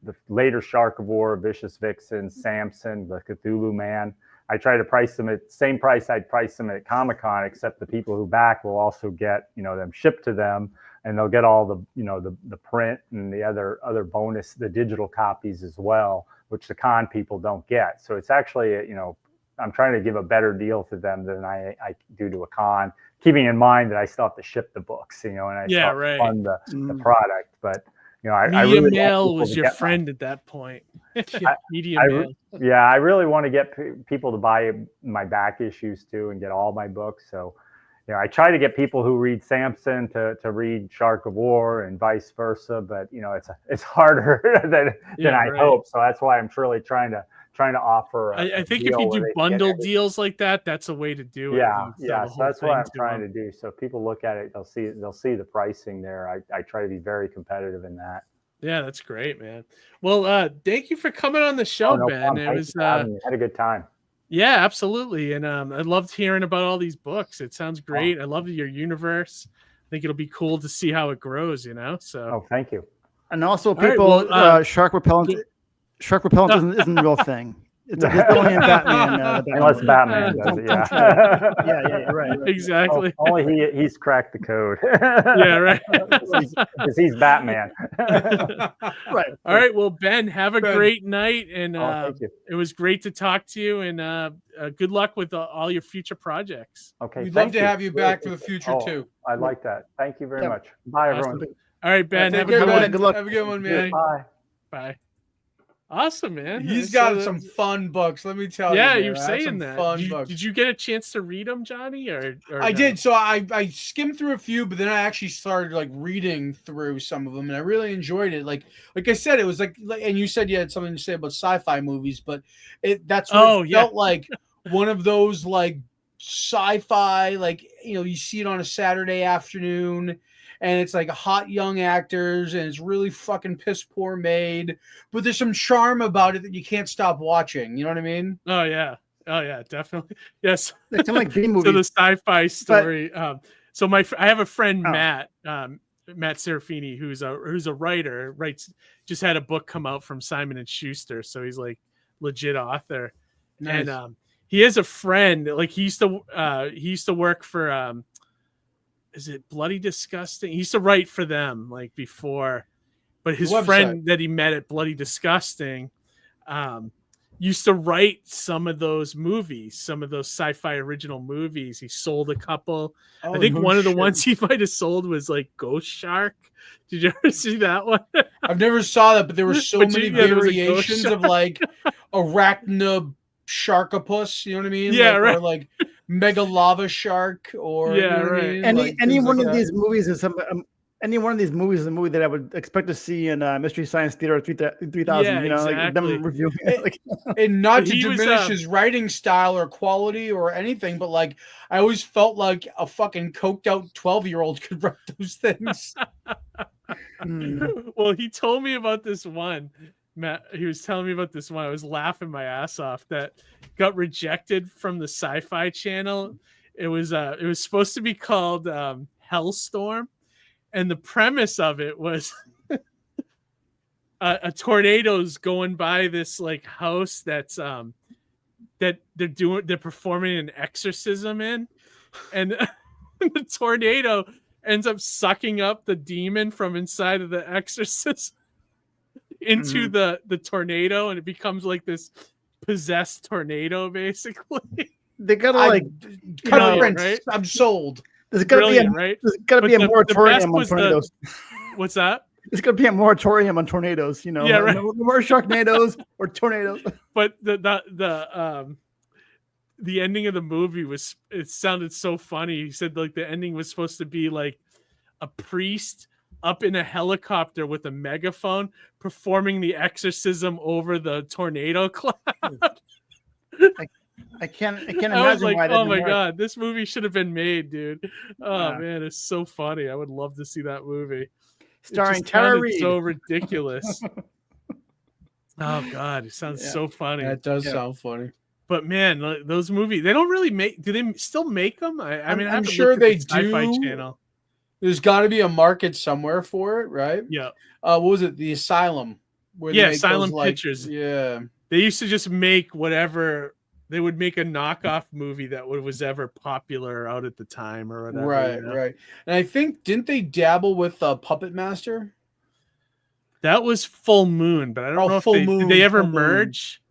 the later Shark of War, Vicious Vixen, Samson, the Cthulhu Man. I try to price them at the same price I'd price them at Comic-Con, except the people who back will also get, them shipped to them, and they'll get all the, the print and the other bonus, the digital copies as well, which the con people don't get. So it's actually, I'm trying to give a better deal to them than I do to a con, keeping in mind that I still have to ship the books, and I still have to fund the product. But I Medium really mail was your friend at that point. Medium mail. Yeah, I really want to get people to buy my back issues too and get all my books. So, I try to get people who read Samson to read Shark of War and vice versa. But it's harder than I hope. So that's why I'm truly trying to offer. I think if you do bundle deals like that, that's a way to do it. Yeah. So that's what I'm trying to do. So if people look at it, they'll see the pricing there. I try to be very competitive in that. Yeah, that's great, man. Well, thank you for coming on the show, Ben. Problem. It was had a good time. Yeah, absolutely. And I loved hearing about all these books. It sounds great. I love your universe. I think it'll be cool to see how it grows, So thank you. And also people shark repellent isn't a real thing. It's only in Batman. Unless Batman does it, yeah. Yeah, right. Exactly. Only he's cracked the code. Yeah, right. Because he's Batman. Right. All right. Well, Ben, have a great night, and thank you. it was great to talk to you, and good luck with all your future projects. Okay. We'd love to have you back for the future too. I like that. Thank you very much. Bye, everyone. All right, Ben. Have a good luck. Have a good one, man. Bye. Bye. Awesome, man. He's got some fun books. Let me tell you. Yeah, man. you're saying that. Fun books. Did you get a chance to read them, Johnny? Or I did. So I skimmed through a few, but then I actually started reading through some of them, and I really enjoyed it. Like I said, it was like, and you said you had something to say about sci-fi movies, but that's what it felt like. One of those sci-fi, you see it on a Saturday afternoon. And it's hot young actors, and it's really fucking piss poor made, but there's some charm about it that you can't stop watching. You know what I mean? Oh yeah, definitely. Yes, it's like B movies. So the sci-fi story. So I have a friend Matt Serafini, who's a writer. Just had a book come out from Simon and Schuster, so he's legit author. Nice. And he has a friend. He used to work for. Is it Bloody Disgusting? He used to write for them before, but his friend that he met at Bloody Disgusting used to write some of those movies, some of those sci-fi original movies. He sold a couple. I think one of the ones he might have sold was Ghost Shark. Did you ever see that one? I've never saw that, but there were so many variations of Arachna Sharkopus. You know what I mean? Yeah, right. Or Mega Lava Shark, or right. Any one of these movies is any one of these movies is a movie that I would expect to see in Mystery Science Theater 3000. Yeah, exactly. Them reviewing it. And not to diminish his writing style or quality or anything, but I always felt like a fucking coked out 12-year-old could write those things. Well, he told me about this one Matt, he was telling me about this one. I was laughing my ass off that got rejected from the Sci-Fi Channel. It was supposed to be called Hellstorm, and the premise of it was a tornado's going by this like house that's that they're performing an exorcism in, and the tornado ends up sucking up the demon from inside of the exorcism into the tornado, and it becomes like this possessed tornado basically. They gotta right? I'm sold. There's gotta Brilliant, be a, right? There's gotta be a moratorium on tornadoes. What's that? There's gonna be a moratorium on tornadoes, you know. Yeah, right. No more sharknadoes or tornadoes. But the ending of the movie it sounded so funny. He said like the ending was supposed to be like a priest up in a helicopter with a megaphone performing the exorcism over the tornado cloud. I can't I imagine was like, why. oh my god, this movie should have been made, dude. Oh man, it's so funny. I would love to see that movie. Starring Tara Reid. So ridiculous. Oh god, it sounds so funny. That does sound funny. But man, those movies, they don't really make. Do they still make them? I mean, I'm sure they do. Sci-Fi Channel. There's got to be a market somewhere for it, right? Yeah. What was it? The Asylum. Where yeah, Asylum Pictures. Yeah. They used to just make whatever. They would make a knockoff movie that was ever popular out at the time or whatever. Right, you know? right. And I think, didn't they dabble with Puppet Master? That was Full Moon, but I don't know if did they ever merge?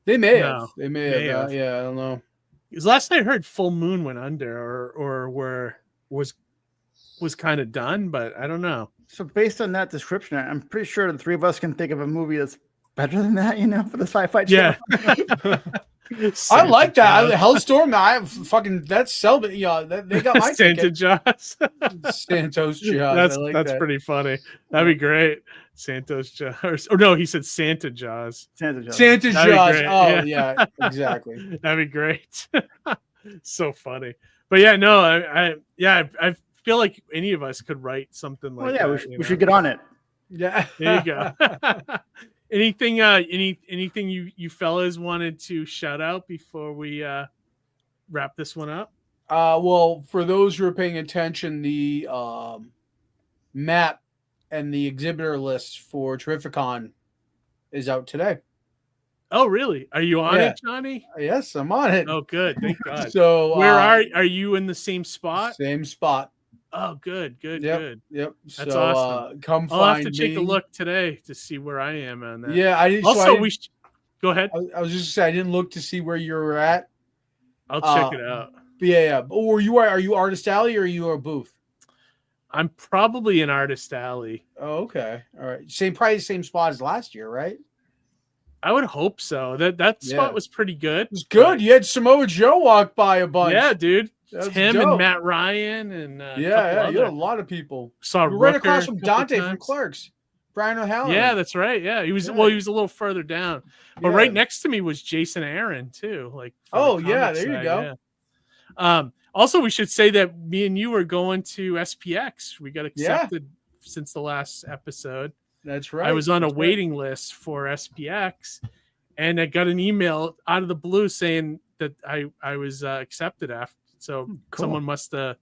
They may have. They may have. Yeah, I don't know. Because last I heard, Full Moon went under or was kind of done, but I don't know. So based on that description, I'm pretty sure the three of us can think of a movie that's better than that, you know, for the Sci-Fi Channel. Yeah. I like that. Hellstorm, that's Selbit. Yeah, they got my Santa Jaws. Santos Jaws. That's pretty funny. That'd be great. Santos Jaws. Or no, he said Santa Jaws. Santa Jaws. Santa Jaws. Oh yeah, exactly. That'd be great. So funny. But yeah, no, I feel like any of us could write something like that. Well, yeah, we should get on it. Yeah. There you go. Anything anything you fellas wanted to shout out before we wrap this one up? Well, for those who are paying attention, the map and the exhibitor list for Terrificon is out today. Oh, really? Are you on it, Johnny? Yes, I'm on it. Oh, good. Thank God. So where are you in the same spot? Same spot. Oh, good. Yep. That's so, awesome. Come I'll find have to take a me. look today to see where I am on that. Yeah, I didn't. Also, go ahead. I was just saying I didn't look to see where you were at. I'll check it out. Yeah. Or are you Artist Alley or are you a booth? I'm probably in Artist Alley. Oh, okay. All right. Probably the same spot as last year, right? I would hope so. That spot was pretty good. It was good. You had Samoa Joe walk by a bunch. Yeah, dude. That's Tim dope. and Matt Ryan and you had a lot of people. Saw You're right across Rooker from a couple Dante from times. Clerks. Brian O'Halloran. Yeah, that's right. Yeah, he was. Well, he was a little further down, but right next to me was Jason Aaron too. Like, oh yeah, there you go. Yeah. Also, we should say that me and you are going to SPX. We got accepted since the last episode. That's right. I was on a waiting list for SPX, and I got an email out of the blue saying that I was accepted after. So someone must have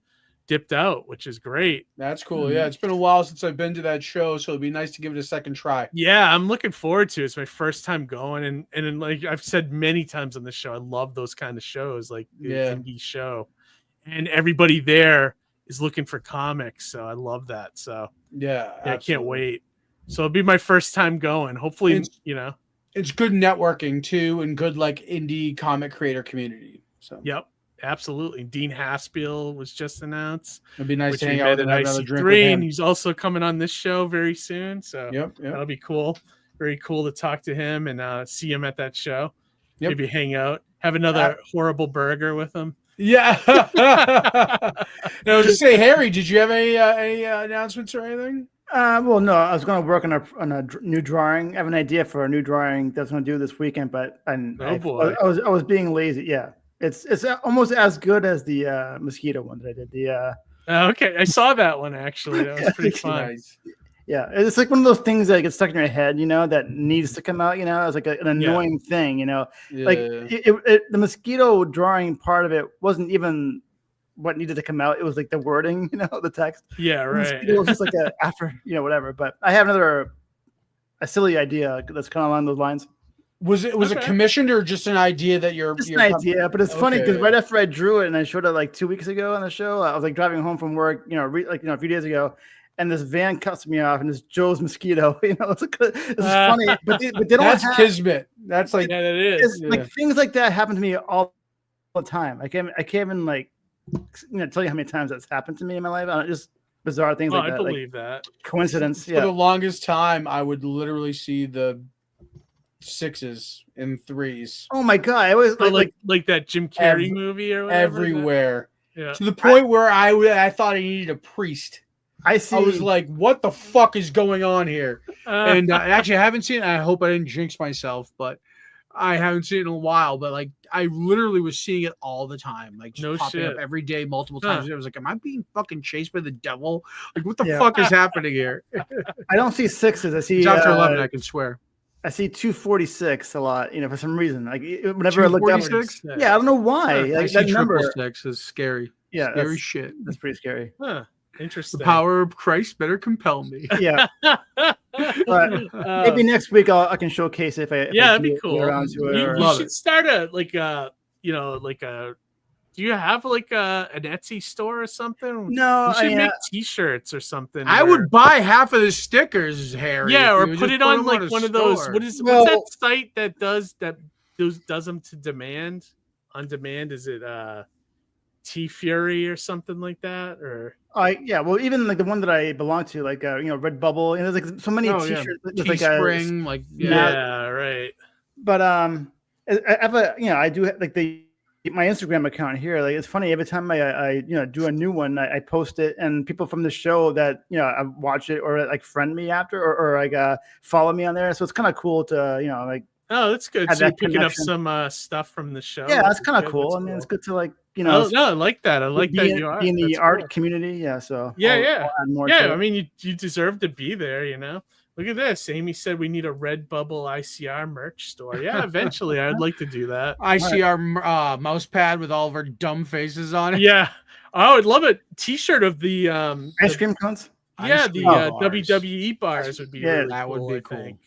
dipped out, which is great. That's cool. Yeah, it's been a while since I've been to that show, so it'd be nice to give it a second try. Yeah, I'm looking forward to it. It's my first time going, and like I've said many times on this show, I love those kind of shows, like the indie show, and everybody there is looking for comics, so I love that. So yeah, I can't wait. So it'll be my first time going. Hopefully, it's good networking too, and good like indie comic creator community. So yep. Absolutely. Dean Haspiel was just announced. It'd be nice to hang out with another drink with IC3, him. and he's also coming on this show very soon. So that'll be cool. Very cool to talk to him and see him at that show. Yep. Maybe hang out, have another horrible burger with him. Yeah. Now, just say, Harry, did you have any announcements or anything? Well, no, I was going to work on a new drawing. I have an idea for a new drawing that's going to do this weekend, but I was being lazy. Yeah. It's almost as good as the mosquito one that I did. Okay, I saw that one actually. That was pretty fun. Nice. Yeah, it's like one of those things that gets stuck in your head, that needs to come out. It's like an annoying thing. Like the mosquito drawing part of it wasn't even what needed to come out. It was like the wording, the text. Yeah, right. It was just like after, whatever. But I have a silly idea that's kind of along those lines. Was it commissioned or just an idea that you're just an idea? But it's funny because right after I drew it and I showed it like 2 weeks ago on the show, I was like driving home from work, a few days ago. And this van cuts me off, and it's Joe's mosquito. It's funny, but they don't. That's kismet. That's like that is. Like things like that happen to me all the time. I can't even like tell you how many times that's happened to me in my life. Just bizarre things like that. I believe that coincidence. For the longest time, I would literally see the 6s and 3s. Oh my god! I was like that Jim Carrey movie or whatever. Everywhere. Yeah. To the point where I thought I needed a priest. I was like, what the fuck is going on here? And actually, I haven't seen it. I hope I didn't jinx myself, but I haven't seen it in a while. But like, I literally was seeing it all the time, like just popping up every day, multiple times. I was like, am I being fucking chased by the devil? Like, what the fuck is happening here? I don't see 6s. I see after 11. I can swear. I see 246 a lot. For some reason, like whenever I look up, I don't know why. Like that number 6 is scary. Yeah, scary shit. That's pretty scary. Huh. Interesting. The power of Christ better compel me. Yeah. But maybe next week I can showcase it if that'd be cool. Around to it, you should start do you have like an Etsy store or something? No, you should make T-shirts or something. I would buy half of the stickers, Harry. Yeah, or put it on like one of those. What's that site that does them to demand? On demand? Is it T Fury or something like that? Or well, even like the one that I belong to, like Redbubble, there's like so many T-shirts, Teespring, right. But I have I do have, like my Instagram account here. Like it's funny, every time I do a new one, I post it, and people from the show that I watch it or like friend me after or like follow me on there. So it's kind of cool to oh, that's good. So you're picking up some stuff from the show. Yeah, that's kind of cool. I mean, it's good to like no, I like that. I like that you are in the art community. Yeah, so I'll add more to it. I mean, you deserve to be there. Look at this. Amy said we need a Redbubble ICR merch store. Yeah, eventually I'd like to do that. ICR mouse pad with all of our dumb faces on it. Yeah. I would love a T-shirt of the ice cream cones. Yeah, the WWE bars would be really that cool, would be cool.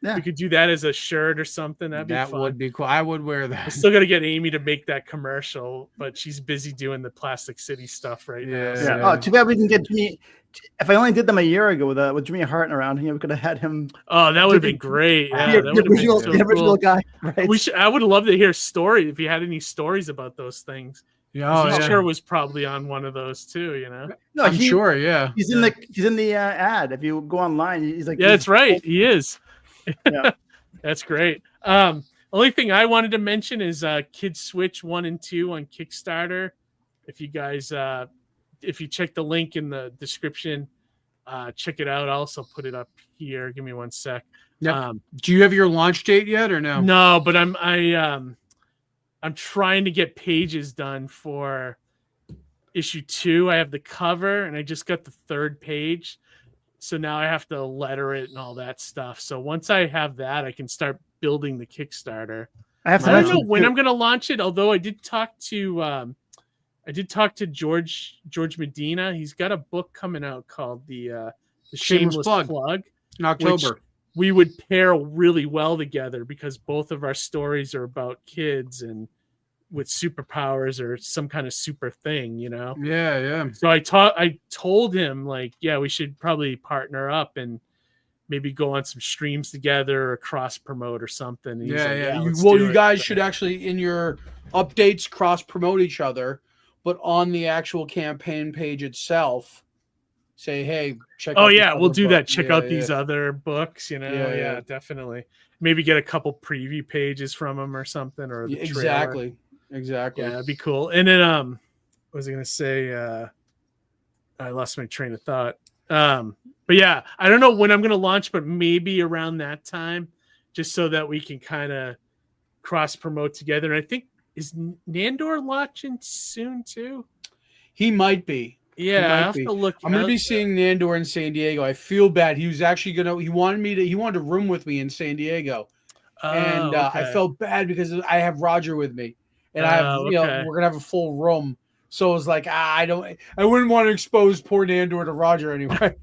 Yeah. We could do that as a shirt or something. That'd be fun. Would be cool. I would wear that. I still got to get Amy to make that commercial, but she's busy doing the Plastic City stuff right now. Yeah. Oh, too bad we didn't get Jimmy. If I only did them a year ago with Jimmy Hart around, we could have had him. Oh, that would have been great. Yeah, that would have been so the original guy. Right. I would love to hear stories if you had any stories about those things. Yeah, I'm sure was probably on one of those too. No, I'm sure. Yeah, he's in the ad. If you go online, he's like. Yeah, that's right. He is. Yeah. That's great. Only thing I wanted to mention is Kids Switch 1 and 2 on Kickstarter. If you guys, if you check the link in the description, check it out. I'll also put it up here. Give me one sec. Yep. Do you have your launch date yet or no? No, but I'm trying to get pages done for issue 2. I have the cover and I just got the 3rd page. So now I have to letter it and all that stuff. So once I have that, I can start building the Kickstarter. I don't know when I'm going to launch it. Although I did talk to George Medina. He's got a book coming out called the Shameless Plug in October. We would pair really well together because both of our stories are about kids and with superpowers or some kind of super thing, Yeah. So I told him we should probably partner up and maybe go on some streams together or cross promote or something. You guys should actually in your updates cross promote each other, but on the actual campaign page itself, say, hey, check. Oh yeah, we'll do that. Check out these other books. Yeah, definitely. Maybe get a couple preview pages from them or something, or the trailer. Exactly. Yeah, that'd be cool. And then what was I gonna say? I lost my train of thought. But yeah, I don't know when I'm gonna launch, but maybe around that time, just so that we can kind of cross promote together. And I think is Nandor launching soon too? He might be. Yeah, I have to look. I'm gonna be seeing Nandor in San Diego. I feel bad. He was actually he wanted to room with me in San Diego, and I felt bad because I have Roger with me, and I have we're gonna have a full room. So it was like I wouldn't want to expose poor Nandor to Roger anyway.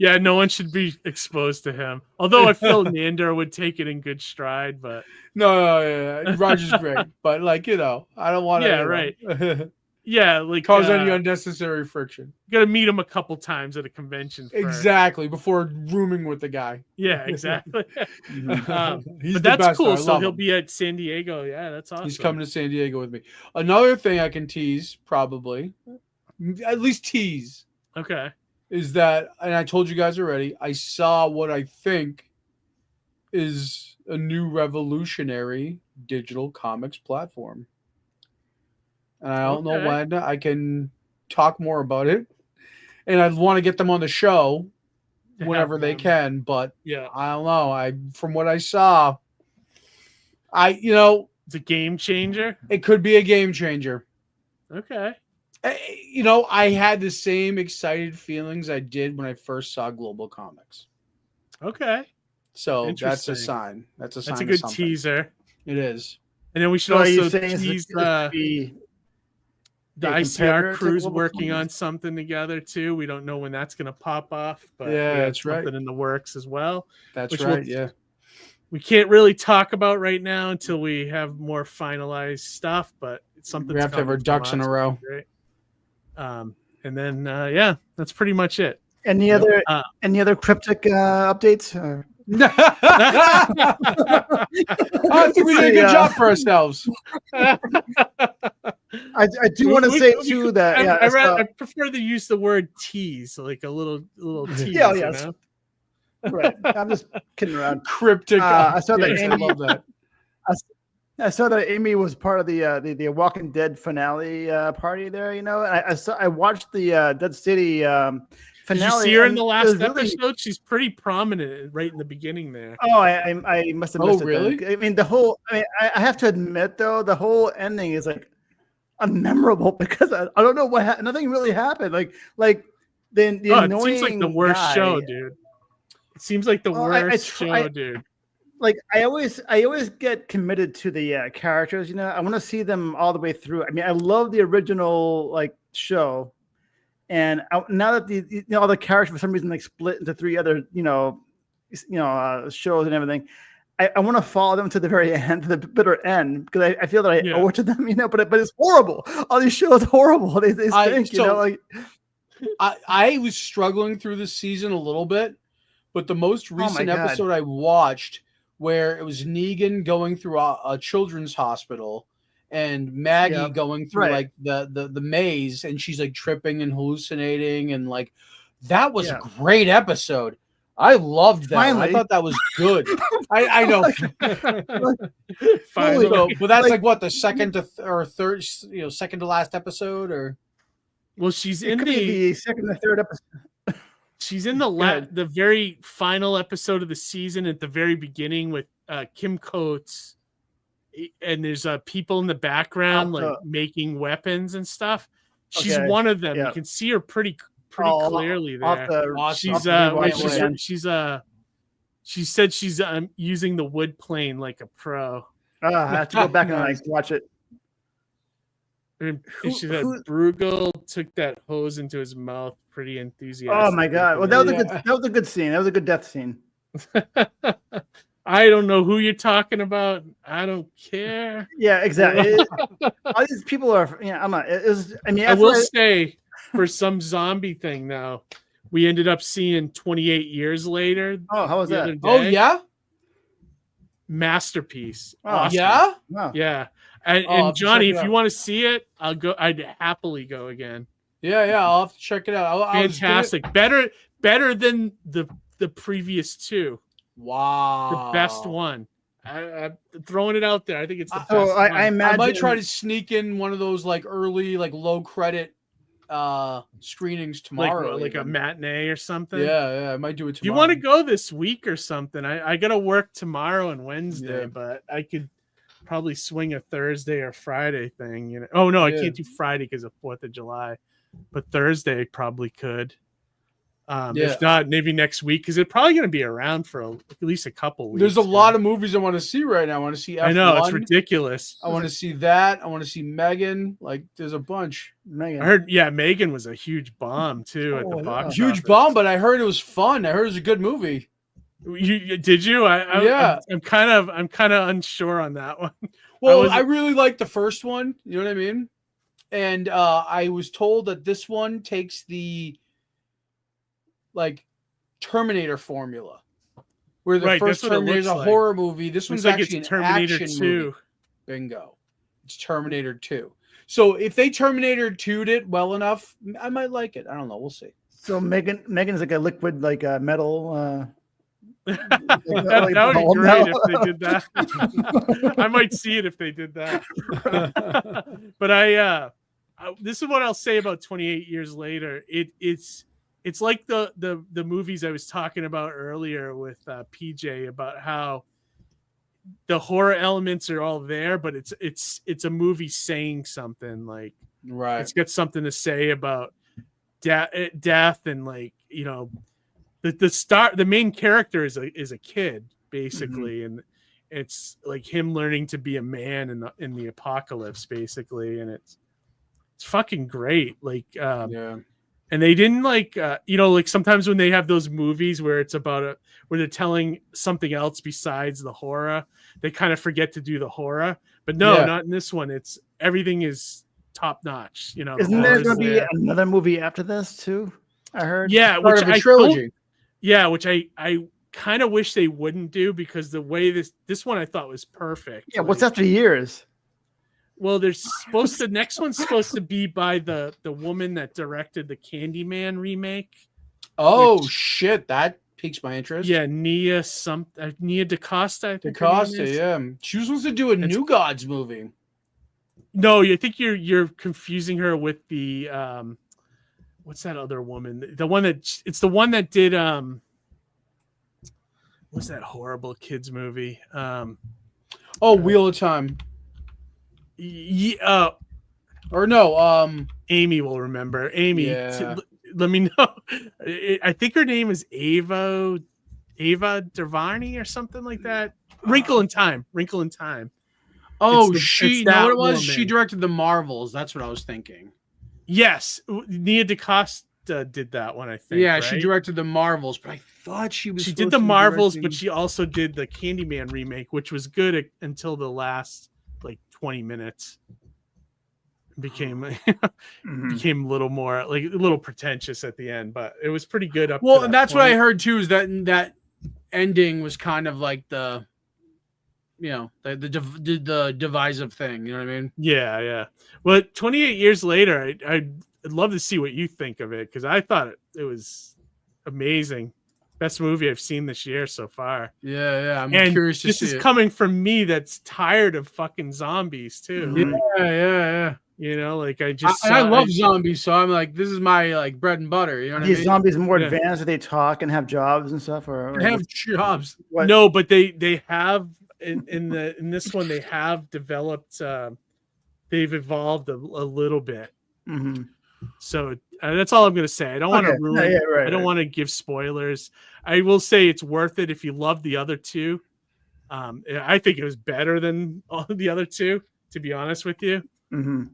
Yeah, no one should be exposed to him. Although I feel Nandor would take it in good stride, but no, Roger's great, but I don't want to. Yeah, right. Yeah, cause any unnecessary friction. You got to meet him a couple times at a convention. Exactly, before rooming with the guy. Yeah, exactly. But that's cool. So he'll be at San Diego. Yeah, that's awesome. He's coming to San Diego with me. Another thing I can tease, probably, at least tease. Okay. Is that, and I told you guys already, I saw what I think is a new revolutionary digital comics platform. And I don't know when I can talk more about it. And I'd want to get them on the show whenever they can. But yeah, I don't know. From what I saw, it's a game changer. It could be a game changer. Okay. I had the same excited feelings I did when I first saw Global Comics. Okay. So that's a sign. That's a sign. That's a good teaser. It is. And then we should also tease the ICR crew's working on something together too. We don't know when that's going to pop off, but that's right. Something in the works as well. That's right. We can't really talk about right now until we have more finalized stuff, but it's something we have to have our ducks in a row. And then that's pretty much it. Any other cryptic updates? I think we did a good job for ourselves. I do want to say too that I prefer to use the word tease, like a little tease. Yeah, yes. Right. I'm just kidding around. Cryptic. I saw that Amy. I love that. I saw that Amy was part of the Walking Dead finale party there. And I watched the Dead City finale. Did you see her in the last episode? She's pretty prominent right in the beginning there. Oh, I must have missed it. Really? Then. I mean, I have to admit though, the whole ending is unmemorable because I don't know what happened. Nothing really happened. The annoying. It seems like the worst show, dude. It seems like the worst show, dude. I always get committed to the characters. I want to see them all the way through. I mean, I love the original show, and now that all the characters for some reason split into three other shows and everything. I want to follow them to the very end, to the bitter end, because I feel that I owe it to them, But it's horrible. All these shows are horrible. They stink, I was struggling through this season a little bit, but the most recent episode I watched, where it was Negan going through a children's hospital, and Maggie going through the maze, and she's tripping and hallucinating, and that was a great episode. I loved that. Finally. I thought that was good. I know. Finally. But that's what the second to third, second to last episode, or well, she's it in could be the second or third episode. She's in the very final episode of the season at the very beginning with Kim Coates, and there's people in the background making weapons and stuff. She's one of them. You can see her pretty clearly there. She said she's using the wood plane like a pro. I have to go back and watch it. And she said Bruegel took that hose into his mouth pretty enthusiastic. Oh my god! Well, that was a good scene. That was a good death scene. I don't know who you're talking about. I don't care. Yeah, exactly. All these people are. I'm not. I will say, for some zombie thing now, we ended up seeing 28 years later. Oh, how was that? Oh yeah, masterpiece. Oh, awesome. Yeah, wow. Yeah. And Johnny, if you want to see it, I'll go. I'd happily go again. Yeah, I'll have to check it out. Fantastic, better than the previous two. Wow, the best one. I'm throwing it out there. I think it's the best. So I imagine I might try to sneak in one of those early low credit screenings tomorrow, like a matinee or something. Yeah, I might do it tomorrow. If you want to go this week or something, I gotta work tomorrow and Wednesday, but I could probably swing a Thursday or Friday thing. Oh no, I can't do Friday because of 4th of July. but Thursday probably could. Yeah. If not, maybe next week, because it's probably going to be around for at least a couple weeks. There's a lot of movies I want to see right now. I want to see F1. I know, it's ridiculous. I want to see that. I want to see Megan. Like, there's a bunch. Megan. I heard, Megan was a huge bomb too at the box Huge office. bomb, but I heard it was fun. I heard it was a good movie. Did you? Yeah. I'm kind of unsure on that one. Well, I really liked the first one. You know what I mean? And I was told that this one takes the like Terminator formula, where the first Terminator is a horror movie. This one's like actually it's an Terminator action 2. movie. Bingo. It's Terminator 2. So if they Terminator 2'd it well enough, I might like it. I don't know. We'll see. So Megan's like a liquid, like a metal. That would be great if they did that. I might see it if they did that. But this is what I'll say about 28 Years Later. It's like the movies I was talking about earlier with PJ about how the horror elements are all there, but it's a movie saying something, like it's got something to say about death and, like, you know, the main character is a kid basically, and it's like him learning to be a man in the apocalypse basically, and it's fucking great. Like and they didn't like like sometimes when they have those movies where it's about where they're telling something else besides the horror, they kind of forget to do the horror. But no, not in this one. It's everything is top notch. You know, isn't there going to be another movie after this too? I heard. Yeah, which I trilogy. Which I kind of wish they wouldn't do, because the way this one I thought was perfect. Yeah, what's after years? Well, the next one's supposed to be by the woman that directed the Candyman remake. Oh shit, that piques my interest. Yeah, Nia DaCosta. I think DaCosta, yeah. She was supposed to do a New Gods movie. No, I think you're confusing her with the what's that other woman? The one that did what's that horrible kids movie? Wheel of Time. Yeah, or no, Amy will remember. Amy, let me know. I think her name is Ava Dervarni or something like that. Wrinkle in Time. Oh, you know what it was? Woman. She directed the Marvels. That's what I was thinking. Yes, Nia DaCosta did that one, I think. Yeah, right? she directed the Marvels, but I thought she did the Marvels, but she also did the Candyman remake, which was good until the last 20 minutes. Became became a little more a little pretentious at the end, but it was pretty good up. Well, and that's what I heard too, is that ending was kind of like the divisive thing. You know what I mean? Yeah. Well, 28 Years Later, I'd love to see what you think of it, because I thought it was amazing. Best movie I've seen this year so far. Yeah. I'm curious to see this is coming from me that's tired of fucking zombies too. Yeah. You know, like I love zombies, so I'm like, this is my bread and butter. You know what I mean? These zombies are more advanced. Do they talk and have jobs and stuff, or have jobs? What? No, but they have in this one they have developed. They've evolved a little bit. Mm-hmm. So that's all I'm going to say. I don't want to ruin. I don't want to give spoilers. I will say it's worth it if you love the other two. I think it was better than all the other two, to be honest with you. Mm-hmm.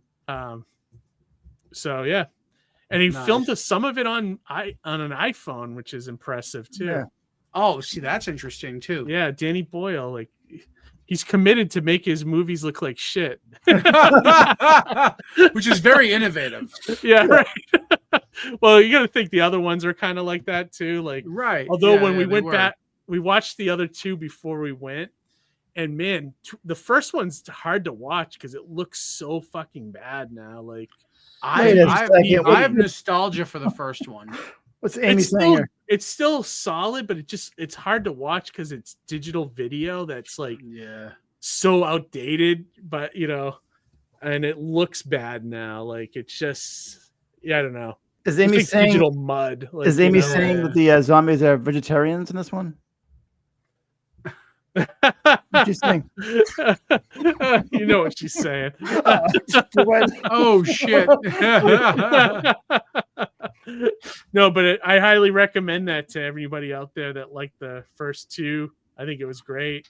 So yeah, and he filmed some of it on an iPhone, which is impressive too. Yeah. Oh, see, that's interesting too. Yeah, Danny Boyle, he's committed to make his movies look like shit, which is very innovative. Yeah, right. Well, you got to think the other ones are kind of like that too. Right. Although when we went back, we watched the other two before we went, and man, the first one's hard to watch because it looks so fucking bad now. I have nostalgia for the first one. What's Amy saying here? It's still solid, but it's hard to watch because it's digital video that's so outdated, but and it looks bad now. It's just I don't know. Is Amy saying digital mud? Is Amy saying that the zombies are vegetarians in this one? What'd you saying? You know what she's saying. Oh shit. No, but I highly recommend that to everybody out there that liked the first two. I think it was great.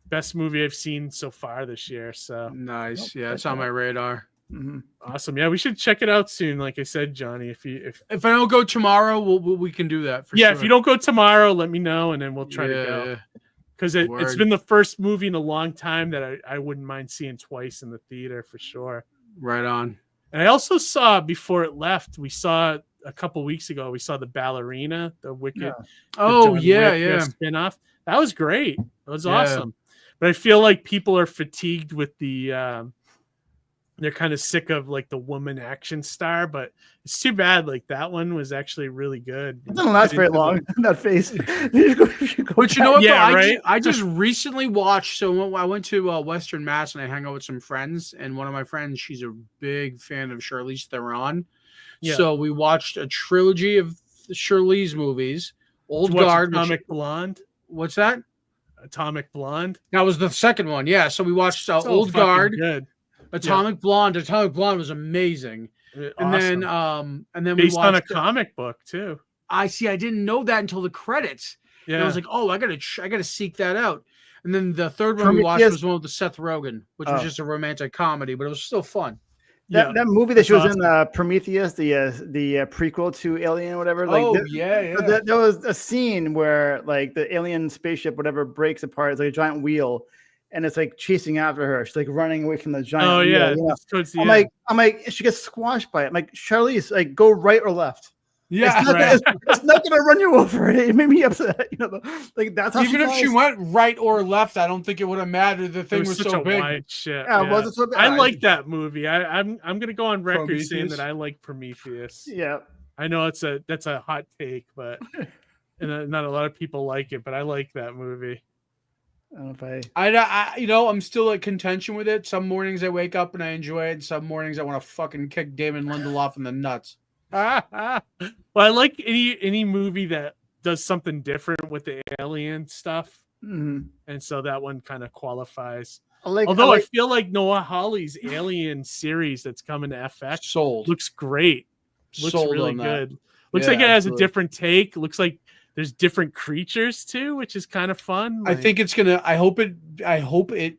Best movie I've seen so far this year. So nice. Yeah, it's on my radar. Mm-hmm. Awesome. Yeah, we should check it out soon. Like I said, Johnny, if I don't go tomorrow, we can do that for sure. If you don't go tomorrow, let me know and then we'll try to go. Yeah. Because it's been the first movie in a long time that I wouldn't mind seeing twice in the theater for sure. Right on. And I also saw before it left, we saw a couple weeks ago, we saw the Ballerina, the Wicked. Yeah. Oh, John yeah, Wick, yeah. Spinoff. That was great. That was awesome. But I feel like people are fatigued with the they're kind of sick of like the woman action star, but it's too bad. Like that one was actually really good. It doesn't last very long. That face. But you know what? Yeah, though? right? I just recently watched. So I went to Western Mass and I hung out with some friends. And one of my friends, she's a big fan of Charlize Theron. Yeah. So we watched a trilogy of the Charlize movies. Old Guard, Atomic Blonde. What's that? Atomic Blonde. That was the second one. Yeah. So we watched Old fucking Guard. Good. Atomic Blonde. Atomic Blonde was amazing. Awesome. And then based we on a watched comic book too. I didn't know that until the credits. Yeah. And I was like, oh, I gotta seek that out. And then the third one we watched was one with the Seth Rogen, which was just a romantic comedy, but it was still fun. That movie that she was in, Prometheus, the prequel to Alien or whatever. Like, there was a scene where like the alien spaceship, whatever, breaks apart. It's like a giant wheel, and it's like chasing after her. She's like running away from the giant. Oh wheel, yeah, you know? towards the I'm end. like, she gets squashed by it. I'm like, Charlize, like, go right or left. Yeah, it's not gonna run you over. It made me upset. You know, like that's how even if she went right or left, I don't think it would have mattered. The thing was such so a big. wide ship. Yeah, was it so big? I like that movie. I'm gonna go on record Prometheus? saying that I like Prometheus. Yeah, I know that's a hot take, but and not a lot of people like it. But I like that movie. I don't know if I'm still at contention with it. Some mornings I wake up and I enjoy it. Some mornings I want to fucking kick Damon Lindelof in the nuts. Well, I like any movie that does something different with the alien stuff, Mm-hmm. and so that one kind of qualifies. Although I feel like Noah Hawley's Alien series that's coming to FX looks great. Looks Sold really on that. good. Looks Yeah, like it has absolutely. a different take. Looks like there's different creatures too, which is kind of fun. I think it's gonna. I hope it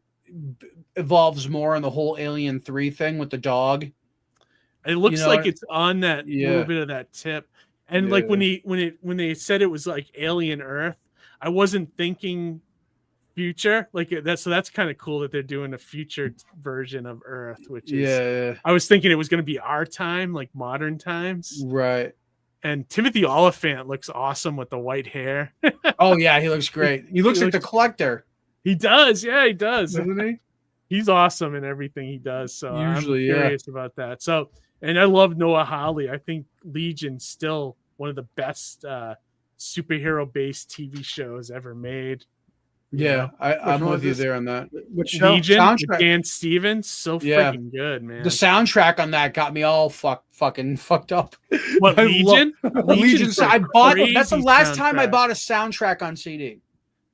evolves more on the whole Alien 3 thing with the dog. It looks like it's on that Yeah. little bit of that tip. And like when they said it was like Alien Earth, I wasn't thinking future like that. So that's kind of cool that they're doing a future version of Earth, which is I was thinking it was going to be our time, like modern times. Right. And Timothy Oliphant looks awesome with the white hair. Oh yeah, he looks great. He looks like the Collector. He does. Yeah, he does. Doesn't he? He's awesome in everything he does. So Usually, I'm curious about that. So, and I love Noah Hawley. I think Legion's still one of the best superhero-based TV shows ever made. Yeah, I'm with you there on that. Which show? Legion, Soundtrack. with Dan Stevens, so freaking good, man. The soundtrack on that got me all fucking fucked up. What, I Legion? Legion. Legion's a I bought. That's the crazy last time I soundtrack. bought a soundtrack on CD.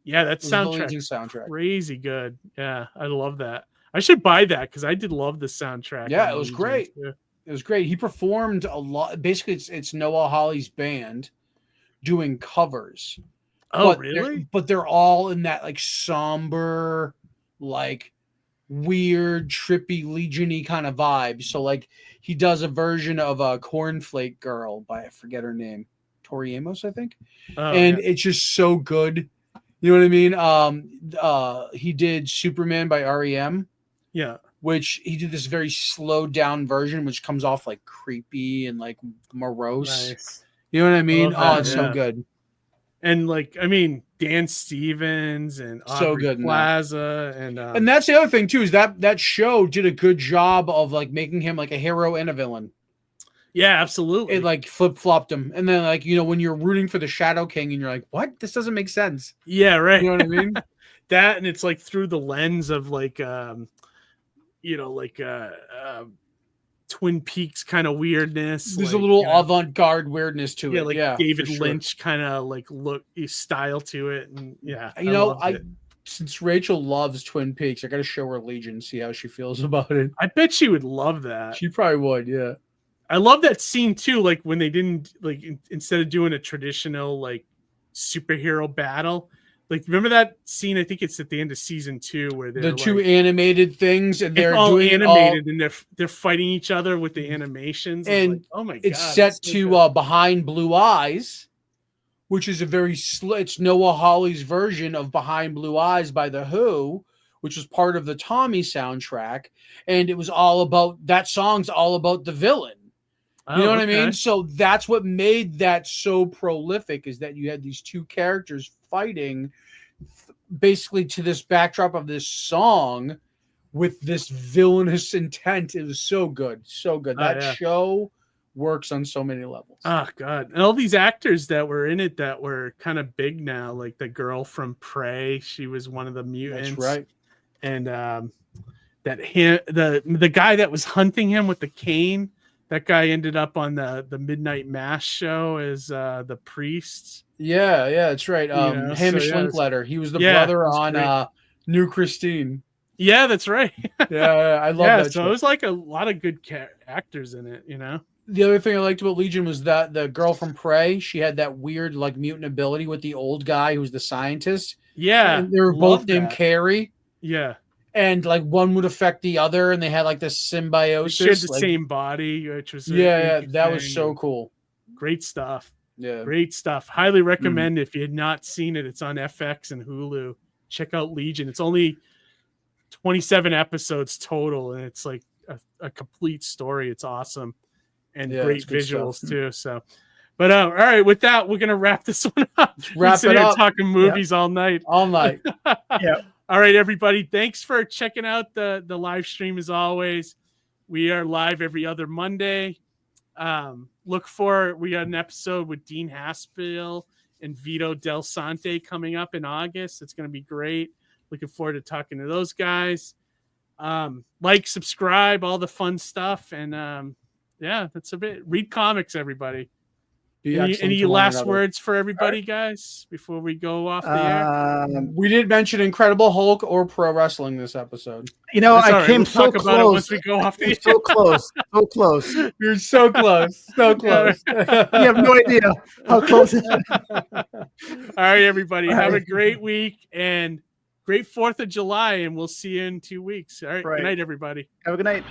Yeah, that It was the soundtrack, Legion soundtrack. crazy good. Yeah, I love that. I should buy that because I did love the soundtrack. Yeah, on it was Legion, great. too. It was great. He performed a lot. Basically, it's Noah Hawley's band doing covers. Oh, But really? But they're all in that like somber, like weird, trippy, Legion-y kind of vibe. So like he does a version of a Cornflake Girl by I forget her name, Tori Amos, I think. Oh, And yeah. it's just so good. You know what I mean? He did Superman by REM. Yeah. Which he did this very slowed down version, which comes off like creepy and like morose. Nice. You know what I mean? Love that, Oh, it's yeah. so good. And like, I mean, Dan Stevens and So Aubrey good in that. Plaza And that's the other thing too, is that show did a good job of like making him like a hero and a villain. yeah, absolutely. It like flip flopped him, and then like when you're rooting for the Shadow King, and you're like, what? This doesn't make sense. Yeah, right. You know what I mean? That, and it's like through the lens of like Twin Peaks kind of weirdness. There's like, a little you know, avant-garde weirdness to yeah, it. like Yeah, David for sure. Lynch kind of like look style to it, and yeah, You know, loved it. since Rachel loves Twin Peaks, I got to show her Legion, see how she feels about it. I bet she would love that. She probably would, yeah. I love that scene too, like when they didn't instead of doing a traditional like superhero battle. Like, remember that scene? I think it's at the end of season 2 where they're the two animated things, and they're all doing animated, and they're fighting each other with the animations. And like, oh my god, it's set to Behind Blue Eyes, which is a very it's Noah Hawley's version of Behind Blue Eyes by The Who, which was part of the Tommy soundtrack, and it was all about that song's all about the villain. You know what I mean? So that's what made that so prolific, is that you had these two characters fighting basically to this backdrop of this song with this villainous intent. It was so good. So good. That show works on so many levels. Oh god. And all these actors that were in it that were kind of big now, like the girl from Prey, she was one of the mutants. That's right. And the guy that was hunting him with the cane, that guy ended up on the Midnight Mass show as the priest. Yeah, that's right. Hamish Linkletter. He was the brother on New Christine. Yeah, that's right. Yeah, I love that. So show. it was like a lot of good actors in it, you know. The other thing I liked about Legion was that the girl from Prey, she had that weird like mutant ability with the old guy who's the scientist. Yeah, and they were both named Carrie. Yeah. And like one would affect the other, and they had like this symbiosis. They shared the same body, which was that was so cool. Great stuff. Yeah, great stuff. Highly recommend if you had not seen it. It's on FX and Hulu. Check out Legion. It's only 27 episodes total, and it's like a complete story. It's awesome, and great visuals too. So, but all right, with that, we're gonna wrap this one up. Wrap it up. Talking movies all night. Yeah. All right, everybody. Thanks for checking out the live stream as always. We are live every other Monday. We got an episode with Dean Haspel and Vito Del Sante coming up in August. It's going to be great. Looking forward to talking to those guys. Like, subscribe, all the fun stuff. And that's a bit. Read comics, everybody. Any last words for everybody, guys, before we go off the air? We didn't mention Incredible Hulk or pro wrestling this episode. You know, I came we'll so talk close. about it once we go off the air. So close. So close. You're so close. So close. You have no idea how close. All right, everybody. Have a great week and great 4th of July, and we'll see you in 2 weeks. All right. Good night, everybody. Have a good night.